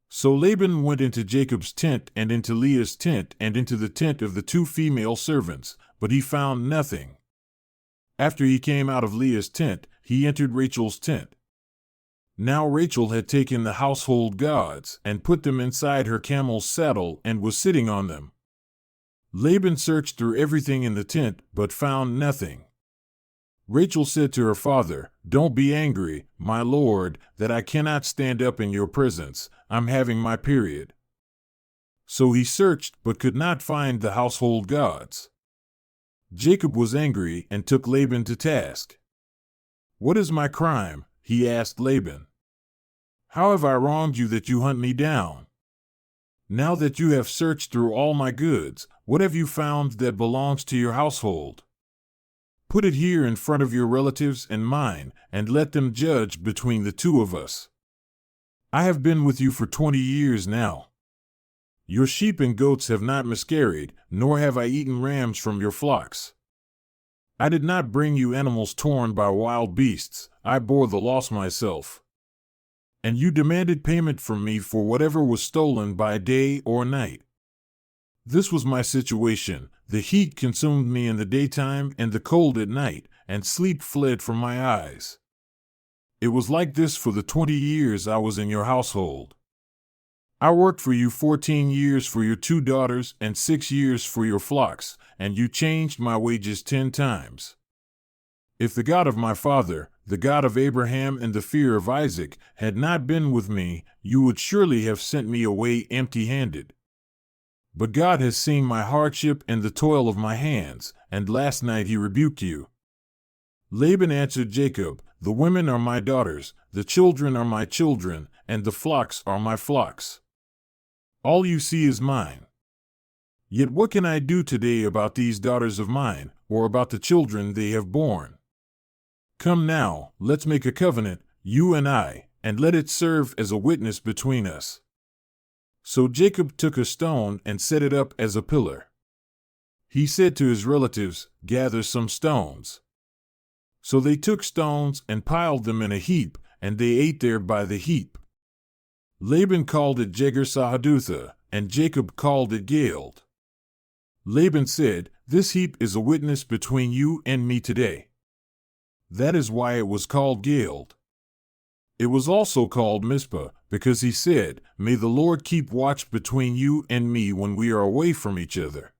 So Laban went into Jacob's tent and into Leah's tent and into the tent of the 2 female servants, but he found nothing. After he came out of Leah's tent, he entered Rachel's tent. Now Rachel had taken the household gods and put them inside her camel's saddle and was sitting on them. Laban searched through everything in the tent, but found nothing. Rachel said to her father, "Don't be angry, my lord, that I cannot stand up in your presence. I'm having my period." So he searched, but could not find the household gods. Jacob was angry and took Laban to task. "What is my crime?" he asked Laban. "How have I wronged you that you hunt me down? Now that you have searched through all my goods, what have you found that belongs to your household? Put it here in front of your relatives and mine, and let them judge between the two of us. I have been with you for 20 years now. Your sheep and goats have not miscarried, nor have I eaten rams from your flocks. I did not bring you animals torn by wild beasts, I bore the loss myself. And you demanded payment from me for whatever was stolen by day or night. This was my situation. The heat consumed me in the daytime and the cold at night, and sleep fled from my eyes. It was like this for the 20 years I was in your household. I worked for you 14 years for your 2 daughters and 6 years for your flocks, and you changed my wages 10 times. If the God of my father, the God of Abraham and the fear of Isaac, had not been with me, you would surely have sent me away empty-handed. But God has seen my hardship and the toil of my hands, and last night he rebuked you." Laban answered Jacob, "The women are my daughters, the children are my children, and the flocks are my flocks. All you see is mine. Yet what can I do today about these daughters of mine, or about the children they have borne? Come now, let's make a covenant, you and I, and let it serve as a witness between us." So Jacob took a stone and set it up as a pillar. He said to his relatives, "Gather some stones." So they took stones and piled them in a heap, and they ate there by the heap. Laban called it Jegar-Sahadutha, and Jacob called it Galeed. Laban said, "This heap is a witness between you and me today." That is why it was called Galeed. It was also called Mizpah, because he said, "May the Lord keep watch between you and me when we are away from each other.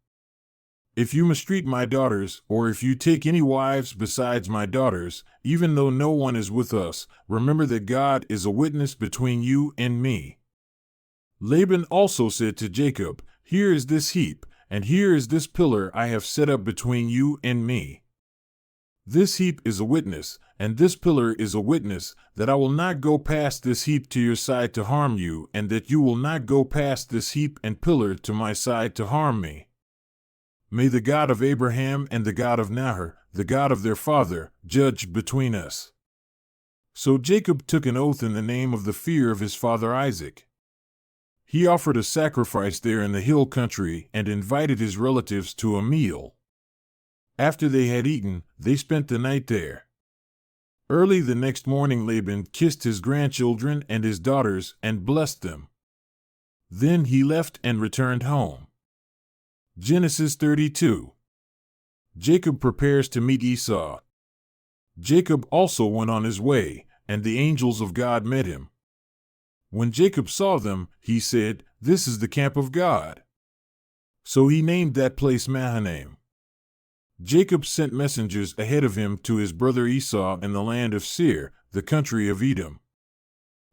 If you mistreat my daughters, or if you take any wives besides my daughters, even though no one is with us, remember that God is a witness between you and me." Laban also said to Jacob, "Here is this heap, and here is this pillar I have set up between you and me. This heap is a witness, and this pillar is a witness, that I will not go past this heap to your side to harm you, and that you will not go past this heap and pillar to my side to harm me. May the God of Abraham and the God of Nahor, the God of their father, judge between us." So Jacob took an oath in the name of the fear of his father Isaac. He offered a sacrifice there in the hill country and invited his relatives to a meal. After they had eaten, they spent the night there. Early the next morning Laban kissed his grandchildren and his daughters and blessed them. Then he left and returned home. Genesis 32. Jacob prepares to meet Esau. Jacob also went on his way, and the angels of God met him. When Jacob saw them, he said, "This is the camp of God." So he named that place Mahanaim. Jacob sent messengers ahead of him to his brother Esau in the land of Seir, the country of Edom.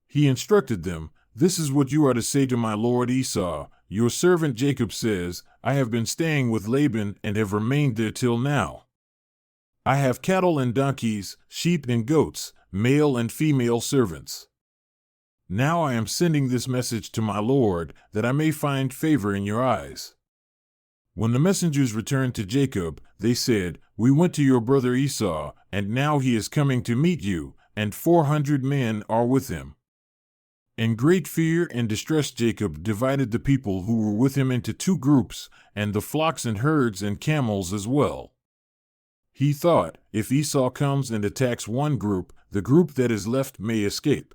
He instructed them, "This is what you are to say to my lord Esau. Your servant Jacob says, I have been staying with Laban and have remained there till now. I have cattle and donkeys, sheep and goats, male and female servants. Now I am sending this message to my lord, that I may find favor in your eyes." When the messengers returned to Jacob, they said, "We went to your brother Esau, and now he is coming to meet you, and 400 men are with him." In great fear and distress Jacob divided the people who were with him into 2 groups, and the flocks and herds and camels as well. He thought, if Esau comes and attacks one group, the group that is left may escape.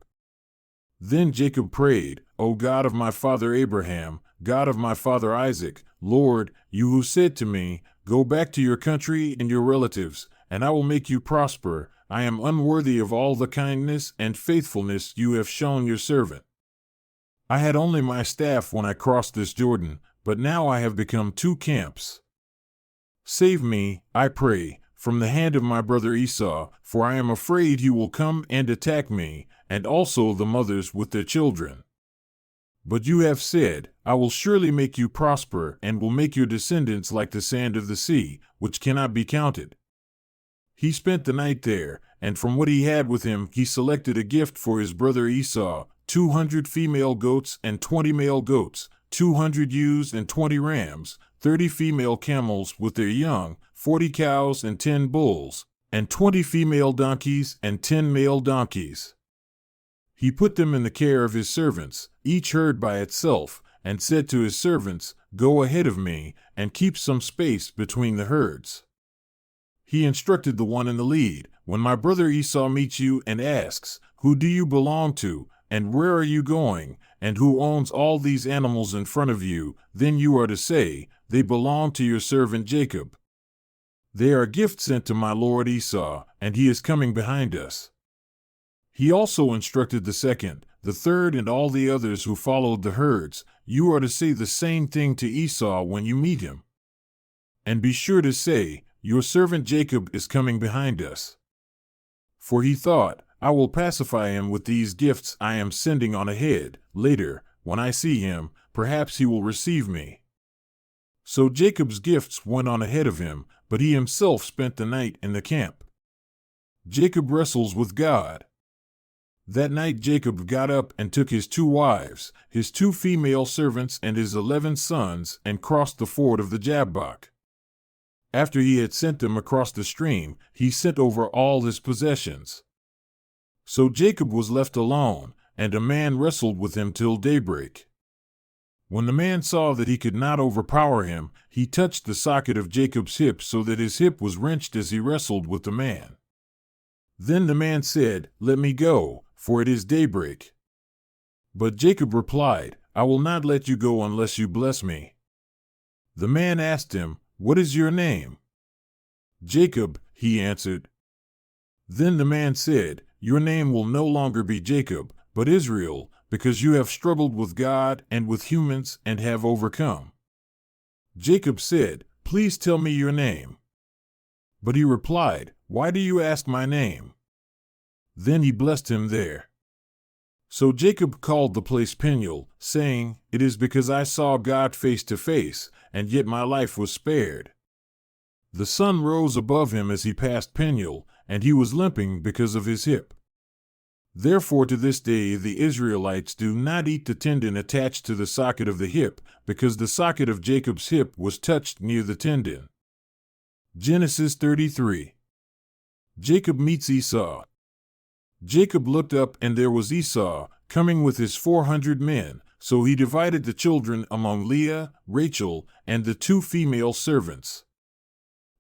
Then Jacob prayed, "O God of my father Abraham, God of my father Isaac, Lord, you who said to me, 'Go back to your country and your relatives, and I will make you prosper,' I am unworthy of all the kindness and faithfulness you have shown your servant. I had only my staff when I crossed this Jordan, but now I have become two camps. Save me, I pray, from the hand of my brother Esau, for I am afraid he will come and attack me, and also the mothers with their children. But you have said, I will surely make you prosper and will make your descendants like the sand of the sea, which cannot be counted. He spent the night there, and from what he had with him he selected a gift for his brother Esau, 200 female goats and 20 male goats, 200 ewes and 20 rams, 30 female camels with their young, 40 cows and 10 bulls, and 20 female donkeys and 10 male donkeys. He put them in the care of his servants, each herd by itself, and said to his servants, Go ahead of me, and keep some space between the herds. He instructed the one in the lead, When my brother Esau meets you and asks, Who do you belong to, and where are you going, and who owns all these animals in front of you, then you are to say, They belong to your servant Jacob. They are a gift sent to my lord Esau, and he is coming behind us. He also instructed the second, the third, and all the others who followed the herds, You are to say the same thing to Esau when you meet him. And be sure to say, Your servant Jacob is coming behind us. For he thought, I will pacify him with these gifts I am sending on ahead. Later, when I see him, perhaps he will receive me. So Jacob's gifts went on ahead of him, but he himself spent the night in the camp. Jacob wrestles with God. That night Jacob got up and took his 2 wives, his 2 female servants and his 11 sons, and crossed the ford of the Jabbok. After he had sent them across the stream, he sent over all his possessions. So Jacob was left alone, and a man wrestled with him till daybreak. When the man saw that he could not overpower him, he touched the socket of Jacob's hip so that his hip was wrenched as he wrestled with the man. Then the man said, Let me go, for it is daybreak. But Jacob replied, I will not let you go unless you bless me. The man asked him, What is your name? Jacob, he answered. Then the man said, Your name will no longer be Jacob, but Israel, because you have struggled with God and with humans and have overcome. Jacob said, Please tell me your name. But he replied, Why do you ask my name? Then he blessed him there. So Jacob called the place Peniel, saying, It is because I saw God face to face, and yet my life was spared. The sun rose above him as he passed Peniel, and he was limping because of his hip. Therefore to this day the Israelites do not eat the tendon attached to the socket of the hip, because the socket of Jacob's hip was touched near the tendon. Genesis 33. Jacob meets Esau. Jacob looked up, and there was Esau, coming with his 400 men, so he divided the children among Leah, Rachel, and the 2 female servants.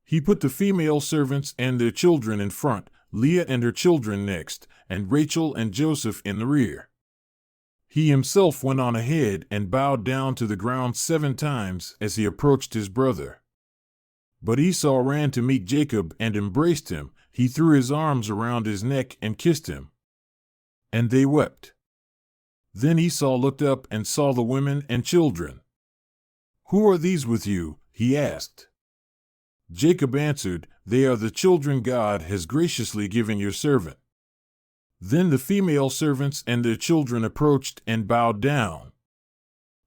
He put the female servants and their children in front, Leah and her children next, and Rachel and Joseph in the rear. He himself went on ahead and bowed down to the ground 7 times as he approached his brother. But Esau ran to meet Jacob and embraced him. He threw his arms around his neck and kissed him. And they wept. Then Esau looked up and saw the women and children. Who are these with you? He asked. Jacob answered, They are the children God has graciously given your servant. Then the female servants and their children approached and bowed down.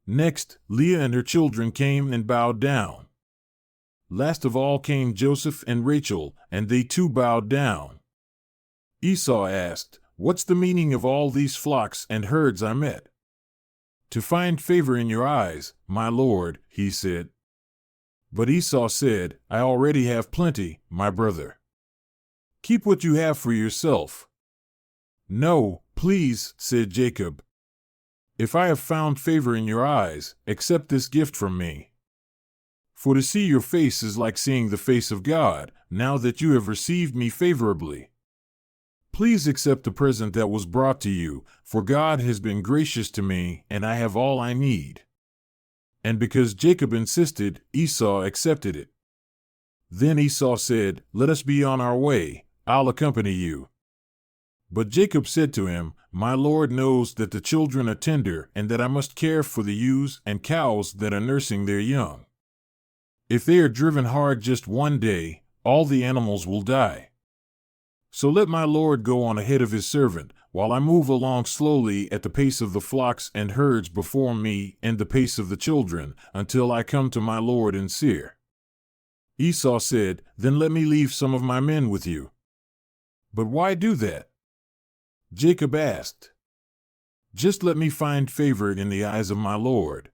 Next, Leah and her children came and bowed down. Last of all came Joseph and Rachel, and they too bowed down. Esau asked, What's the meaning of all these flocks and herds I met? To find favor in your eyes, my lord, he said. But Esau said, I already have plenty, my brother. Keep what you have for yourself. No, please, said Jacob. If I have found favor in your eyes, accept this gift from me. For to see your face is like seeing the face of God, now that you have received me favorably. Please accept the present that was brought to you, for God has been gracious to me, and I have all I need. And because Jacob insisted, Esau accepted it. Then Esau said, Let us be on our way, I'll accompany you." But Jacob said to him, "My Lord knows that the children are tender and that I must care for the ewes and cows that are nursing their young. If they are driven hard just one day, all the animals will die. So let my Lord go on ahead of his servant, while I move along slowly at the pace of the flocks and herds before me and the pace of the children, until I come to my Lord in Seir." Esau said, "Then let me leave some of my men with you." "But why do that?" Jacob asked. "Just let me find favor in the eyes of my Lord."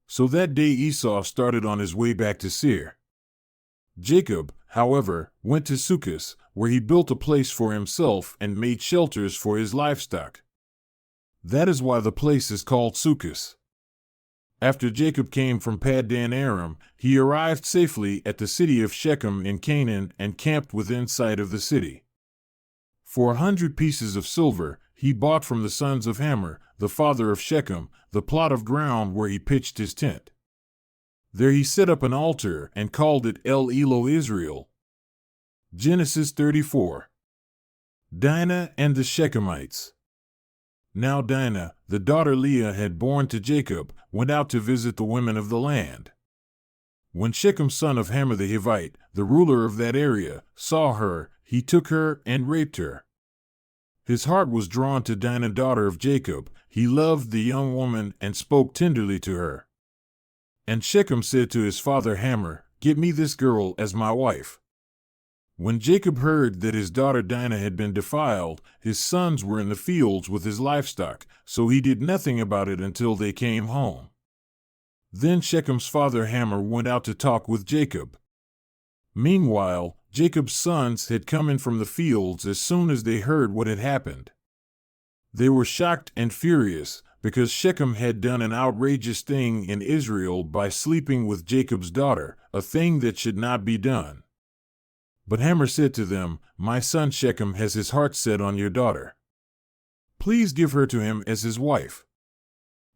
So that day Esau started on his way back to Seir. Jacob, however, went to Succoth, where he built a place for himself and made shelters for his livestock. That is why the place is called Succoth. After Jacob came from Paddan Aram, he arrived safely at the city of Shechem in Canaan and camped within sight of the city. For 100 pieces of silver, he bought from the sons of Hamor, the father of Shechem, the plot of ground where he pitched his tent. There he set up an altar and called it El Elo Israel. Genesis 34. Dinah and the Shechemites. Now Dinah, the daughter Leah had borne to Jacob, went out to visit the women of the land. When Shechem son of Hamor the Hivite, the ruler of that area, saw her, he took her and raped her. His heart was drawn to Dinah daughter of Jacob. He loved the young woman and spoke tenderly to her. And Shechem said to his father Hamor, "Get me this girl as my wife." When Jacob heard that his daughter Dinah had been defiled, his sons were in the fields with his livestock, so he did nothing about it until they came home. Then Shechem's father Hamor went out to talk with Jacob. Meanwhile, Jacob's sons had come in from the fields as soon as they heard what had happened. They were shocked and furious, because Shechem had done an outrageous thing in Israel by sleeping with Jacob's daughter, a thing that should not be done. But Hamor said to them, "My son Shechem has his heart set on your daughter. Please give her to him as his wife.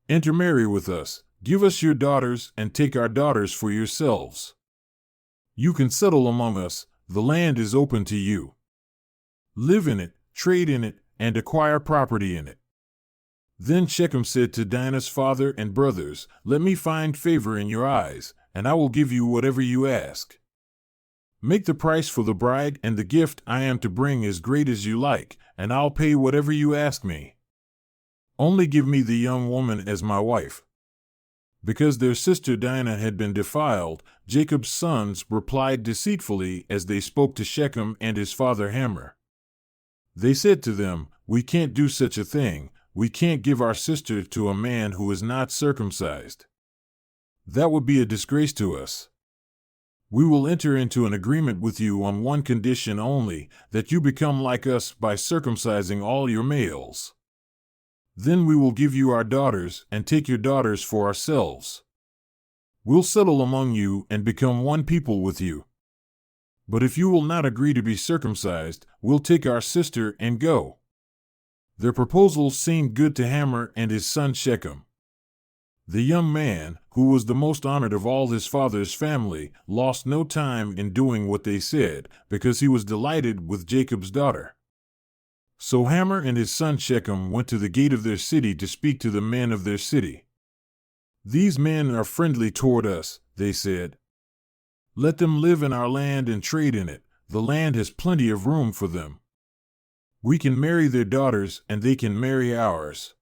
Intermarry with us, give us your daughters, and take our daughters for yourselves. You can settle among us, the land is open to you. Live in it, trade in it, and acquire property in it." Then Shechem said to Dinah's father and brothers, "Let me find favor in your eyes, and I will give you whatever you ask. Make the price for the bride and the gift I am to bring as great as you like, and I'll pay whatever you ask me. Only give me the young woman as my wife." Because their sister Dinah had been defiled, Jacob's sons replied deceitfully as they spoke to Shechem and his father Hamor. They said to them, "We can't do such a thing. We can't give our sister to a man who is not circumcised. That would be a disgrace to us. We will enter into an agreement with you on one condition only, that you become like us by circumcising all your males. Then we will give you our daughters and take your daughters for ourselves. We'll settle among you and become one people with you. But if you will not agree to be circumcised, we'll take our sister and go." Their proposal seemed good to Hamor and his son Shechem. The young man, who was the most honored of all his father's family, lost no time in doing what they said, because he was delighted with Jacob's daughter. So Hamor and his son Shechem went to the gate of their city to speak to the men of their city. "These men are friendly toward us," they said. "Let them live in our land and trade in it. The land has plenty of room for them. We can marry their daughters and they can marry ours.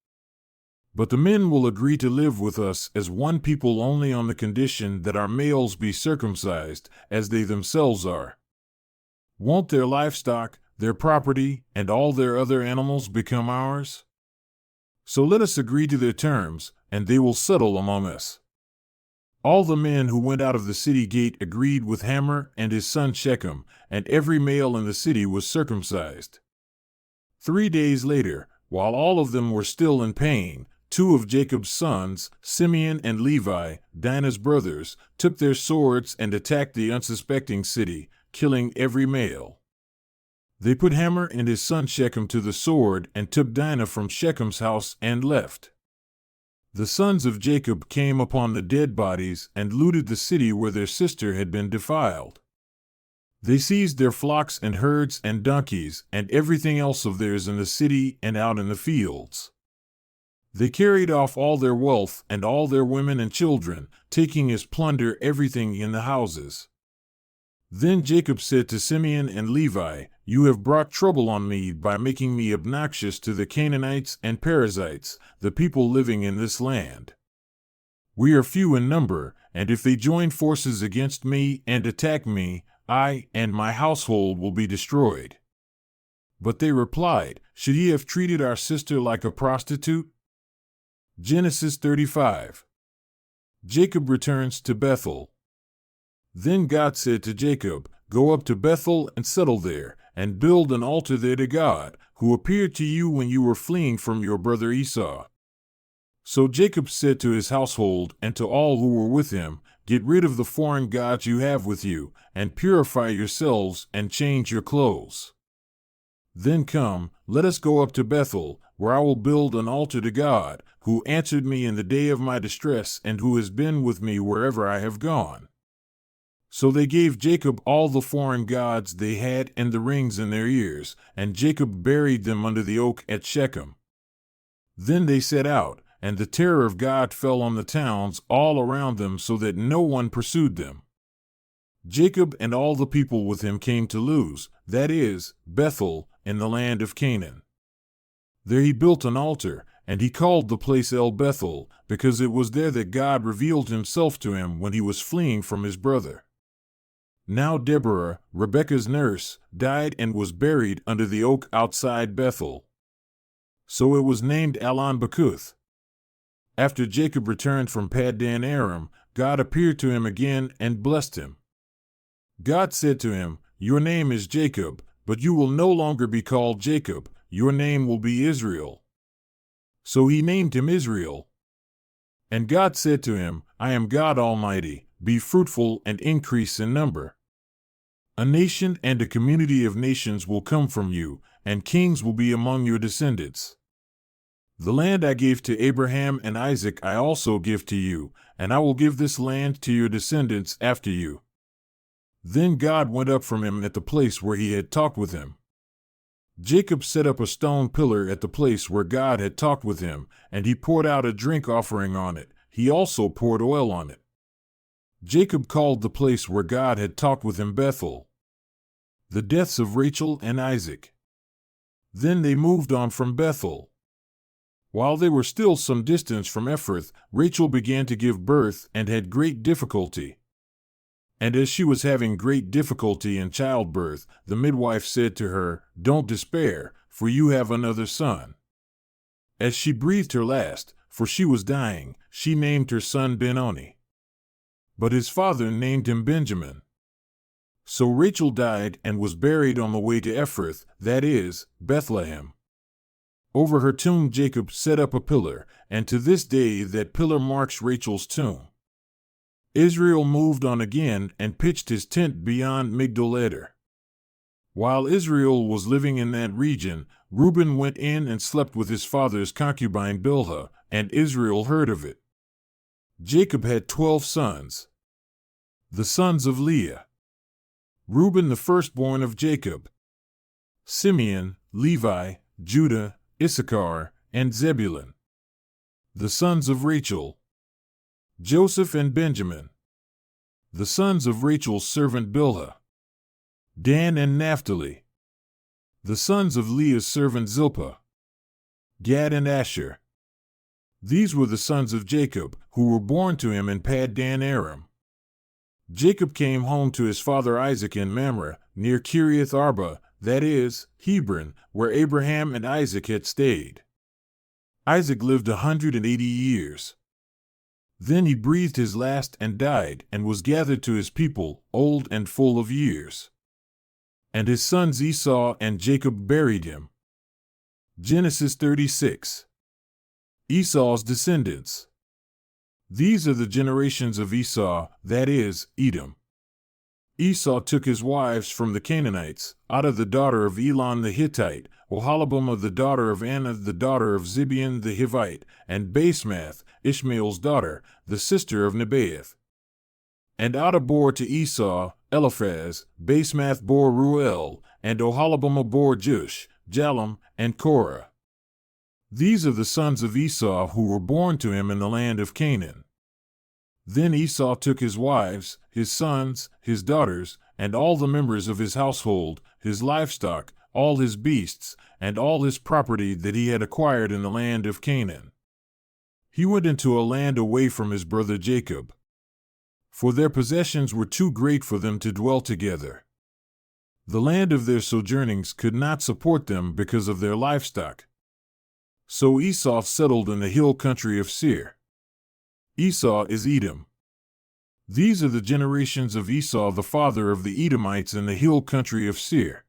But the men will agree to live with us as one people only on the condition that our males be circumcised, as they themselves are. Won't their livestock, their property, and all their other animals become ours? So let us agree to their terms, and they will settle among us." All the men who went out of the city gate agreed with Hamor and his son Shechem, and every male in the city was circumcised. 3 days later, while all of them were still in pain, 2 of Jacob's sons, Simeon and Levi, Dinah's brothers, took their swords and attacked the unsuspecting city, killing every male. They put Hamor and his son Shechem to the sword and took Dinah from Shechem's house and left. The sons of Jacob came upon the dead bodies and looted the city where their sister had been defiled. They seized their flocks and herds and donkeys and everything else of theirs in the city and out in the fields. They carried off all their wealth and all their women and children, taking as plunder everything in the houses. Then Jacob said to Simeon and Levi, "You have brought trouble on me by making me obnoxious to the Canaanites and Perizzites, the people living in this land. We are few in number, and if they join forces against me and attack me, I and my household will be destroyed." But they replied, "Should he have treated our sister like a prostitute?" Genesis 35. Jacob returns to Bethel. Then God said to Jacob, "Go up to Bethel and settle there, and build an altar there to God, who appeared to you when you were fleeing from your brother Esau." So Jacob said to his household and to all who were with him, "Get rid of the foreign gods you have with you, and purify yourselves and change your clothes. Then come, let us go up to Bethel, where I will build an altar to God, who answered me in the day of my distress and who has been with me wherever I have gone." So they gave Jacob all the foreign gods they had and the rings in their ears, and Jacob buried them under the oak at Shechem. Then they set out, and the terror of God fell on the towns all around them so that no one pursued them. Jacob and all the people with him came to Luz, that is, Bethel, in the land of Canaan. There he built an altar, and he called the place El Bethel, because it was there that God revealed himself to him when he was fleeing from his brother. Now Deborah, Rebekah's nurse, died and was buried under the oak outside Bethel. So it was named Allon-Bacuth. After Jacob returned from Paddan Aram, God appeared to him again and blessed him. God said to him, "Your name is Jacob, but you will no longer be called Jacob, your name will be Israel." So he named him Israel. And God said to him, "I am God Almighty, be fruitful and increase in number. A nation and a community of nations will come from you, and kings will be among your descendants. The land I gave to Abraham and Isaac I also give to you, and I will give this land to your descendants after you." Then God went up from him at the place where he had talked with him. Jacob set up a stone pillar at the place where God had talked with him, and he poured out a drink offering on it. He also poured oil on it. Jacob called the place where God had talked with him Bethel. The deaths of Rachel and Isaac. Then they moved on from Bethel. While they were still some distance from Ephrath, Rachel began to give birth and had great difficulty. And as she was having great difficulty in childbirth, the midwife said to her, "Don't despair, for you have another son." As she breathed her last, for she was dying, she named her son Benoni. But his father named him Benjamin. So Rachel died and was buried on the way to Ephrath, that is, Bethlehem. Over her tomb Jacob set up a pillar, and to this day that pillar marks Rachel's tomb. Israel moved on again and pitched his tent beyond Migdol-eder. While Israel was living in that region, Reuben went in and slept with his father's concubine Bilhah, and Israel heard of it. Jacob had 12 sons. The sons of Leah. Reuben the firstborn of Jacob. Simeon, Levi, Judah, Issachar, and Zebulun. The sons of Rachel. Joseph and Benjamin. The sons of Rachel's servant Bilhah. Dan and Naphtali. The sons of Leah's servant Zilpah. Gad and Asher. These were the sons of Jacob, who were born to him in Paddan Aram. Jacob came home to his father Isaac in Mamre, near Kiriath Arba, that is, Hebron, where Abraham and Isaac had stayed. Isaac lived 180 years. Then he breathed his last and died, and was gathered to his people, old and full of years. And his sons Esau and Jacob buried him. Genesis 36. Esau's descendants. These are the generations of Esau, that is, Edom. Esau took his wives from the Canaanites, Adah the daughter of Elon the Hittite, Oholibamah the daughter of Anah the daughter of Zibeon the Hivite, and Basemath, Ishmael's daughter, the sister of Nebaioth. And Adah bore to Esau, Eliphaz, Basemath bore Ruel, and Oholibamah bore Jush, Jalam, and Korah. These are the sons of Esau who were born to him in the land of Canaan. Then Esau took his wives, his sons, his daughters, and all the members of his household, his livestock, all his beasts, and all his property that he had acquired in the land of Canaan. He went into a land away from his brother Jacob, for their possessions were too great for them to dwell together. The land of their sojournings could not support them because of their livestock. So Esau settled in the hill country of Seir. Esau is Edom. These are the generations of Esau, the father of the Edomites in the hill country of Seir.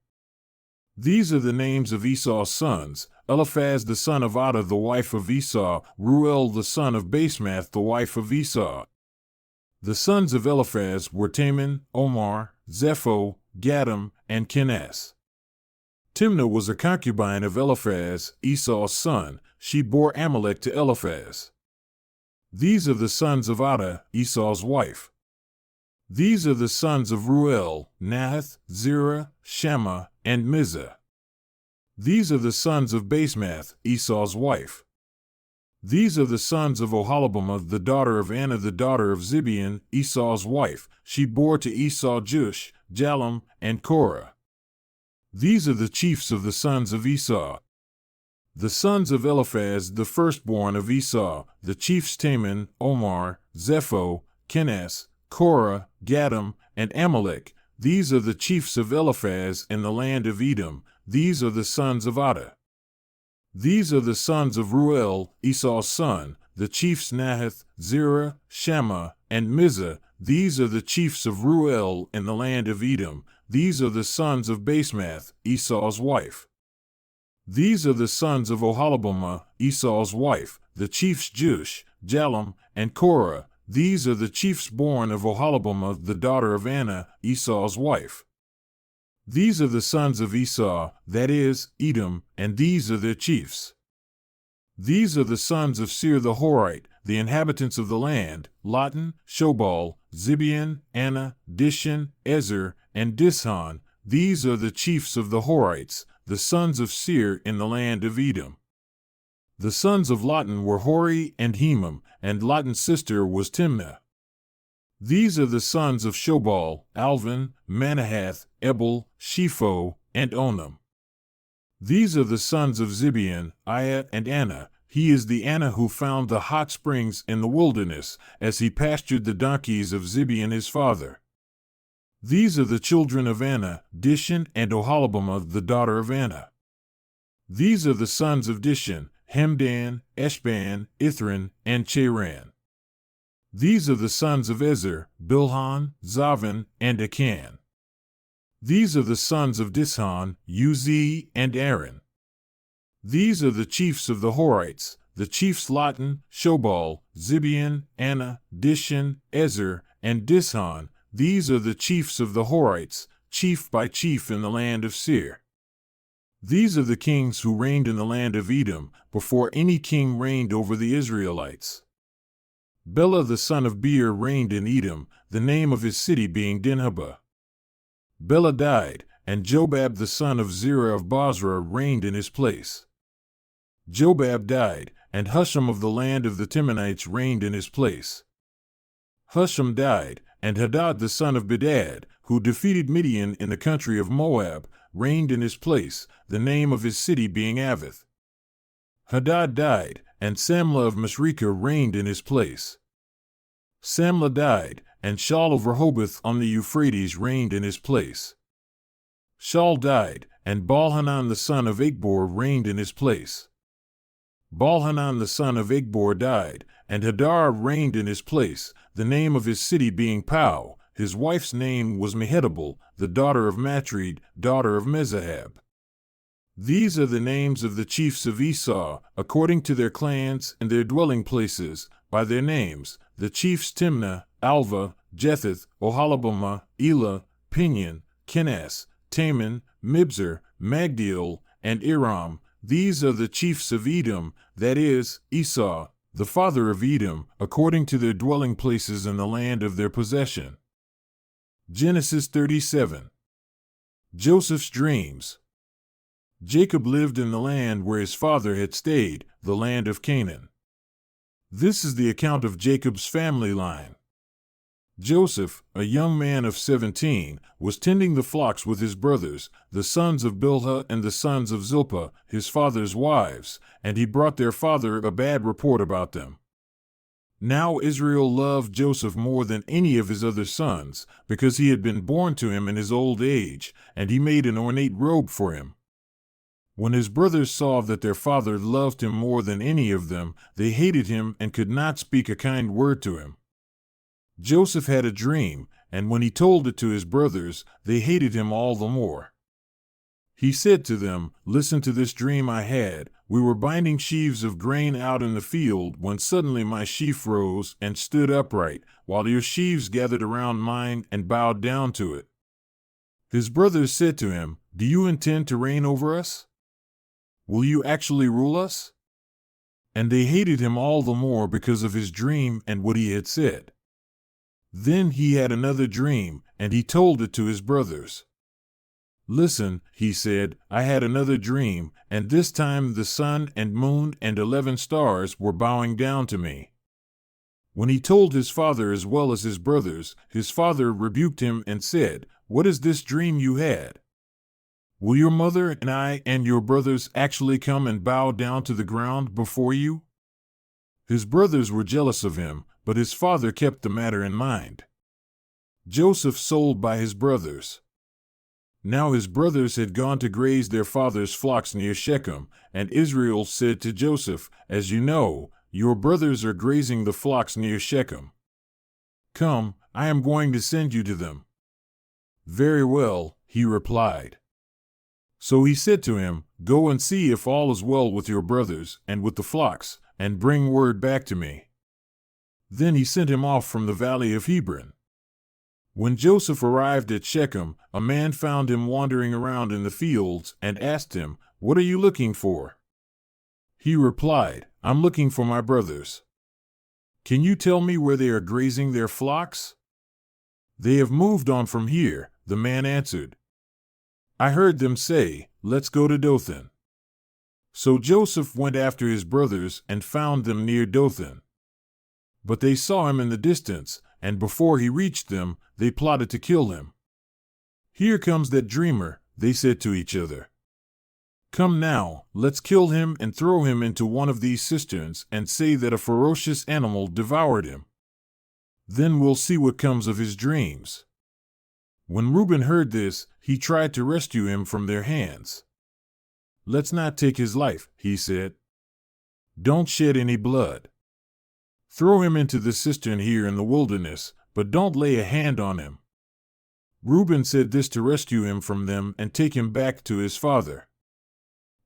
These are the names of Esau's sons: Eliphaz the son of Adah the wife of Esau, Ruel the son of Basemath the wife of Esau. The sons of Eliphaz were Teman, Omar, Zepho, Gatam, and Kenaz. Timnah was a concubine of Eliphaz, Esau's son. She bore Amalek to Eliphaz. These are the sons of Adah, Esau's wife. These are the sons of Ruel: Nahath, Zerah, Shammah, and Mizah. These are the sons of Basemath, Esau's wife. These are the sons of Oholibamah, the daughter of Anna, the daughter of Zibeon, Esau's wife. She bore to Esau Jush, Jalam, and Korah. These are the chiefs of the sons of Esau. The sons of Eliphaz, the firstborn of Esau, the chiefs Teman, Omar, Zepho, Kenaz, Korah, Gatam, and Amalek. These are the chiefs of Eliphaz in the land of Edom. These are the sons of Adah. These are the sons of Ruel, Esau's son, the chiefs Nahath, Zerah, Shammah, and Mizah. These are the chiefs of Ruel in the land of Edom. These are the sons of Basemath, Esau's wife. These are the sons of Oholibamah, Esau's wife, the chiefs Jush, Jalam, and Korah. These are the chiefs born of Oholibamah, the daughter of Anna, Esau's wife. These are the sons of Esau, that is, Edom, and these are their chiefs. These are the sons of Seir the Horite, the inhabitants of the land: Lotan, Shobal, Zibeon, Anna, Dishan, Ezer, and Dishon. These are the chiefs of the Horites, the sons of Seir in the land of Edom. The sons of Lotan were Hori and Hemam, and Lotan's sister was Timnah. These are the sons of Shobal: Alvan, Manahath, Ebal, Shepho, and Onam. These are the sons of Zibeon, Aiah, and Anna. He is the Anna who found the hot springs in the wilderness, as he pastured the donkeys of Zibeon his father. These are the children of Anna, Dishan, and Oholibamah, the daughter of Anna. These are the sons of Dishan: Hemdan, Eshban, Ithran, and Cheran. These are the sons of Ezer: Bilhan, Zavan, and Akan. These are the sons of Dishon: Uzi, and Aaron. These are the chiefs of the Horites, the chiefs Lotan, Shobal, Zibeon, Anna, Dishan, Ezer, and Dishon. These are the chiefs of the Horites, chief by chief in the land of Seir. These are the kings who reigned in the land of Edom, before any king reigned over the Israelites. Bela the son of Beer reigned in Edom, the name of his city being Dinhabah. Bela died, and Jobab the son of Zerah of Bozrah reigned in his place. Jobab died, and Husham of the land of the Timonites reigned in his place. Husham died, and Hadad the son of Bedad, who defeated Midian in the country of Moab, reigned in his place, the name of his city being Avith. Hadad died, and Samlah of Masrekah reigned in his place. Samlah died, and Shaul of Rehoboth on the Euphrates reigned in his place. Shaul died, and Baalhanan the son of Achbor reigned in his place. Baalhanan the son of Achbor died, and Hadar reigned in his place, the name of his city being Pau. His wife's name was Mehetabel, the daughter of Matred, daughter of Mezahab. These are the names of the chiefs of Esau, according to their clans and their dwelling places, by their names: the chiefs Timnah, Alva, Jetheth, Oholibamah, Elah, Pinion, Kenaz, Taman, Mibzar, Magdiel, and Iram. These are the chiefs of Edom, that is, Esau, the father of Edom, according to their dwelling places in the land of their possession. Genesis 37. Joseph's dreams. Jacob lived in the land where his father had stayed, the land of Canaan. This is the account of Jacob's family line. Joseph, a young man of 17, was tending the flocks with his brothers, the sons of Bilhah and the sons of Zilpah, his father's wives, and he brought their father a bad report about them. Now Israel loved Joseph more than any of his other sons, because he had been born to him in his old age, and he made an ornate robe for him. When his brothers saw that their father loved him more than any of them, they hated him and could not speak a kind word to him. Joseph had a dream, and when he told it to his brothers, they hated him all the more. He said to them, "Listen to this dream I had. We were binding sheaves of grain out in the field when suddenly my sheaf rose and stood upright, while your sheaves gathered around mine and bowed down to it." His brothers said to him, "Do you intend to reign over us? Will you actually rule us?" And they hated him all the more because of his dream and what he had said. Then he had another dream, and he told it to his brothers. "Listen," he said, "I had another dream, and this time the sun and moon and 11 stars were bowing down to me." When he told his father as well as his brothers, his father rebuked him and said, "What is this dream you had? Will your mother and I and your brothers actually come and bow down to the ground before you?" His brothers were jealous of him, but his father kept the matter in mind. Joseph sold by his brothers. Now his brothers had gone to graze their father's flocks near Shechem, and Israel said to Joseph, "As you know, your brothers are grazing the flocks near Shechem. Come, I am going to send you to them." "Very well," he replied. So he said to him, "Go and see if all is well with your brothers and with the flocks, and bring word back to me." Then he sent him off from the valley of Hebron. When Joseph arrived at Shechem, a man found him wandering around in the fields and asked him, "What are you looking for?" He replied, "I'm looking for my brothers." "Can you tell me where they are grazing their flocks?" "They have moved on from here," the man answered. "I heard them say, 'Let's go to Dothan.'" So Joseph went after his brothers and found them near Dothan. But they saw him in the distance, and before he reached them, they plotted to kill him. "Here comes that dreamer," they said to each other. "Come now, let's kill him and throw him into one of these cisterns and say that a ferocious animal devoured him. Then we'll see what comes of his dreams." When Reuben heard this, he tried to rescue him from their hands. "Let's not take his life," he said. "Don't shed any blood. Throw him into the cistern here in the wilderness, but don't lay a hand on him." Reuben said this to rescue him from them and take him back to his father.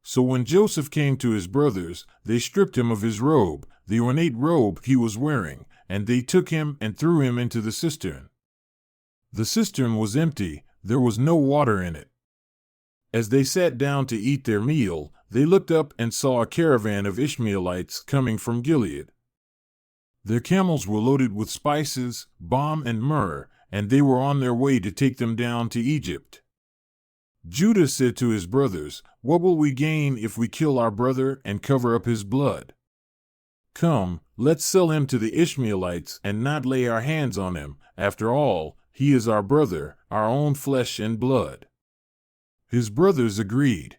So when Joseph came to his brothers, they stripped him of his robe, the ornate robe he was wearing, and they took him and threw him into the cistern. The cistern was empty, there was no water in it. As they sat down to eat their meal, they looked up and saw a caravan of Ishmaelites coming from Gilead. Their camels were loaded with spices, balm, and myrrh, and they were on their way to take them down to Egypt. Judah said to his brothers, "What will we gain if we kill our brother and cover up his blood? Come, let's sell him to the Ishmaelites and not lay our hands on him. After all, he is our brother, our own flesh and blood." His brothers agreed.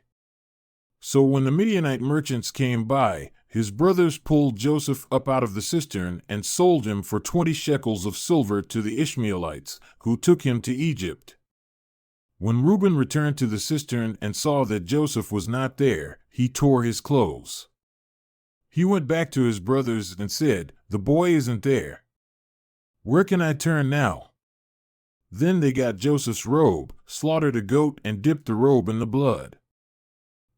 So when the Midianite merchants came by, his brothers pulled Joseph up out of the cistern and sold him for 20 shekels of silver to the Ishmaelites, who took him to Egypt. When Reuben returned to the cistern and saw that Joseph was not there, he tore his clothes. He went back to his brothers and said, "The boy isn't there. Where can I turn now?" Then they got Joseph's robe, slaughtered a goat, and dipped the robe in the blood.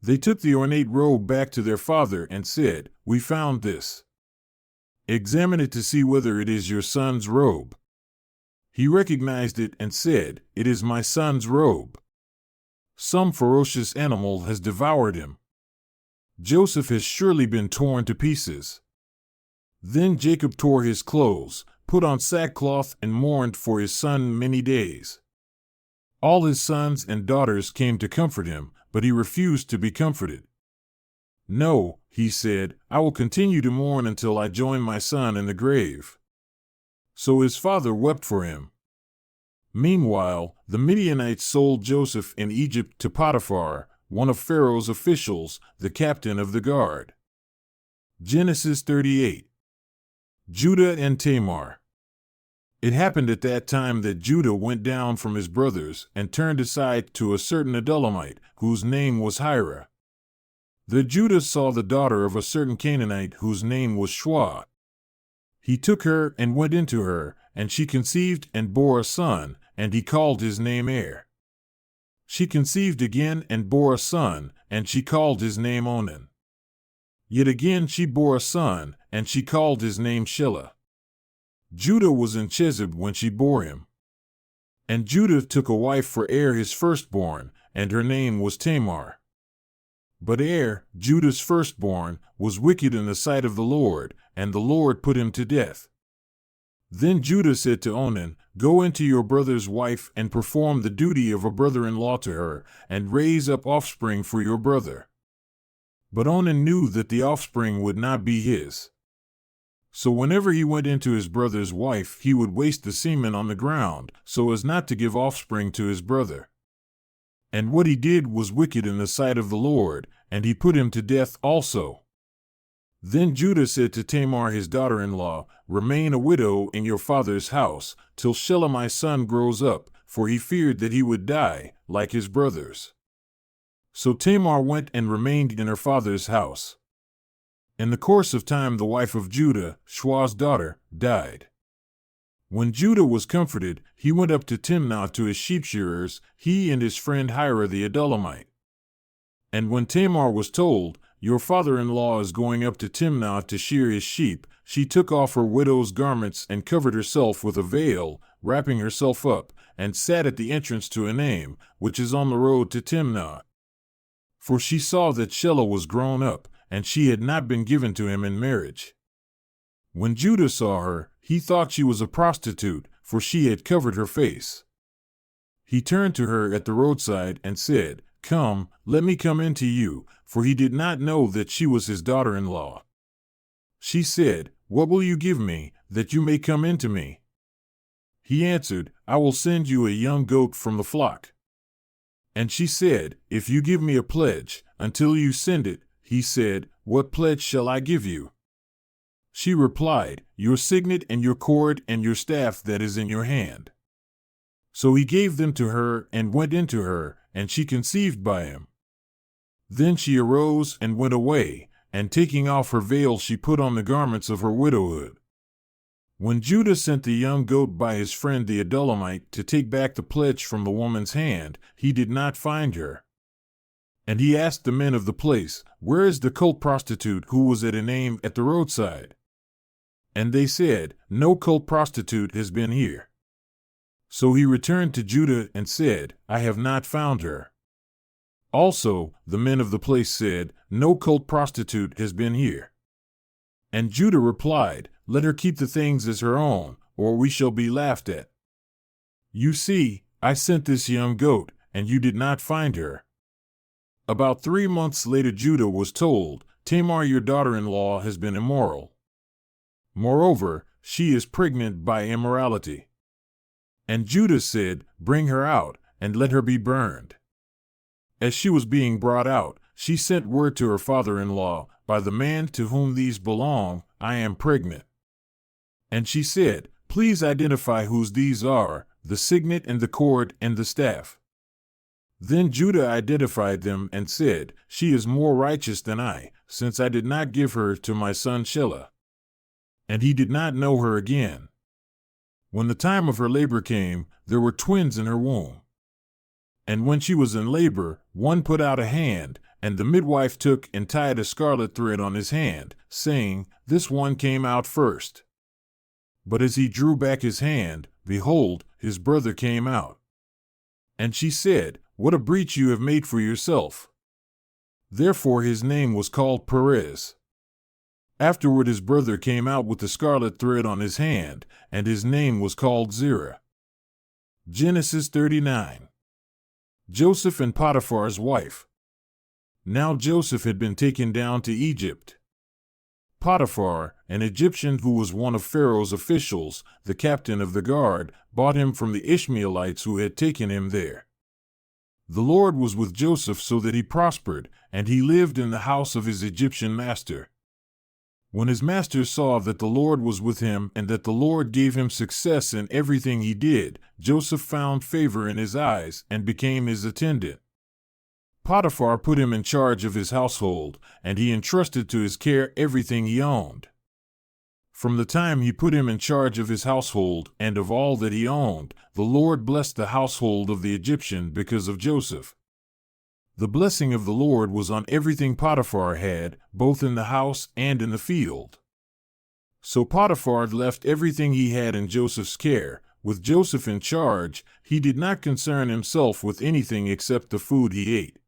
They took the ornate robe back to their father and said, "We found this. Examine it to see whether it is your son's robe." He recognized it and said, "It is my son's robe. Some ferocious animal has devoured him. Joseph has surely been torn to pieces." Then Jacob tore his clothes, put on sackcloth and mourned for his son many days. All his sons and daughters came to comfort him, but he refused to be comforted. "No," he said, "I will continue to mourn until I join my son in the grave." So his father wept for him. Meanwhile, the Midianites sold Joseph in Egypt to Potiphar, one of Pharaoh's officials, the captain of the guard. Genesis 38. Judah and Tamar. It happened at that time that Judah went down from his brothers and turned aside to a certain Adullamite, whose name was Hira. The Judah saw the daughter of a certain Canaanite whose name was Shua. He took her and went into her, and she conceived and bore a son, and he called his name Er. She conceived again and bore a son, and she called his name Onan. Yet again she bore a son, and she called his name Shelah. Judah was in Chezib when she bore him. And Judah took a wife for Er his firstborn, and her name was Tamar. But Er, Judah's firstborn, was wicked in the sight of the Lord, and the Lord put him to death. Then Judah said to Onan, "Go into your brother's wife and perform the duty of a brother-in-law to her, and raise up offspring for your brother." But Onan knew that the offspring would not be his. So whenever he went into his brother's wife, he would waste the semen on the ground, so as not to give offspring to his brother. And what he did was wicked in the sight of the Lord, and he put him to death also. Then Judah said to Tamar his daughter-in-law, "Remain a widow in your father's house, till Shelah my son grows up," for he feared that he would die, like his brothers. So Tamar went and remained in her father's house. In the course of time the wife of Judah, Shua's daughter, died. When Judah was comforted, he went up to Timnah to his sheep-shearers, he and his friend Hira the Adullamite. And when Tamar was told, "Your father-in-law is going up to Timnah to shear his sheep," she took off her widow's garments and covered herself with a veil, wrapping herself up, and sat at the entrance to Enaim, which is on the road to Timnah. For she saw that Shelah was grown up, and she had not been given to him in marriage. When Judah saw her, he thought she was a prostitute, for she had covered her face. He turned to her at the roadside and said, "Come, let me come in to you," for he did not know that she was his daughter-in-law. She said, "What will you give me, that you may come in to me?" He answered, "I will send you a young goat from the flock." And she said, "If you give me a pledge, until you send it." He said, "What pledge shall I give you?" She replied, "Your signet and your cord and your staff that is in your hand." So he gave them to her and went into her, and she conceived by him. Then she arose and went away, and taking off her veil she put on the garments of her widowhood. When Judah sent the young goat by his friend the Adullamite to take back the pledge from the woman's hand, he did not find her. And he asked the men of the place, "Where is the cult prostitute who was at Enaim at the roadside?" And they said, "No cult prostitute has been here." So he returned to Judah and said, "I have not found her." Also, the men of the place said, "No cult prostitute has been here." And Judah replied, "Let her keep the things as her own, or we shall be laughed at. You see, I sent this young goat, and you did not find her." About 3 months later Judah was told, "Tamar your daughter-in-law has been immoral. Moreover, she is pregnant by immorality." And Judah said, "Bring her out, and let her be burned." As she was being brought out, she sent word to her father-in-law, "By the man to whom these belong, I am pregnant." And she said, "Please identify whose these are, the signet and the cord and the staff." Then Judah identified them and said, "She is more righteous than I, since I did not give her to my son Shelah." And he did not know her again. When the time of her labor came, there were twins in her womb. And when she was in labor, one put out a hand, and the midwife took and tied a scarlet thread on his hand, saying, "This one came out first." But as he drew back his hand, behold, his brother came out. And she said, "What a breach you have made for yourself." Therefore his name was called Perez. Afterward his brother came out with the scarlet thread on his hand, and his name was called Zerah. Genesis 39. Joseph and Potiphar's wife. Now Joseph had been taken down to Egypt. Potiphar, an Egyptian who was one of Pharaoh's officials, the captain of the guard, bought him from the Ishmaelites who had taken him there. The Lord was with Joseph so that he prospered, and he lived in the house of his Egyptian master. When his master saw that the Lord was with him and that the Lord gave him success in everything he did, Joseph found favor in his eyes and became his attendant. Potiphar put him in charge of his household, and he entrusted to his care everything he owned. From the time he put him in charge of his household and of all that he owned, the Lord blessed the household of the Egyptian because of Joseph. The blessing of the Lord was on everything Potiphar had, both in the house and in the field. So Potiphar left everything he had in Joseph's care. With Joseph in charge, he did not concern himself with anything except the food he ate.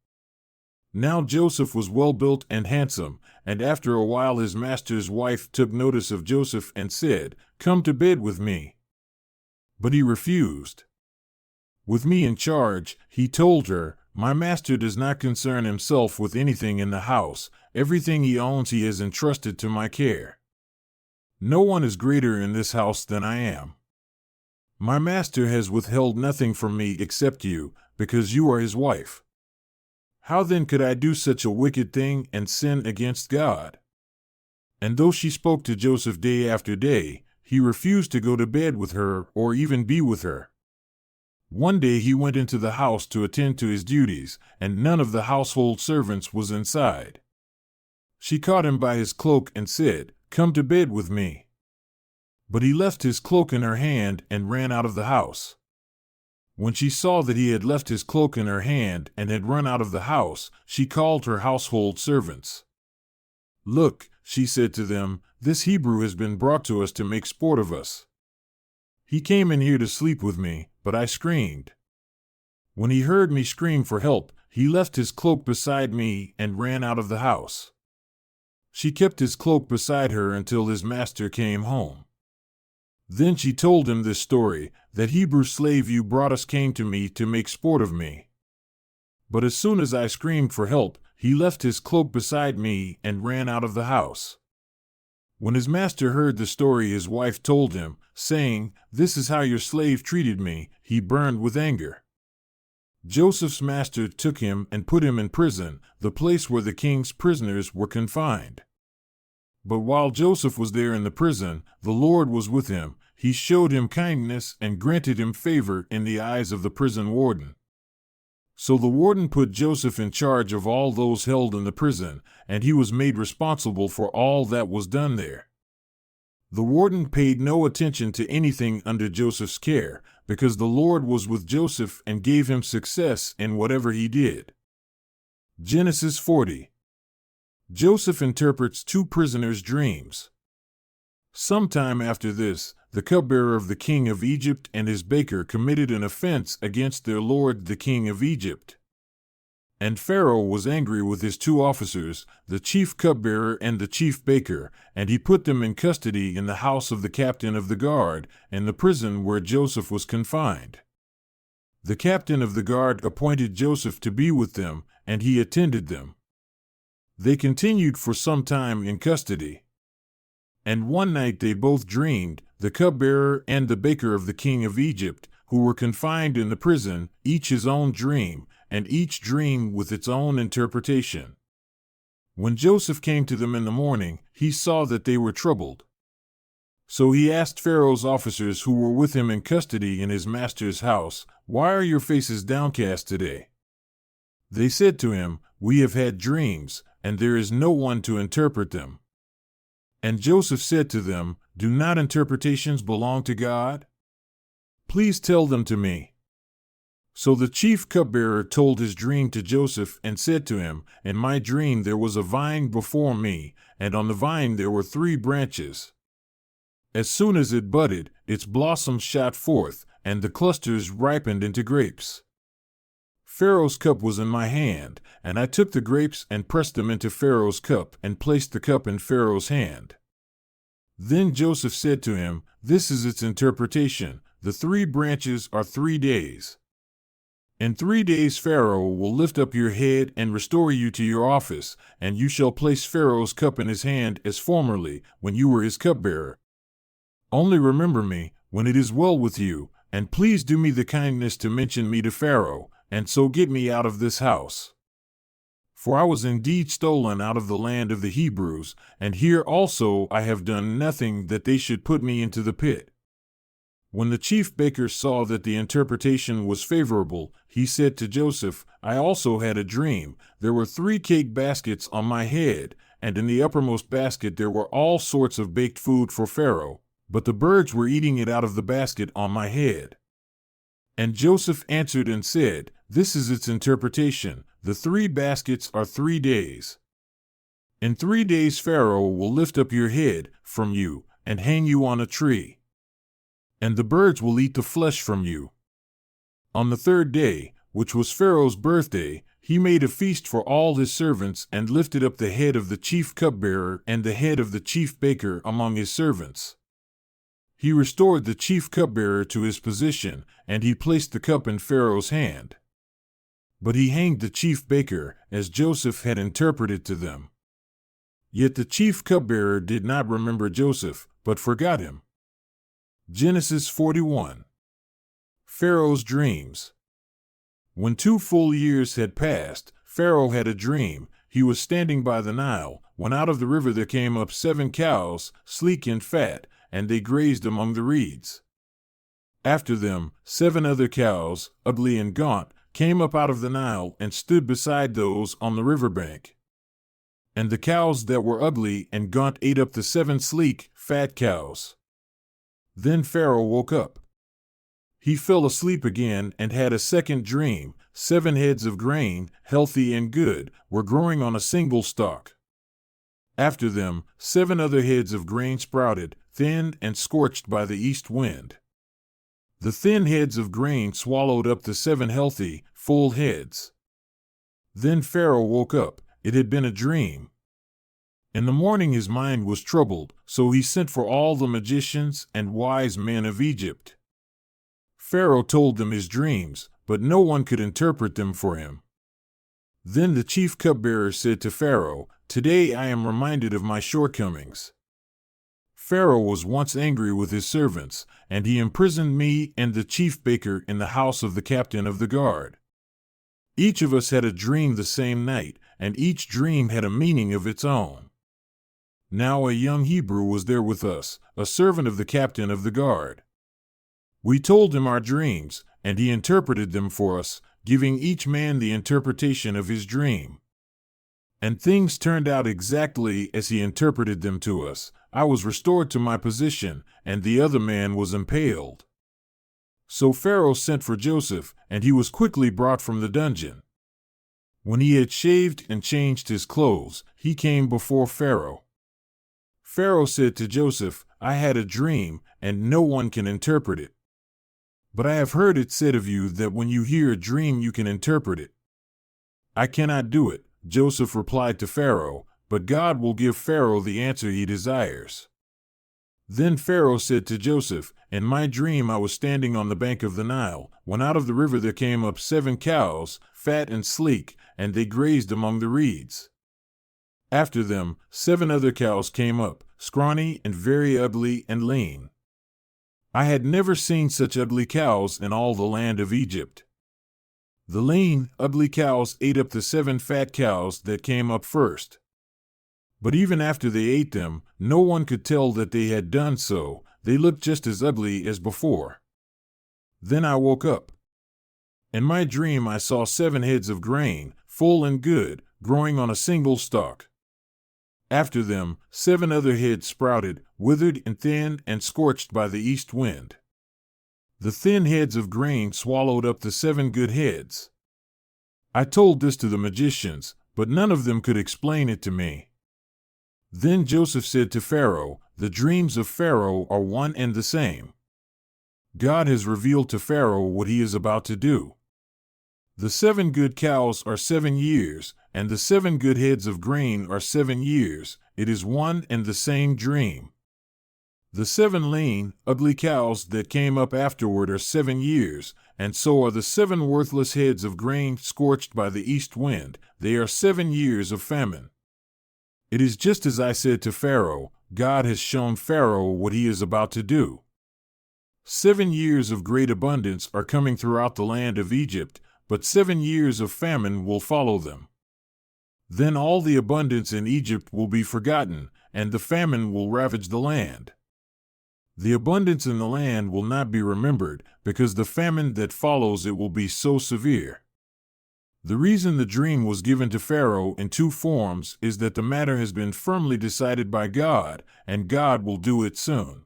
Now Joseph was well built and handsome, and after a while his master's wife took notice of Joseph and said, "Come to bed with me." But he refused. With me in charge, he told her, my master does not concern himself with anything in the house. Everything he owns he has entrusted to my care. No one is greater in this house than I am. My master has withheld nothing from me except you, because you are his wife. How then could I do such a wicked thing and sin against God? And though she spoke to Joseph day after day, he refused to go to bed with her or even be with her. One day he went into the house to attend to his duties, and none of the household servants was inside. She caught him by his cloak and said, "Come to bed with me." But he left his cloak in her hand and ran out of the house. When she saw that he had left his cloak in her hand and had run out of the house, she called her household servants. "Look," she said to them, "this Hebrew has been brought to us to make sport of us. He came in here to sleep with me, but I screamed. When he heard me scream for help, he left his cloak beside me and ran out of the house." She kept his cloak beside her until his master came home. Then she told him this story, "That Hebrew slave you brought us came to me to make sport of me. But as soon as I screamed for help, he left his cloak beside me and ran out of the house." When his master heard the story his wife told him, saying, "This is how your slave treated me," he burned with anger. Joseph's master took him and put him in prison, the place where the king's prisoners were confined. But while Joseph was there in the prison, the Lord was with him. He showed him kindness and granted him favor in the eyes of the prison warden. So the warden put Joseph in charge of all those held in the prison, and he was made responsible for all that was done there. The warden paid no attention to anything under Joseph's care, because the Lord was with Joseph and gave him success in whatever he did. Genesis 40. Joseph interprets two prisoners' dreams. Sometime after this, the cupbearer of the king of Egypt and his baker committed an offense against their lord the king of Egypt. And Pharaoh was angry with his two officers, the chief cupbearer and the chief baker, and he put them in custody in the house of the captain of the guard, in the prison where Joseph was confined. The captain of the guard appointed Joseph to be with them, and he attended them. They continued for some time in custody. And one night they both dreamed, the cupbearer and the baker of the king of Egypt, who were confined in the prison, each his own dream, and each dream with its own interpretation. When Joseph came to them in the morning, he saw that they were troubled. So he asked Pharaoh's officers who were with him in custody in his master's house, "Why are your faces downcast today?" They said to him, "We have had dreams, and there is no one to interpret them." And Joseph said to them, "Do not interpretations belong to God? Please tell them to me." So the chief cupbearer told his dream to Joseph and said to him, "In my dream there was a vine before me, and on the vine there were 3 branches. As soon as it budded, its blossoms shot forth, and the clusters ripened into grapes." Pharaoh's cup was in my hand, and I took the grapes and pressed them into Pharaoh's cup and placed the cup in Pharaoh's hand. Then Joseph said to him, "This is its interpretation. The 3 branches are 3 days. In 3 days Pharaoh will lift up your head and restore you to your office, and you shall place Pharaoh's cup in his hand as formerly, when you were his cupbearer. Only remember me, when it is well with you, and please do me the kindness to mention me to Pharaoh, and so get me out of this house. For I was indeed stolen out of the land of the Hebrews, and here also I have done nothing that they should put me into the pit." When the chief baker saw that the interpretation was favorable, he said to Joseph, "I also had a dream. There were 3 cake baskets on my head, and in the uppermost basket there were all sorts of baked food for Pharaoh, but the birds were eating it out of the basket on my head." And Joseph answered and said, "This is its interpretation. The 3 baskets are 3 days. In 3 days Pharaoh will lift up your head from you and hang you on a tree, and the birds will eat the flesh from you." On the 3rd day, which was Pharaoh's birthday, he made a feast for all his servants and lifted up the head of the chief cupbearer and the head of the chief baker among his servants. He restored the chief cupbearer to his position, and he placed the cup in Pharaoh's hand. But he hanged the chief baker, as Joseph had interpreted to them. Yet the chief cupbearer did not remember Joseph, but forgot him. Genesis 41. Pharaoh's dreams. When 2 full years had passed, Pharaoh had a dream. He was standing by the Nile, when out of the river there came up 7 cows, sleek and fat, and they grazed among the reeds. After them, 7 other cows, ugly and gaunt, came up out of the Nile and stood beside those on the river bank. And the cows that were ugly and gaunt ate up the 7 sleek, fat cows. Then Pharaoh woke up. He fell asleep again and had a second dream. 7 heads of grain, healthy and good, were growing on a single stalk. After them, 7 other heads of grain sprouted, thin and scorched by the east wind. The thin heads of grain swallowed up the 7 healthy, full heads. Then Pharaoh woke up. It had been a dream. In the morning his mind was troubled, so he sent for all the magicians and wise men of Egypt. Pharaoh told them his dreams, but no one could interpret them for him. Then the chief cupbearer said to Pharaoh, "Today I am reminded of my shortcomings. Pharaoh was once angry with his servants, and he imprisoned me and the chief baker in the house of the captain of the guard. Each of us had a dream the same night, and each dream had a meaning of its own. Now a young Hebrew was there with us, a servant of the captain of the guard. We told him our dreams, and he interpreted them for us, giving each man the interpretation of his dream. And things turned out exactly as he interpreted them to us. I was restored to my position, and the other man was impaled." So Pharaoh sent for Joseph, and he was quickly brought from the dungeon. When he had shaved and changed his clothes, he came before Pharaoh. Pharaoh said to Joseph, "I had a dream, and no one can interpret it. But I have heard it said of you that when you hear a dream you can interpret it." "I cannot do it," Joseph replied to Pharaoh, "but God will give Pharaoh the answer he desires." Then Pharaoh said to Joseph, "In my dream I was standing on the bank of the Nile, when out of the river there came up 7 cows, fat and sleek, and they grazed among the reeds. After them, 7 other cows came up, scrawny and very ugly and lean. I had never seen such ugly cows in all the land of Egypt. The lean, ugly cows ate up the 7 fat cows that came up first. But even after they ate them, no one could tell that they had done so. They looked just as ugly as before. Then I woke up. In my dream I saw 7 heads of grain, full and good, growing on a single stalk. After them, 7 other heads sprouted, withered and thin and scorched by the east wind. The thin heads of grain swallowed up the 7 good heads. I told this to the magicians, but none of them could explain it to me." Then Joseph said to Pharaoh, "The dreams of Pharaoh are one and the same. God has revealed to Pharaoh what he is about to do." The 7 good cows are 7 years, and the 7 good heads of grain are 7 years. It is one and the same dream. The 7 lean, ugly cows that came up afterward are 7 years, and so are the 7 worthless heads of grain scorched by the east wind. They are 7 years of famine. It is just as I said to Pharaoh. God has shown Pharaoh what he is about to do. 7 years of great abundance are coming throughout the land of Egypt, but 7 years of famine will follow them. Then all the abundance in Egypt will be forgotten, and the famine will ravage the land. The abundance in the land will not be remembered, because the famine that follows it will be so severe. The reason the dream was given to Pharaoh in 2 forms is that the matter has been firmly decided by God, and God will do it soon.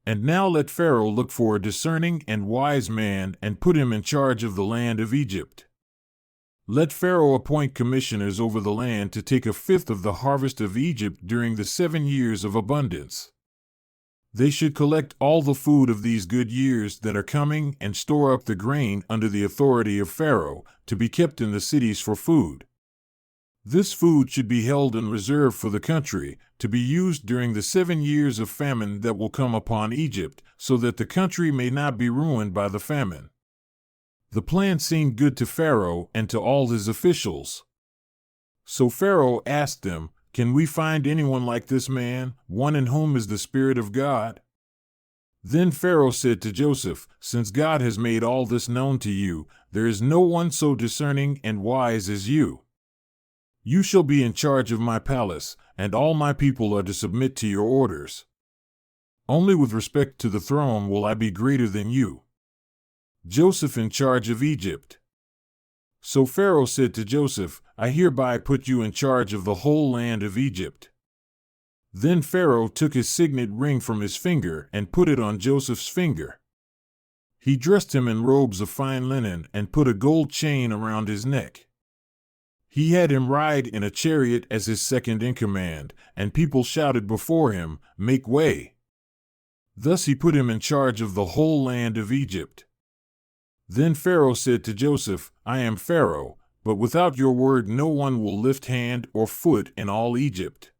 And now let Pharaoh look for a discerning and wise man and put him in charge of the land of Egypt. Let Pharaoh appoint commissioners over the land to take 1/5 of the harvest of Egypt during the 7 years of abundance. They should collect all the food of these good years that are coming and store up the grain under the authority of Pharaoh, to be kept in the cities for food. This food should be held in reserve for the country, to be used during the 7 years of famine that will come upon Egypt, so that the country may not be ruined by the famine. The plan seemed good to Pharaoh and to all his officials. So Pharaoh asked them, "Can we find anyone like this man, one in whom is the Spirit of God?" Then Pharaoh said to Joseph, "Since God has made all this known to you, there is no one so discerning and wise as you. You shall be in charge of my palace, and all my people are to submit to your orders. Only with respect to the throne will I be greater than you." Joseph in charge of Egypt. So Pharaoh said to Joseph, "I hereby put you in charge of the whole land of Egypt." Then Pharaoh took his signet ring from his finger and put it on Joseph's finger. He dressed him in robes of fine linen and put a gold chain around his neck. He had him ride in a chariot as his second in command, and people shouted before him, "Make way!" Thus he put him in charge of the whole land of Egypt. Then Pharaoh said to Joseph, "I am Pharaoh, but without your word no one will lift hand or foot in all Egypt."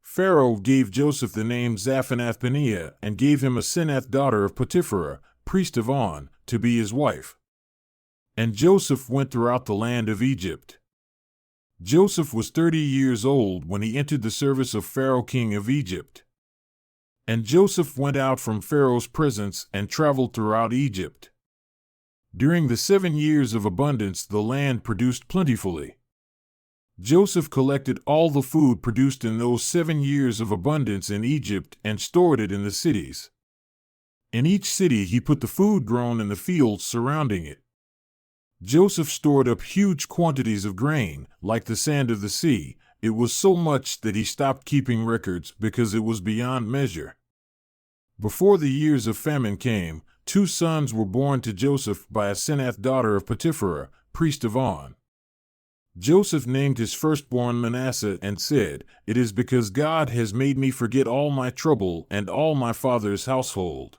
Pharaoh gave Joseph the name Zaphenath-Paneah and gave him Asenath daughter of Potipharah, priest of On, to be his wife. And Joseph went throughout the land of Egypt. Joseph was 30 years old when he entered the service of Pharaoh king of Egypt. And Joseph went out from Pharaoh's presence and traveled throughout Egypt. During the 7 years of abundance the land produced plentifully. Joseph collected all the food produced in those 7 years of abundance in Egypt and stored it in the cities. In each city he put the food grown in the fields surrounding it. Joseph stored up huge quantities of grain, like the sand of the sea. It was so much that he stopped keeping records because it was beyond measure. Before the years of famine came, 2 sons were born to Joseph by Asenath daughter of Potipharah, priest of On. Joseph named his firstborn Manasseh and said, "It is because God has made me forget all my trouble and all my father's household."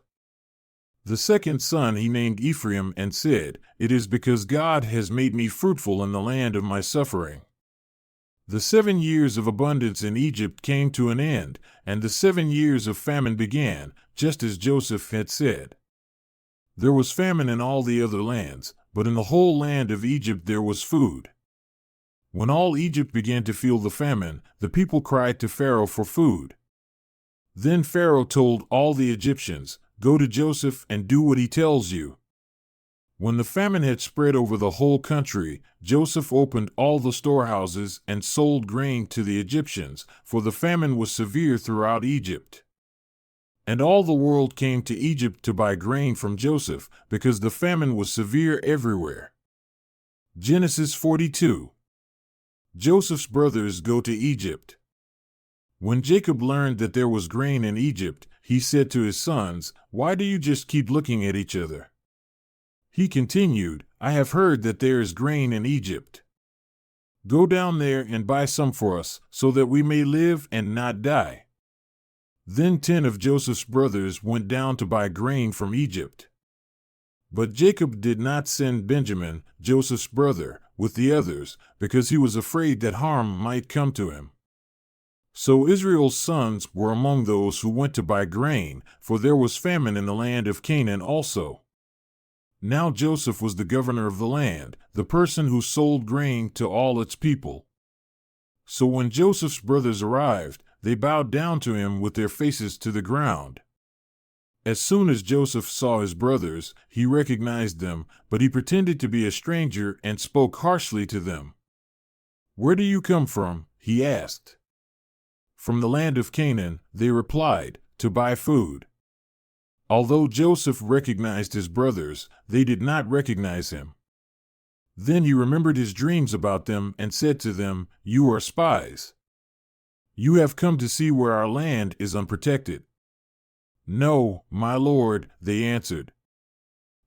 The second son he named Ephraim and said, "It is because God has made me fruitful in the land of my suffering." The 7 years of abundance in Egypt came to an end, and the 7 years of famine began, just as Joseph had said. There was famine in all the other lands, but in the whole land of Egypt there was food. When all Egypt began to feel the famine, the people cried to Pharaoh for food. Then Pharaoh told all the Egyptians, "Go to Joseph and do what he tells you." When the famine had spread over the whole country, Joseph opened all the storehouses and sold grain to the Egyptians, for the famine was severe throughout Egypt. And all the world came to Egypt to buy grain from Joseph, because the famine was severe everywhere. Genesis 42. Joseph's brothers go to Egypt. When Jacob learned that there was grain in Egypt, he said to his sons, "Why do you just keep looking at each other?" He continued, "I have heard that there is grain in Egypt. Go down there and buy some for us, so that we may live and not die." Then 10 of Joseph's brothers went down to buy grain from Egypt. But Jacob did not send Benjamin, Joseph's brother, with the others, because he was afraid that harm might come to him. So Israel's sons were among those who went to buy grain, for there was famine in the land of Canaan also. Now Joseph was the governor of the land, the person who sold grain to all its people. So when Joseph's brothers arrived, they bowed down to him with their faces to the ground. As soon as Joseph saw his brothers, he recognized them, but he pretended to be a stranger and spoke harshly to them. "Where do you come from?" he asked. "From the land of Canaan," they replied, "to buy food." Although Joseph recognized his brothers, they did not recognize him. Then he remembered his dreams about them and said to them, "You are spies. You have come to see where our land is unprotected." "No, my lord," they answered.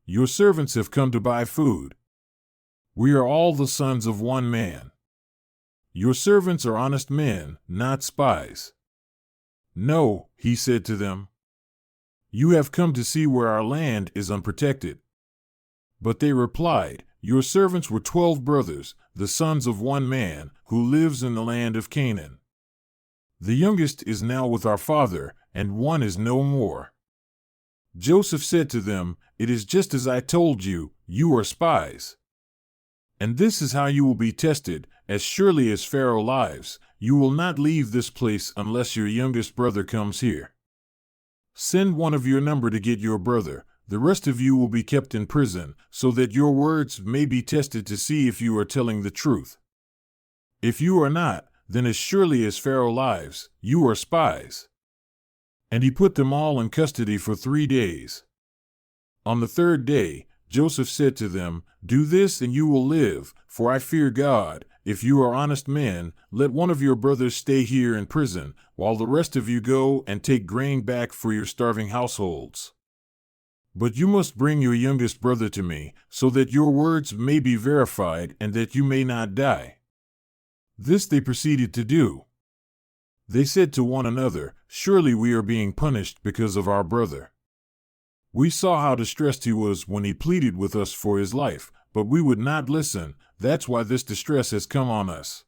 "Your servants have come to buy food. We are all the sons of one man. Your servants are honest men, not spies." "No," he said to them. "You have come to see where our land is unprotected." But they replied, "Your servants were 12 brothers, the sons of one man, who lives in the land of Canaan. The youngest is now with our father, and one is no more." Joseph said to them, "It is just as I told you, you are spies. And this is how you will be tested. As surely as Pharaoh lives, you will not leave this place unless your youngest brother comes here. Send one of your number to get your brother. The rest of you will be kept in prison, so that your words may be tested to see if you are telling the truth. If you are not, then as surely as Pharaoh lives, you are spies." And he put them all in custody for 3 days. On the 3rd day, Joseph said to them, "Do this and you will live, for I fear God. If you are honest men, let one of your brothers stay here in prison, while the rest of you go and take grain back for your starving households. But you must bring your youngest brother to me, so that your words may be verified and that you may not die." This they proceeded to do. They said to one another, "Surely we are being punished because of our brother. We saw how distressed he was when he pleaded with us for his life, but we would not listen. That's why this distress has come on us."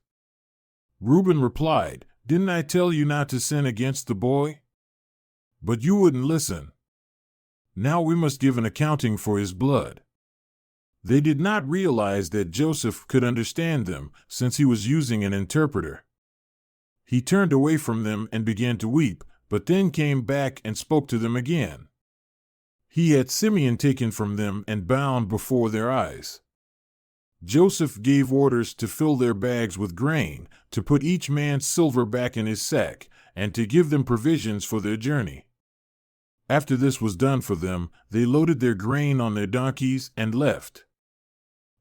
Reuben replied, "Didn't I tell you not to sin against the boy? But you wouldn't listen. Now we must give an accounting for his blood." They did not realize that Joseph could understand them, since he was using an interpreter. He turned away from them and began to weep, but then came back and spoke to them again. He had Simeon taken from them and bound before their eyes. Joseph gave orders to fill their bags with grain, to put each man's silver back in his sack, and to give them provisions for their journey. After this was done for them, they loaded their grain on their donkeys and left.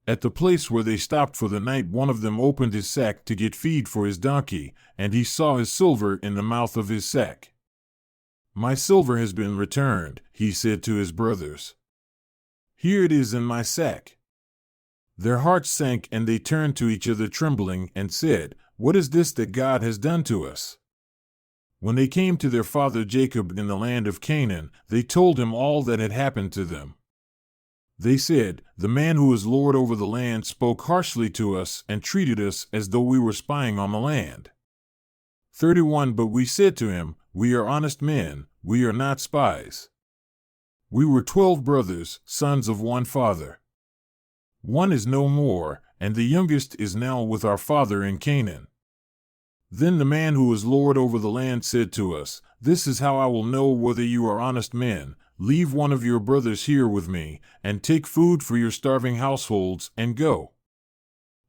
At the place where they stopped for the night, one of them opened his sack to get feed for his donkey, and he saw his silver in the mouth of his sack. "My silver has been returned," he said to his brothers. "Here it is in my sack." Their hearts sank and they turned to each other trembling and said, "What is this that God has done to us?" When they came to their father Jacob in the land of Canaan, they told him all that had happened to them. They said, "The man who is lord over the land spoke harshly to us and treated us as though we were spying on the land." 31 But we said to him, "We are honest men, we are not spies. We were 12 brothers, sons of one father. One is no more, and the youngest is now with our father in Canaan." Then the man who is lord over the land said to us, "This is how I will know whether you are honest men. Leave one of your brothers here with me, and take food for your starving households, and go.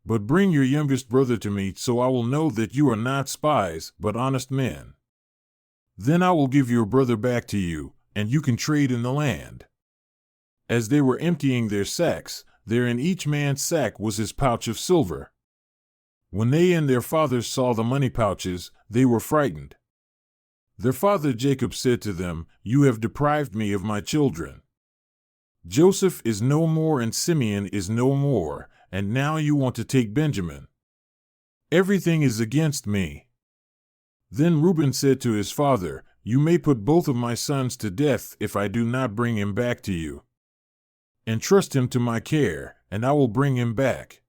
But bring your youngest brother to me, so I will know that you are not spies, but honest men. Then I will give your brother back to you, and you can trade in the land." As they were emptying their sacks, there in each man's sack was his pouch of silver. When they and their fathers saw the money pouches, they were frightened. Their father Jacob said to them, "You have deprived me of my children. Joseph is no more and Simeon is no more, and now you want to take Benjamin. Everything is against me." Then Reuben said to his father, "You may put both of my sons to death if I do not bring him back to you." Entrust him to my care, and I will bring him back."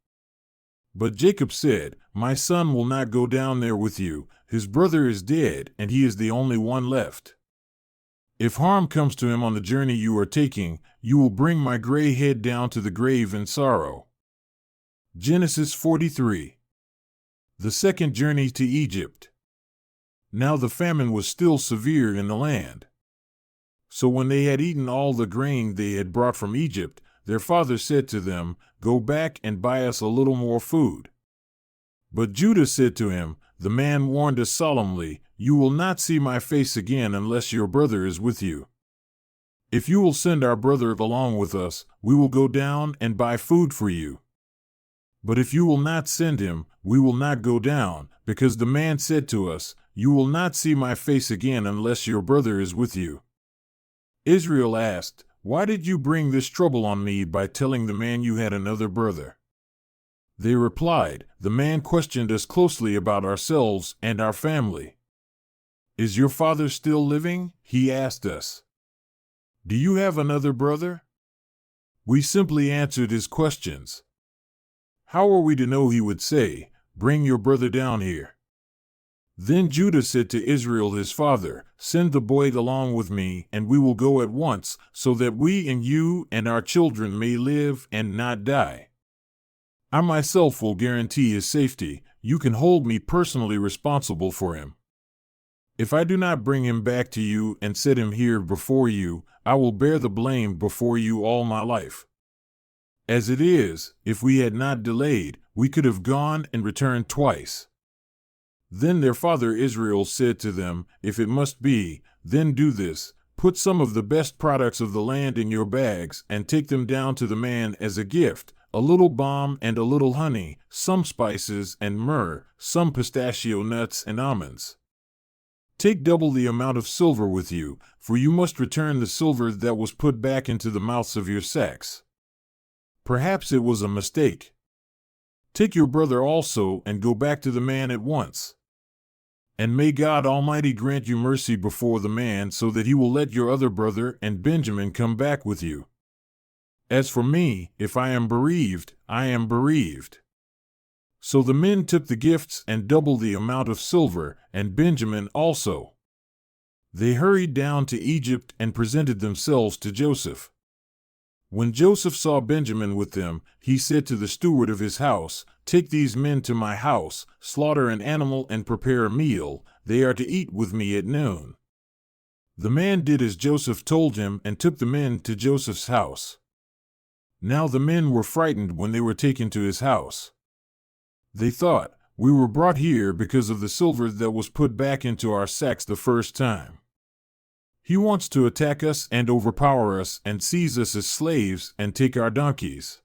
But Jacob said, "My son will not go down there with you. His brother is dead, and he is the only one left. If harm comes to him on the journey you are taking, you will bring my gray head down to the grave in sorrow." Genesis 43. The second journey to Egypt. Now the famine was still severe in the land. So when they had eaten all the grain they had brought from Egypt, their father said to them, "Go back and buy us a little more food." But Judah said to him, "The man warned us solemnly, 'You will not see my face again unless your brother is with you.' If you will send our brother along with us, we will go down and buy food for you. But if you will not send him, we will not go down, because the man said to us, 'You will not see my face again unless your brother is with you.'" Israel asked, "Why did you bring this trouble on me by telling the man you had another brother?" They replied, "The man questioned us closely about ourselves and our family. 'Is your father still living?' he asked us. 'Do you have another brother?' We simply answered his questions. How are we to know he would say, 'Bring your brother down here'?" Then Judah said to Israel his father, "Send the boy along with me, and we will go at once, so that we and you and our children may live and not die. I myself will guarantee his safety. You can hold me personally responsible for him. If I do not bring him back to you and set him here before you, I will bear the blame before you all my life. As it is, if we had not delayed, we could have gone and returned twice." Then their father Israel said to them, "If it must be, then do this. Put some of the best products of the land in your bags and take them down to the man as a gift, a little balm and a little honey, some spices and myrrh, some pistachio nuts and almonds. Take double the amount of silver with you, for you must return the silver that was put back into the mouths of your sacks. Perhaps it was a mistake. Take your brother also and go back to the man at once. And may God Almighty grant you mercy before the man, so that he will let your other brother and Benjamin come back with you. As for me, if I am bereaved, I am bereaved." So the men took the gifts and doubled the amount of silver, and Benjamin also. They hurried down to Egypt and presented themselves to Joseph. When Joseph saw Benjamin with them, he said to the steward of his house, "Take these men to my house, slaughter an animal and prepare a meal. They are to eat with me at noon." The man did as Joseph told him and took the men to Joseph's house. Now the men were frightened when they were taken to his house. They thought, "We were brought here because of the silver that was put back into our sacks the first time. He wants to attack us and overpower us and seize us as slaves and take our donkeys."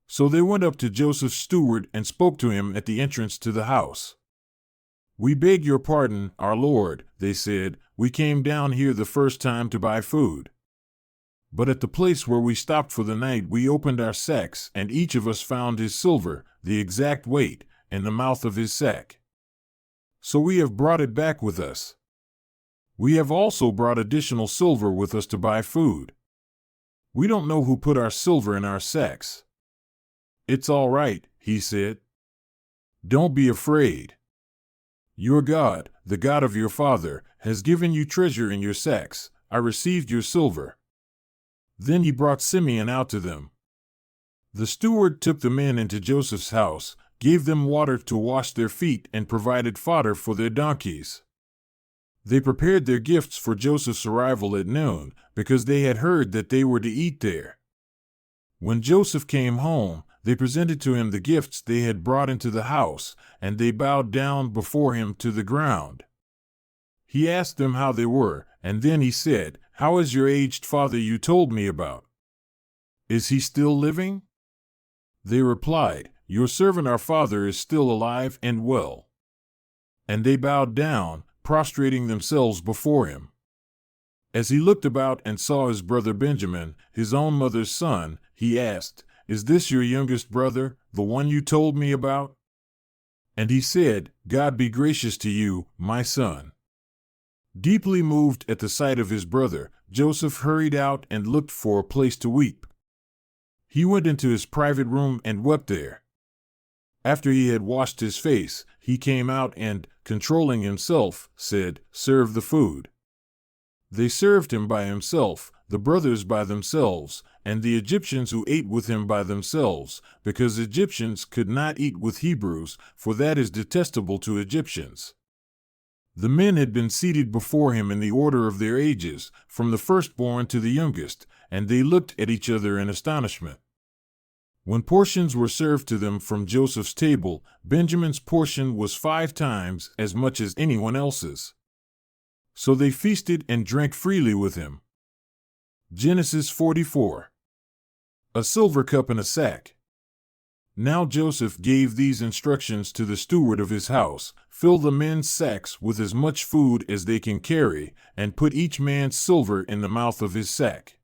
So they went up to Joseph's steward and spoke to him at the entrance to the house. "We beg your pardon, our lord," they said. "We came down here the first time to buy food. But at the place where we stopped for the night we opened our sacks, and each of us found his silver, the exact weight, in the mouth of his sack. So we have brought it back with us. We have also brought additional silver with us to buy food. We don't know who put our silver in our sacks." "It's all right," he said. "Don't be afraid. Your God, the God of your father, has given you treasure in your sacks. I received your silver." Then he brought Simeon out to them. The steward took the men into Joseph's house, gave them water to wash their feet, and provided fodder for their donkeys. They prepared their gifts for Joseph's arrival at noon, because they had heard that they were to eat there. When Joseph came home, they presented to him the gifts they had brought into the house, and they bowed down before him to the ground. He asked them how they were, and then he said, "How is your aged father you told me about? Is he still living?" They replied, "Your servant our father is still alive and well." And they bowed down, prostrating themselves before him. As he looked about and saw his brother Benjamin, his own mother's son, he asked, "Is this your youngest brother, the one you told me about?" And he said, "God be gracious to you, my son." Deeply moved at the sight of his brother, Joseph hurried out and looked for a place to weep. He went into his private room and wept there. After he had washed his face, he came out and, controlling himself, said, "Serve the food." They served him by himself, the brothers by themselves, and the Egyptians who ate with him by themselves, because Egyptians could not eat with Hebrews, for that is detestable to Egyptians. The men had been seated before him in the order of their ages, from the firstborn to the youngest, and they looked at each other in astonishment. When portions were served to them from Joseph's table, Benjamin's portion was 5 times as much as anyone else's. So they feasted and drank freely with him. Genesis 44. A silver cup and a sack. Now Joseph gave these instructions to the steward of his house: "Fill the men's sacks with as much food as they can carry, and put each man's silver in the mouth of his sack.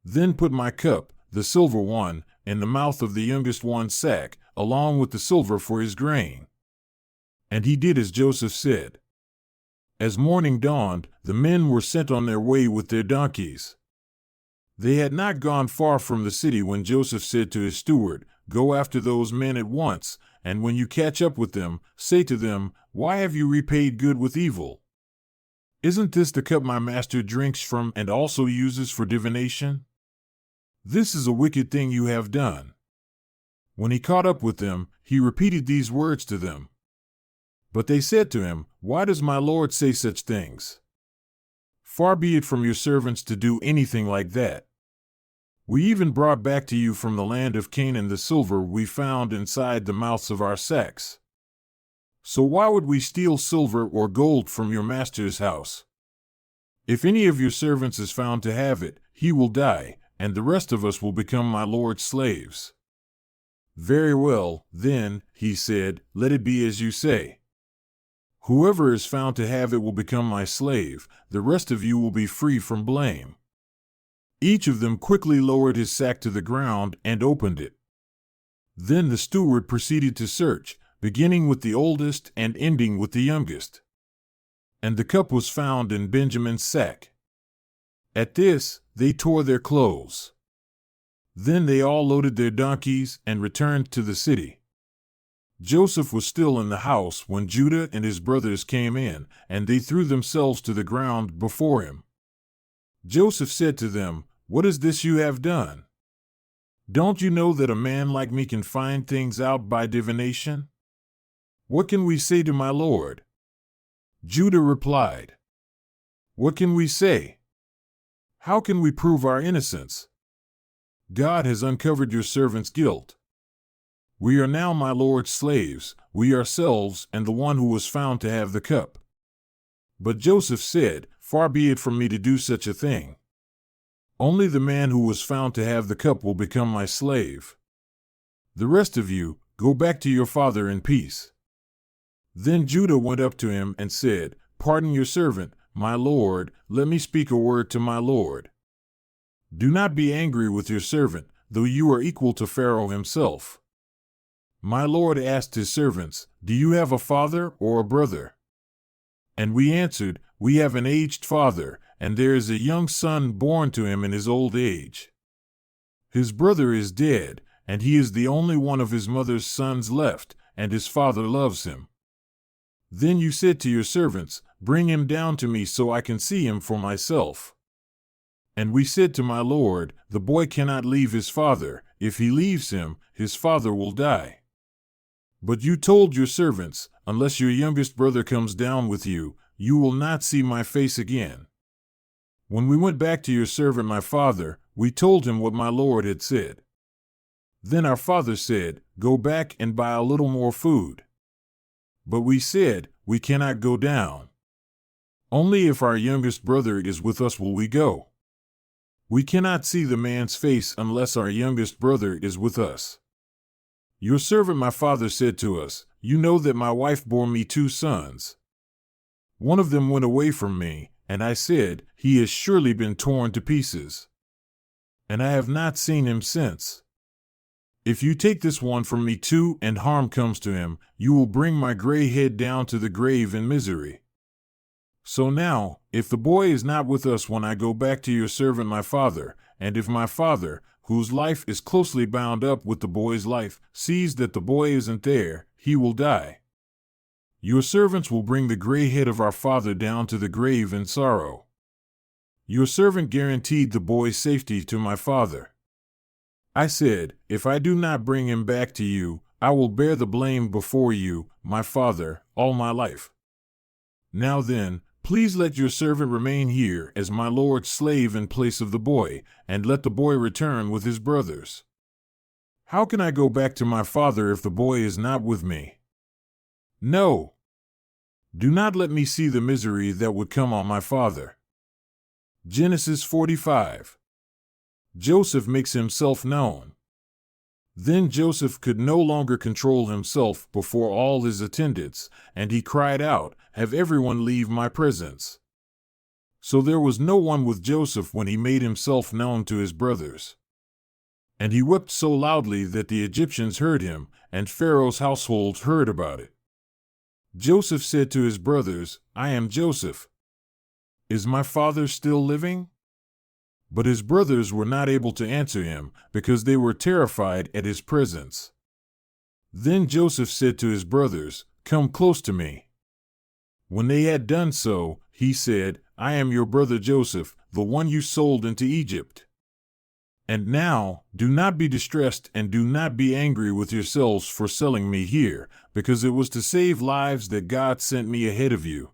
Then put my cup, the silver one, in the mouth of the youngest one's sack, along with the silver for his grain." And he did as Joseph said. As morning dawned, the men were sent on their way with their donkeys. They had not gone far from the city when Joseph said to his steward, "Go after those men at once, and when you catch up with them, say to them, 'Why have you repaid good with evil? Isn't this the cup my master drinks from and also uses for divination? This is a wicked thing you have done.'" When he caught up with them, he repeated these words to them. But they said to him, "Why does my lord say such things? Far be it from your servants to do anything like that. We even brought back to you from the land of Canaan the silver we found inside the mouths of our sacks. So why would we steal silver or gold from your master's house? If any of your servants is found to have it, he will die, and the rest of us will become my lord's slaves." "Very well, then," he said, "let it be as you say. Whoever is found to have it will become my slave, the rest of you will be free from blame." Each of them quickly lowered his sack to the ground and opened it. Then the steward proceeded to search, beginning with the oldest and ending with the youngest. And the cup was found in Benjamin's sack. At this, they tore their clothes. Then they all loaded their donkeys and returned to the city. Joseph was still in the house when Judah and his brothers came in, and they threw themselves to the ground before him. Joseph said to them, "What is this you have done? Don't you know that a man like me can find things out by divination? What can we say to my lord?" Judah replied, "What can we say? How can we prove our innocence? God has uncovered your servant's guilt. We are now my lord's slaves, we ourselves and the one who was found to have the cup." But Joseph said, "Far be it from me to do such a thing. Only the man who was found to have the cup will become my slave. The rest of you, go back to your father in peace." Then Judah went up to him and said, "Pardon your servant, my lord, let me speak a word to my lord. Do not be angry with your servant, though you are equal to Pharaoh himself. My lord asked his servants, 'Do you have a father or a brother?' And we answered, 'We have an aged father, and there is a young son born to him in his old age. His brother is dead, and he is the only one of his mother's sons left, and his father loves him. Then you said to your servants, Bring him down to me so I can see him for myself. And we said to my lord, The boy cannot leave his father. If he leaves him, his father will die. But you told your servants, Unless your youngest brother comes down with you, you will not see my face again. When we went back to your servant my father, we told him what my lord had said. Then our father said, Go back and buy a little more food. But we said, We cannot go down. Only if our youngest brother is with us will we go. We cannot see the man's face unless our youngest brother is with us. Your servant my father said to us, You know that my wife bore me 2 sons. One of them went away from me, and I said, He has surely been torn to pieces. And I have not seen him since. If you take this one from me too, and harm comes to him, you will bring my gray head down to the grave in misery. So now, if the boy is not with us when I go back to your servant my father, and if my father, whose life is closely bound up with the boy's life, sees that the boy isn't there, he will die. Your servants will bring the gray head of our father down to the grave in sorrow. Your servant guaranteed the boy's safety to my father. I said, if I do not bring him back to you, I will bear the blame before you, my father, all my life. Now then, please let your servant remain here as my lord's slave in place of the boy, and let the boy return with his brothers. How can I go back to my father if the boy is not with me? No. Do not let me see the misery that would come on my father. Genesis 45. Joseph makes himself known. Then Joseph could no longer control himself before all his attendants, and he cried out, "Have everyone leave my presence." So there was no one with Joseph when he made himself known to his brothers. And he wept so loudly that the Egyptians heard him, and Pharaoh's household heard about it. Joseph said to his brothers, "I am Joseph. Is my father still living?" But his brothers were not able to answer him, because they were terrified at his presence. Then Joseph said to his brothers, "Come close to me." When they had done so, he said, "I am your brother Joseph, the one you sold into Egypt. And now, do not be distressed and do not be angry with yourselves for selling me here, because it was to save lives that God sent me ahead of you.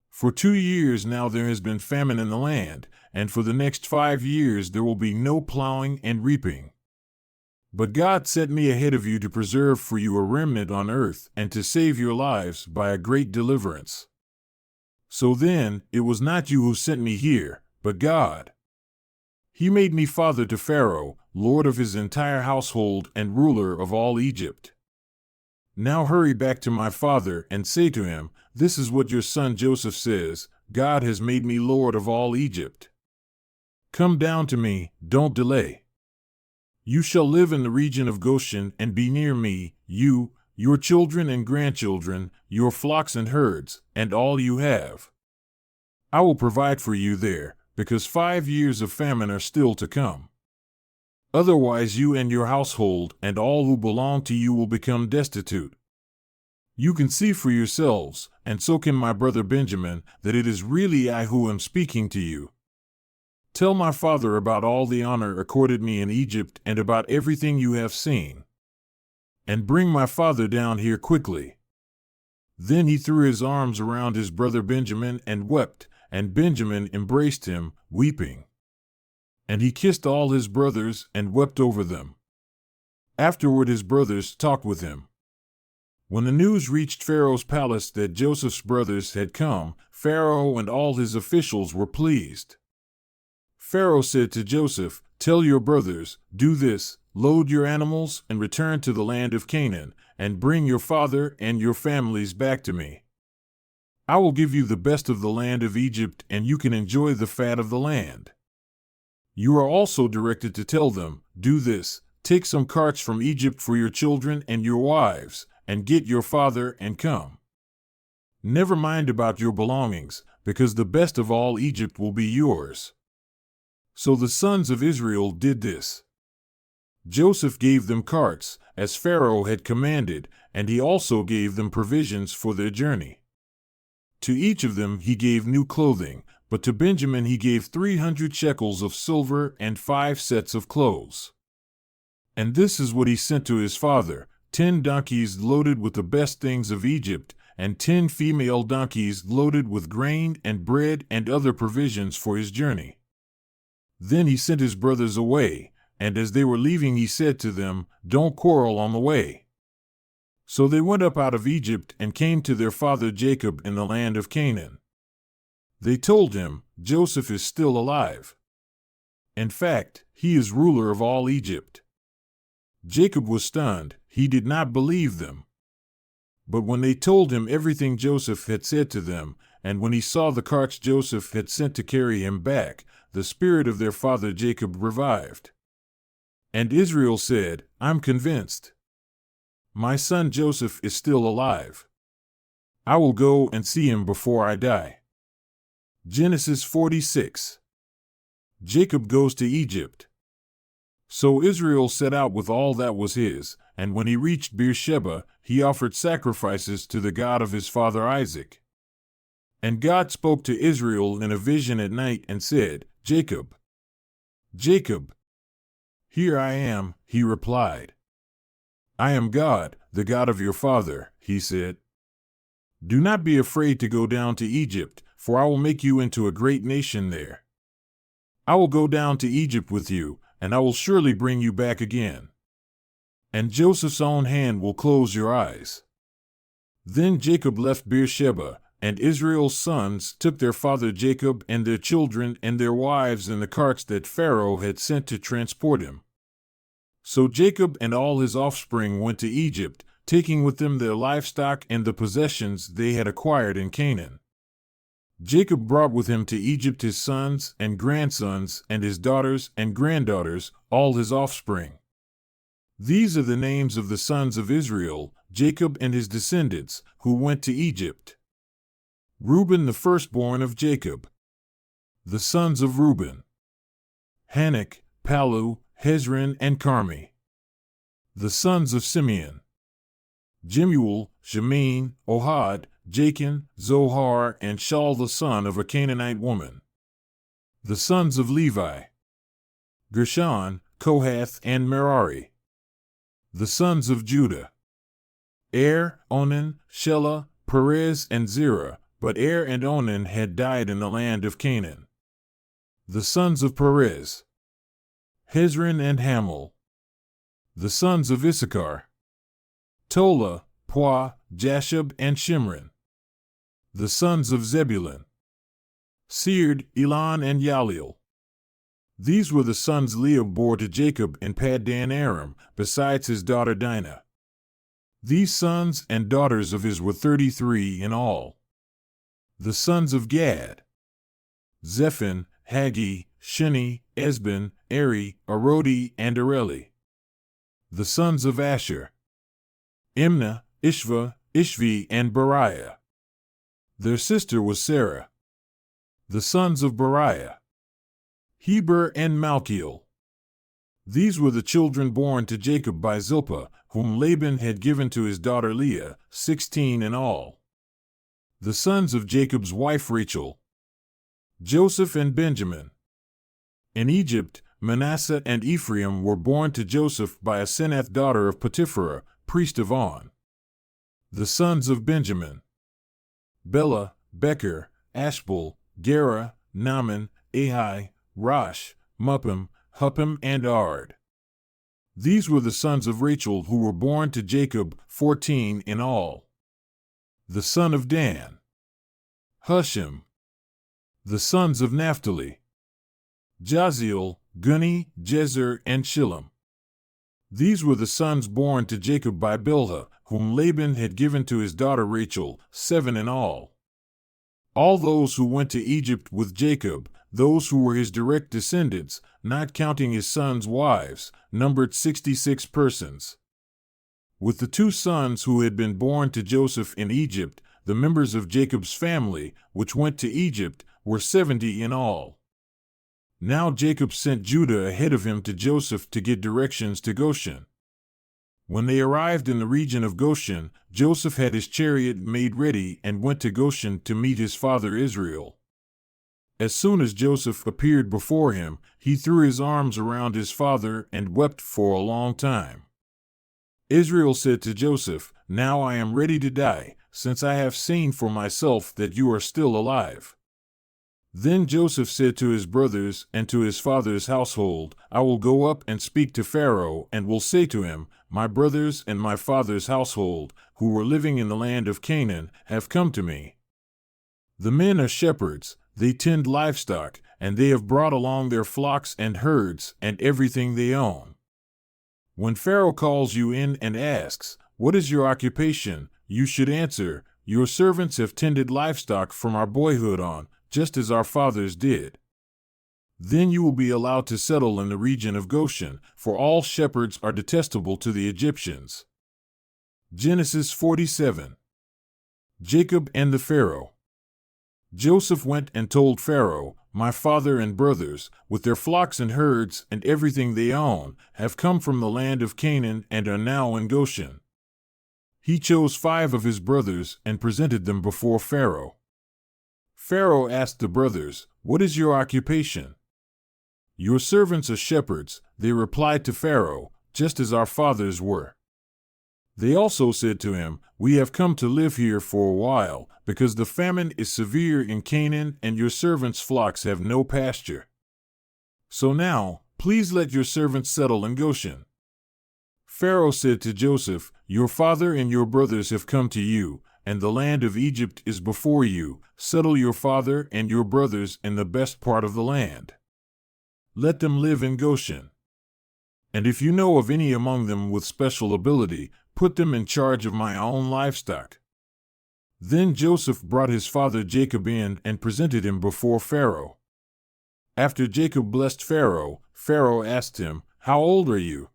For 2 years now there has been famine in the land, and for the next 5 years there will be no plowing and reaping. But God sent me ahead of you to preserve for you a remnant on earth and to save your lives by a great deliverance. So then, it was not you who sent me here, but God. He made me father to Pharaoh, lord of his entire household and ruler of all Egypt. Now hurry back to my father and say to him, 'This is what your son Joseph says, God has made me lord of all Egypt. Come down to me, don't delay. You shall live in the region of Goshen and be near me, you, your children and grandchildren, your flocks and herds, and all you have. I will provide for you there, because 5 years of famine are still to come. Otherwise you and your household and all who belong to you will become destitute. You can see for yourselves, and so can my brother Benjamin, that it is really I who am speaking to you. Tell my father about all the honor accorded me in Egypt and about everything you have seen. And bring my father down here quickly." Then he threw his arms around his brother Benjamin and wept, and Benjamin embraced him, weeping. And he kissed all his brothers and wept over them. Afterward his brothers talked with him. When the news reached Pharaoh's palace that Joseph's brothers had come, Pharaoh and all his officials were pleased. Pharaoh said to Joseph, "Tell your brothers, do this, load your animals and return to the land of Canaan, and bring your father and your families back to me. I will give you the best of the land of Egypt, and you can enjoy the fat of the land." You are also directed to tell them, "Do this, take some carts from Egypt for your children and your wives, and get your father and come. Never mind about your belongings, because the best of all Egypt will be yours." So the sons of Israel did this. Joseph gave them carts, as Pharaoh had commanded, and he also gave them provisions for their journey. To each of them he gave new clothing, but to Benjamin he gave 300 shekels of silver and 5 sets of clothes. And this is what he sent to his father: 10 donkeys loaded with the best things of Egypt, and 10 female donkeys loaded with grain and bread and other provisions for his journey. Then he sent his brothers away, and as they were leaving he said to them, "Don't quarrel on the way." So they went up out of Egypt and came to their father Jacob in the land of Canaan. They told him, "Joseph is still alive. In fact, he is ruler of all Egypt." Jacob was stunned, he did not believe them. But when they told him everything Joseph had said to them, and when he saw the carts Joseph had sent to carry him back, the spirit of their father Jacob revived. And Israel said, "I'm convinced. My son Joseph is still alive. I will go and see him before I die." Genesis 46. Jacob goes to Egypt. So Israel set out with all that was his, and when he reached Beersheba, he offered sacrifices to the God of his father Isaac. And God spoke to Israel in a vision at night and said, "Jacob, Jacob." "Here I am," he replied. "I am God, the God of your father," he said. "Do not be afraid to go down to Egypt, for I will make you into a great nation there. I will go down to Egypt with you, and I will surely bring you back again. And Joseph's own hand will close your eyes." Then Jacob left Beersheba, and Israel's sons took their father Jacob and their children and their wives in the carts that Pharaoh had sent to transport him. So Jacob and all his offspring went to Egypt, taking with them their livestock and the possessions they had acquired in Canaan. Jacob brought with him to Egypt his sons and grandsons and his daughters and granddaughters, all his offspring. These are the names of the sons of Israel, Jacob and his descendants, who went to Egypt. Reuben, the firstborn of Jacob. The sons of Reuben: Hanok, Palu, Hezron, and Carmi. The sons of Simeon: Jemuel, Shemin, Ohad, Jachin, Zohar, and Shaul the son of a Canaanite woman. The sons of Levi: Gershon, Kohath, and Merari. The sons of Judah: Er, Onan, Shelah, Perez, and Zerah, but Er and Onan had died in the land of Canaan. The sons of Perez: Hezron and Hamul. The sons of Issachar: Tola, Puah, Jashub, and Shimron. The sons of Zebulun: Sered, Elon, and Yaleel. These were the sons Leah bore to Jacob in Paddan Aram, besides his daughter Dinah. These sons and daughters of his were 33 in all. The sons of Gad: Zephin, Haggi, Shini, Esben, Eri, Arodi, and Areli. The sons of Asher: Imnah, Ishva, Ishvi, and Beriah. Their sister was Sarah. The sons of Beriah: Heber and Malchiel. These were the children born to Jacob by Zilpah, whom Laban had given to his daughter Leah, 16 in all. The sons of Jacob's wife Rachel: Joseph and Benjamin. In Egypt, Manasseh and Ephraim were born to Joseph by Asenath, daughter of Potipharah, priest of On. The sons of Benjamin: Bela, Becher, Ashbel, Gera, Naaman, Ahai, Rosh, Muppim, Huppim, and Ard. These were the sons of Rachel who were born to Jacob, 14 in all. The son of Dan: Hushim. The sons of Naphtali: Jaziel, Guni, Jezer, and Shillem. These were the sons born to Jacob by Bilhah, whom Laban had given to his daughter Rachel, 7 in all. All those who went to Egypt with Jacob, those who were his direct descendants, not counting his sons' wives, numbered 66 persons. With the 2 sons who had been born to Joseph in Egypt, the members of Jacob's family, which went to Egypt, were 70 in all. Now Jacob sent Judah ahead of him to Joseph to get directions to Goshen. When they arrived in the region of Goshen, Joseph had his chariot made ready and went to Goshen to meet his father Israel. As soon as Joseph appeared before him, he threw his arms around his father and wept for a long time. Israel said to Joseph, "Now I am ready to die, since I have seen for myself that you are still alive." Then Joseph said to his brothers and to his father's household, "I will go up and speak to Pharaoh and will say to him, 'My brothers and my father's household, who were living in the land of Canaan, have come to me. The men are shepherds, they tend livestock, and they have brought along their flocks and herds and everything they own. When Pharaoh calls you in and asks, 'What is your occupation?' you should answer, 'Your servants have tended livestock from our boyhood on, just as our fathers did.' Then you will be allowed to settle in the region of Goshen, for all shepherds are detestable to the Egyptians." Genesis 47. Jacob and the Pharaoh. Joseph went and told Pharaoh, "My father and brothers, with their flocks and herds and everything they own, have come from the land of Canaan and are now in Goshen." He chose 5 of his brothers and presented them before Pharaoh. Pharaoh asked the brothers, "What is your occupation?" "Your servants are shepherds," they replied to Pharaoh, "just as our fathers were." They also said to him, "We have come to live here for a while, because the famine is severe in Canaan and your servants' flocks have no pasture. So now, please let your servants settle in Goshen." Pharaoh said to Joseph, "Your father and your brothers have come to you, and the land of Egypt is before you. Settle your father and your brothers in the best part of the land. Let them live in Goshen. And if you know of any among them with special ability, put them in charge of my own livestock." Then Joseph brought his father Jacob in and presented him before Pharaoh. After Jacob blessed Pharaoh, Pharaoh asked him, "How old are you?"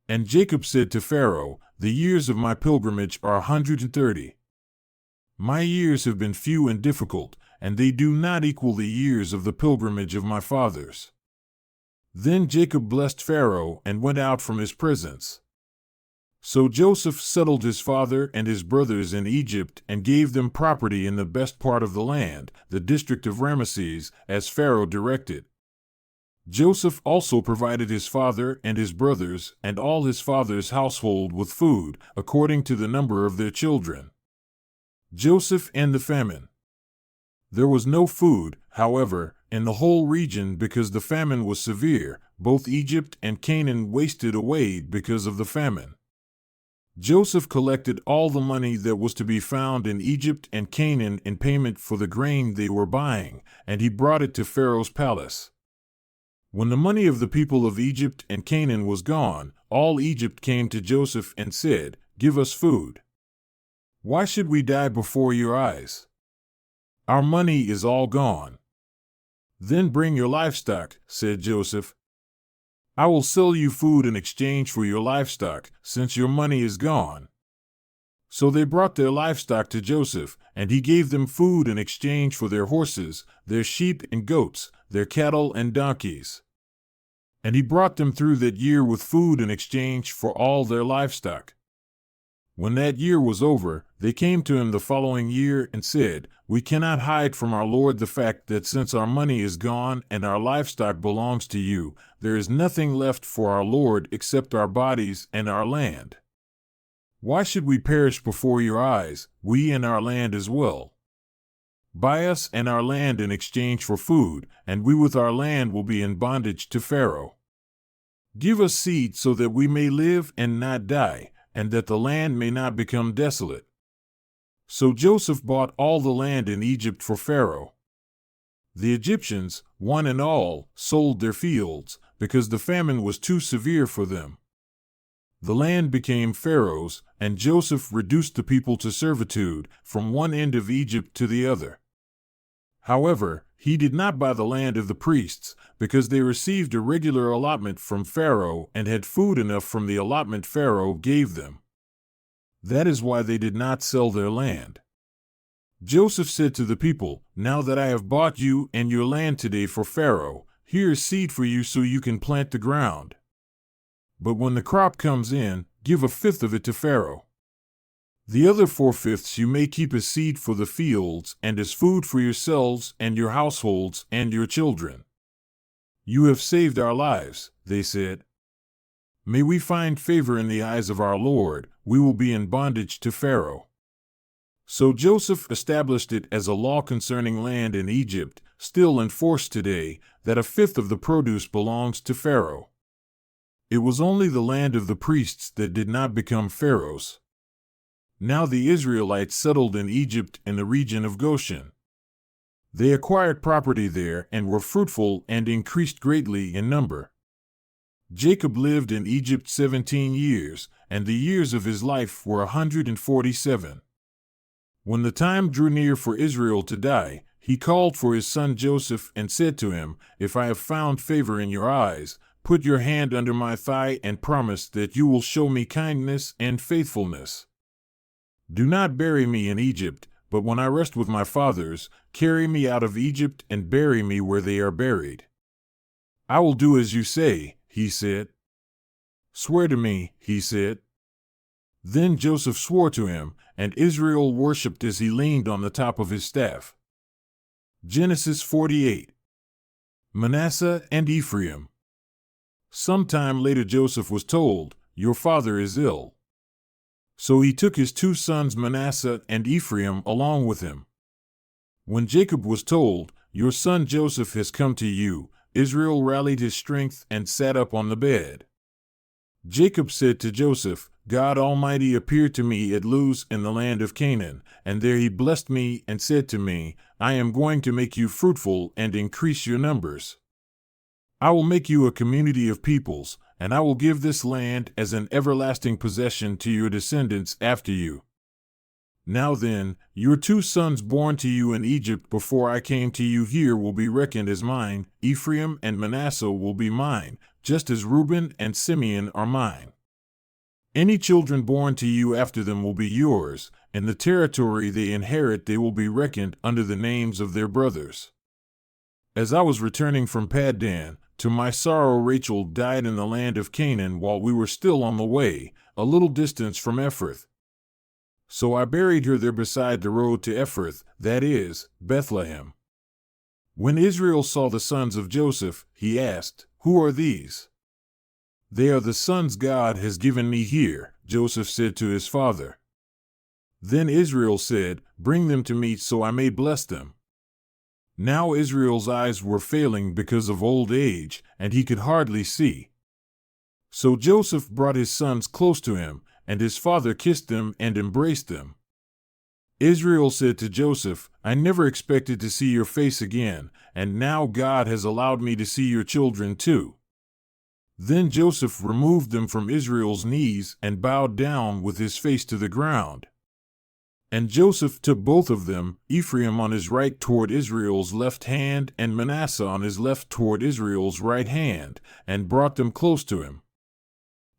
And Jacob said to Pharaoh, "The years of my pilgrimage are 130. My years have been few and difficult, and they do not equal the years of the pilgrimage of my fathers." Then Jacob blessed Pharaoh and went out from his presence. So Joseph settled his father and his brothers in Egypt and gave them property in the best part of the land, the district of Ramesses, as Pharaoh directed. Joseph also provided his father and his brothers and all his father's household with food, according to the number of their children. Joseph and the famine. There was no food, however, in the whole region because the famine was severe. Both Egypt and Canaan wasted away because of the famine. Joseph collected all the money that was to be found in Egypt and Canaan in payment for the grain they were buying, and he brought it to Pharaoh's palace. When the money of the people of Egypt and Canaan was gone, all Egypt came to Joseph and said, "Give us food. Why should we die before your eyes? Our money is all gone." "Then bring your livestock," said Joseph. "I will sell you food in exchange for your livestock, since your money is gone." So they brought their livestock to Joseph, and he gave them food in exchange for their horses, their sheep and goats, their cattle and donkeys. And he brought them through that year with food in exchange for all their livestock. When that year was over, they came to him the following year and said, "We cannot hide from our lord the fact that since our money is gone and our livestock belongs to you, there is nothing left for our lord except our bodies and our land. Why should we perish before your eyes, we and our land as well? Buy us and our land in exchange for food, and we with our land will be in bondage to Pharaoh. Give us seed so that we may live and not die, and that the land may not become desolate." So Joseph bought all the land in Egypt for Pharaoh. The Egyptians, one and all, sold their fields, because the famine was too severe for them. The land became Pharaoh's, and Joseph reduced the people to servitude, from one end of Egypt to the other. However, he did not buy the land of the priests, because they received a regular allotment from Pharaoh and had food enough from the allotment Pharaoh gave them. That is why they did not sell their land. Joseph said to the people, "Now that I have bought you and your land today for Pharaoh, here is seed for you so you can plant the ground. But when the crop comes in, give 1/5 of it to Pharaoh. The other 4/5 you may keep as seed for the fields and as food for yourselves and your households and your children." "You have saved our lives," they said. "May we find favor in the eyes of our Lord, we will be in bondage to Pharaoh." So Joseph established it as a law concerning land in Egypt, still in force today, that 1/5 of the produce belongs to Pharaoh. It was only the land of the priests that did not become Pharaoh's. Now the Israelites settled in Egypt in the region of Goshen. They acquired property there and were fruitful and increased greatly in number. Jacob lived in Egypt 17 years, and the years of his life were 147. When the time drew near for Israel to die, he called for his son Joseph and said to him, "If I have found favor in your eyes, put your hand under my thigh and promise that you will show me kindness and faithfulness. Do not bury me in Egypt, but when I rest with my fathers, carry me out of Egypt and bury me where they are buried." "I will do as you say," he said. "Swear to me," he said. Then Joseph swore to him, and Israel worshipped as he leaned on the top of his staff. Genesis 48. Manasseh and Ephraim. Sometime later Joseph was told, "Your father is ill." So he took his 2 sons Manasseh and Ephraim along with him. When Jacob was told, "Your son Joseph has come to you," Israel rallied his strength and sat up on the bed. Jacob said to Joseph, "God Almighty appeared to me at Luz in the land of Canaan, and there he blessed me and said to me, 'I am going to make you fruitful and increase your numbers. I will make you a community of peoples, and I will give this land as an everlasting possession to your descendants after you.' Now then, your 2 sons born to you in Egypt before I came to you here will be reckoned as mine. Ephraim and Manasseh will be mine, just as Reuben and Simeon are mine. Any children born to you after them will be yours, and the territory they inherit they will be reckoned under the names of their brothers. As I was returning from Paddan, to my sorrow Rachel died in the land of Canaan while we were still on the way, a little distance from Ephrath. So I buried her there beside the road to Ephrath, that is, Bethlehem. When Israel saw the sons of Joseph, he asked, 'Who are these?' 'They are the sons God has given me here,' Joseph said to his father. Then Israel said, 'Bring them to me so I may bless them.' Now Israel's eyes were failing because of old age, and he could hardly see. So Joseph brought his sons close to him, and his father kissed them and embraced them. Israel said to Joseph, 'I never expected to see your face again, and now God has allowed me to see your children too.' Then Joseph removed them from Israel's knees and bowed down with his face to the ground. And Joseph took both of them, Ephraim on his right toward Israel's left hand and Manasseh on his left toward Israel's right hand, and brought them close to him.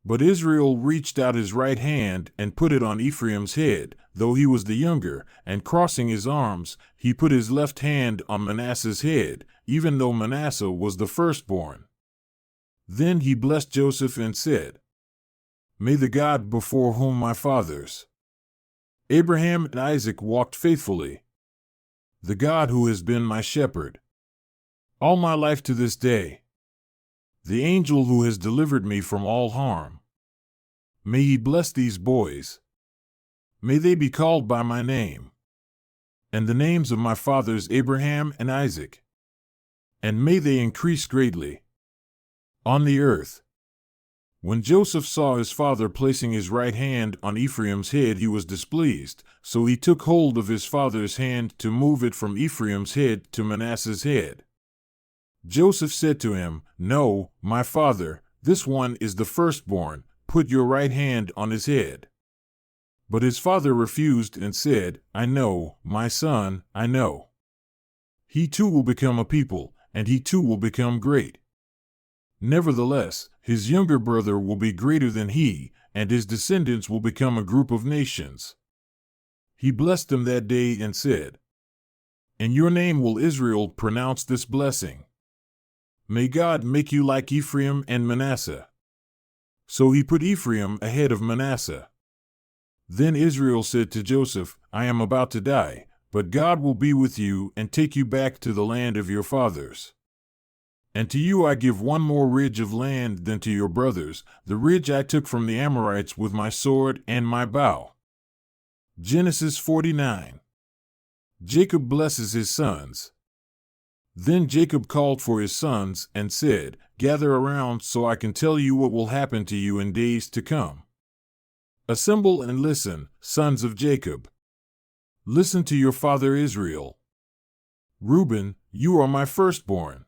But Israel reached out his right hand and put it on Ephraim's head, though he was the younger, and crossing his arms, he put his left hand on Manasseh's head, even though Manasseh was the firstborn. Then he blessed Joseph and said, 'May the God before whom my fathers Abraham and Isaac walked faithfully, the God who has been my shepherd all my life to this day, the angel who has delivered me from all harm, may he bless these boys. May they be called by my name, and the names of my fathers Abraham and Isaac, and may they increase greatly on the earth.' When Joseph saw his father placing his right hand on Ephraim's head, he was displeased, so he took hold of his father's hand to move it from Ephraim's head to Manasseh's head. Joseph said to him, 'No, my father, this one is the firstborn, put your right hand on his head.' But his father refused and said, 'I know, my son, I know. He too will become a people, and he too will become great. Nevertheless, his younger brother will be greater than he, and his descendants will become a group of nations.' He blessed them that day and said, 'In your name will Israel pronounce this blessing. May God make you like Ephraim and Manasseh.' So he put Ephraim ahead of Manasseh. Then Israel said to Joseph, 'I am about to die, but God will be with you and take you back to the land of your fathers. And to you I give one more ridge of land than to your brothers, the ridge I took from the Amorites with my sword and my bow.'" Genesis 49. Jacob blesses his sons. Then Jacob called for his sons and said, "Gather around so I can tell you what will happen to you in days to come. Assemble and listen, sons of Jacob. Listen to your father Israel. Reuben, you are my firstborn,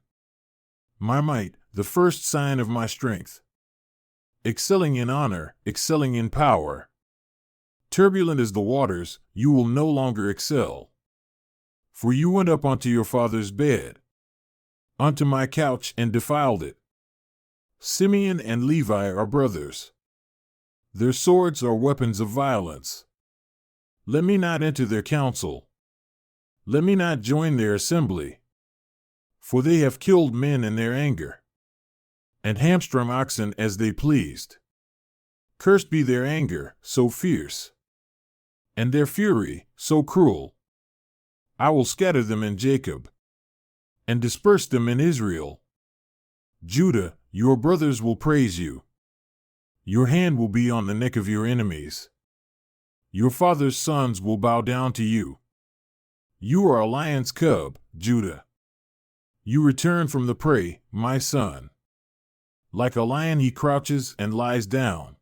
my might, the first sign of my strength. Excelling in honor, excelling in power. Turbulent as the waters, you will no longer excel. For you went up onto your father's bed, onto my couch and defiled it. Simeon and Levi are brothers. Their swords are weapons of violence. Let me not enter their council. Let me not join their assembly. For they have killed men in their anger, and hamstrung oxen as they pleased. Cursed be their anger, so fierce, and their fury, so cruel. I will scatter them in Jacob, and disperse them in Israel. Judah, your brothers will praise you. Your hand will be on the neck of your enemies. Your father's sons will bow down to you. You are a lion's cub, Judah. You return from the prey, my son. Like a lion he crouches and lies down.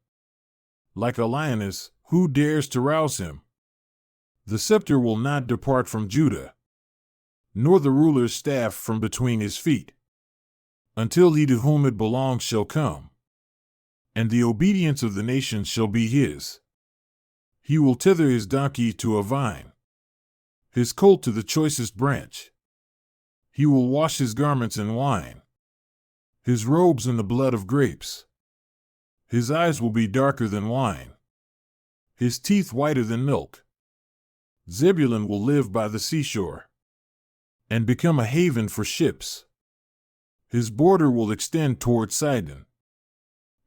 Like a lioness, who dares to rouse him? The scepter will not depart from Judah, nor the ruler's staff from between his feet, until he to whom it belongs shall come, and the obedience of the nations shall be his. He will tether his donkey to a vine, his colt to the choicest branch. He will wash his garments in wine, his robes in the blood of grapes. His eyes will be darker than wine, his teeth whiter than milk. Zebulun will live by the seashore, and become a haven for ships. His border will extend toward Sidon.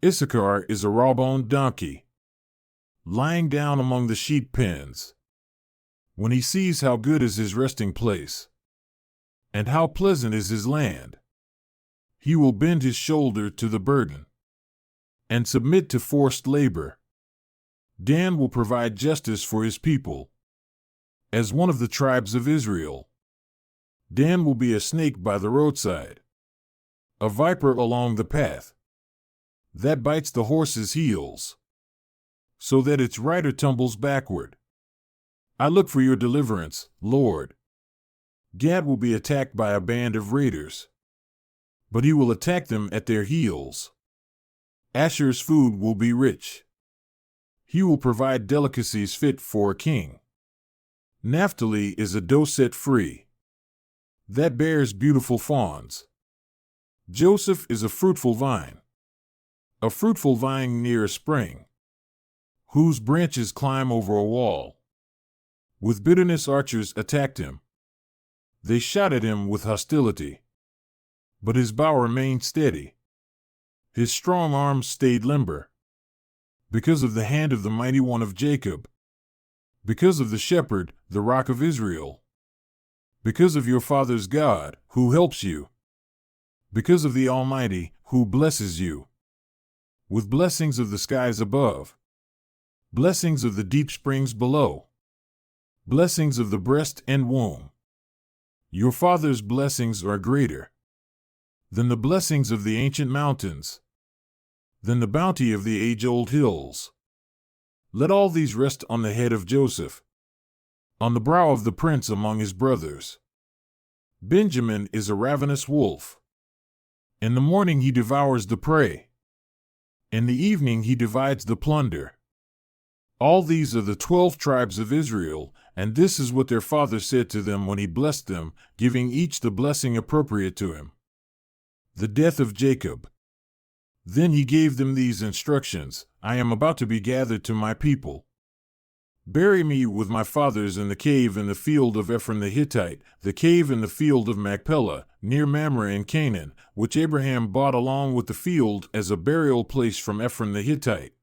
Issachar is a raw-boned donkey, lying down among the sheep pens. When he sees how good is his resting place, and how pleasant is his land, he will bend his shoulder to the burden, and submit to forced labor. Dan will provide justice for his people, as one of the tribes of Israel. Dan will be a snake by the roadside, a viper along the path, that bites the horse's heels, so that its rider tumbles backward. I look for your deliverance, Lord. Gad will be attacked by a band of raiders, but he will attack them at their heels. Asher's food will be rich. He will provide delicacies fit for a king. Naphtali is a doe set free, that bears beautiful fawns. Joseph is a fruitful vine near a spring, whose branches climb over a wall. With bitterness archers attacked him. They shot at him with hostility, but his bow remained steady. His strong arms stayed limber, because of the hand of the mighty one of Jacob, because of the shepherd, the rock of Israel, because of your father's God, who helps you, because of the Almighty, who blesses you, with blessings of the skies above, blessings of the deep springs below, blessings of the breast and womb. Your father's blessings are greater than the blessings of the ancient mountains, than the bounty of the age-old hills. Let all these rest on the head of Joseph, on the brow of the prince among his brothers. Benjamin is a ravenous wolf. In the morning he devours the prey. In the evening he divides the plunder. All these are the 12 tribes of Israel, and this is what their father said to them when he blessed them, giving each the blessing appropriate to him. The death of Jacob. Then he gave them these instructions: I am about to be gathered to my people. Bury me with my fathers in the cave in the field of Ephron the Hittite, the cave in the field of Machpelah, near Mamre in Canaan, which Abraham bought along with the field as a burial place from Ephron the Hittite.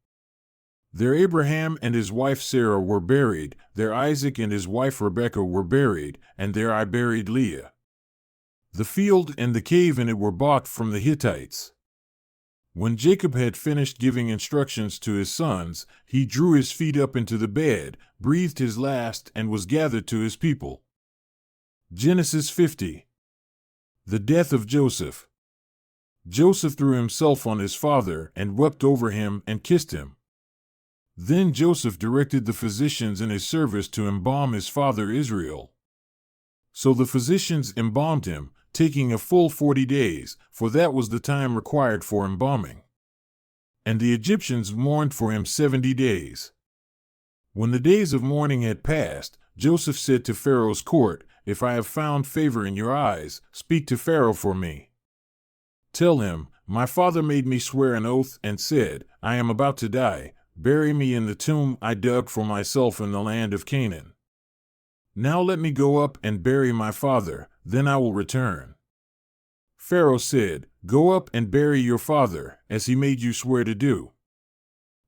There Abraham and his wife Sarah were buried, there Isaac and his wife Rebekah were buried, and there I buried Leah. The field and the cave in it were bought from the Hittites. When Jacob had finished giving instructions to his sons, he drew his feet up into the bed, breathed his last, and was gathered to his people. Genesis 50. The death of Joseph. Joseph threw himself on his father and wept over him and kissed him. Then Joseph directed the physicians in his service to embalm his father Israel. So the physicians embalmed him, taking a full 40 days, for that was the time required for embalming. And the Egyptians mourned for him 70 days. When the days of mourning had passed, Joseph said to Pharaoh's court, If I have found favor in your eyes, speak to Pharaoh for me. Tell him, my father made me swear an oath and said, I am about to die. Bury me in the tomb I dug for myself in the land of Canaan. Now let me go up and bury my father, then I will return." Pharaoh said, "Go up and bury your father, as he made you swear to do."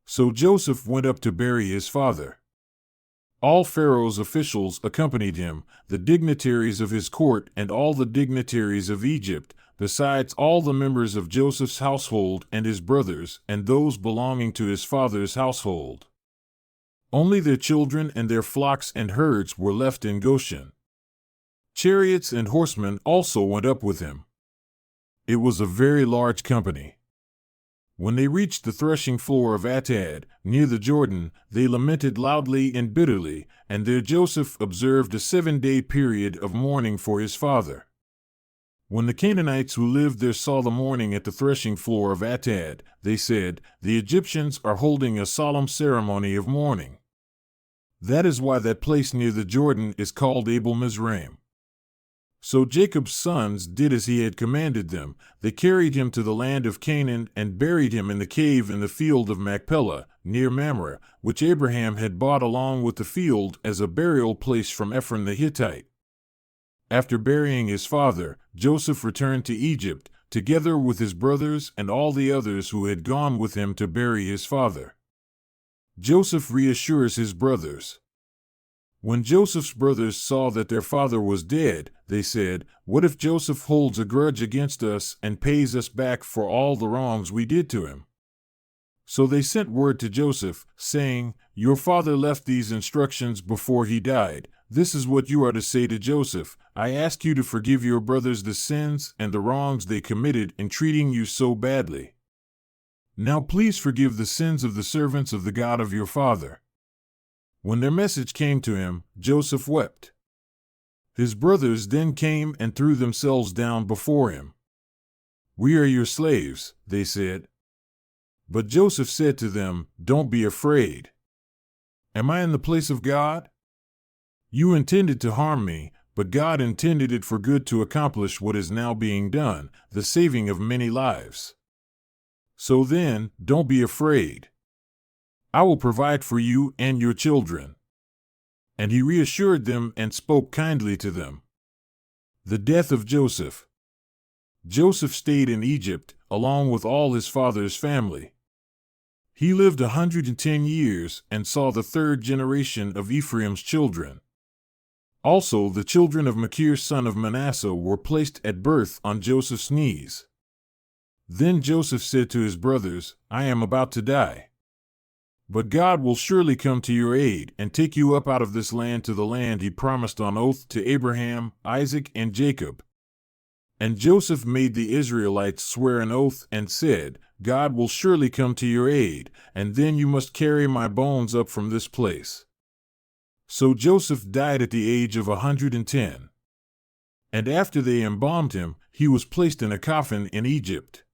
So Joseph went up to bury his father. All Pharaoh's officials accompanied him, the dignitaries of his court and all the dignitaries of Egypt, besides all the members of Joseph's household and his brothers and those belonging to his father's household. Only their children and their flocks and herds were left in Goshen. Chariots and horsemen also went up with him. It was a very large company. When they reached the threshing floor of Atad, near the Jordan, they lamented loudly and bitterly, and there Joseph observed a 7-day period of mourning for his father. When the Canaanites who lived there saw the mourning at the threshing floor of Atad, they said, "The Egyptians are holding a solemn ceremony of mourning." That is why that place near the Jordan is called Abel Mizraim. So Jacob's sons did as he had commanded them. They carried him to the land of Canaan and buried him in the cave in the field of Machpelah, near Mamre, which Abraham had bought along with the field as a burial place from Ephron the Hittite. After burying his father, Joseph returned to Egypt, together with his brothers and all the others who had gone with him to bury his father. Joseph reassures his brothers. When Joseph's brothers saw that their father was dead, they said, "What if Joseph holds a grudge against us and pays us back for all the wrongs we did to him?" So they sent word to Joseph, saying, "Your father left these instructions before he died. This is what you are to say to Joseph: I ask you to forgive your brothers the sins and the wrongs they committed in treating you so badly. Now please forgive the sins of the servants of the God of your father." When their message came to him, Joseph wept. His brothers then came and threw themselves down before him. "We are your slaves," they said. But Joseph said to them, "Don't be afraid. Am I in the place of God? You intended to harm me, but God intended it for good to accomplish what is now being done, the saving of many lives. So then, don't be afraid. I will provide for you and your children." And he reassured them and spoke kindly to them. The death of Joseph. Joseph stayed in Egypt, along with all his father's family. He lived 110 years and saw the third generation of Ephraim's children. Also, the children of Machir son of Manasseh were placed at birth on Joseph's knees. Then Joseph said to his brothers, "I am about to die. But God will surely come to your aid and take you up out of this land to the land he promised on oath to Abraham, Isaac, and Jacob." And Joseph made the Israelites swear an oath and said, "God will surely come to your aid, and then you must carry my bones up from this place." So Joseph died at the age of 110. And after they embalmed him, he was placed in a coffin in Egypt.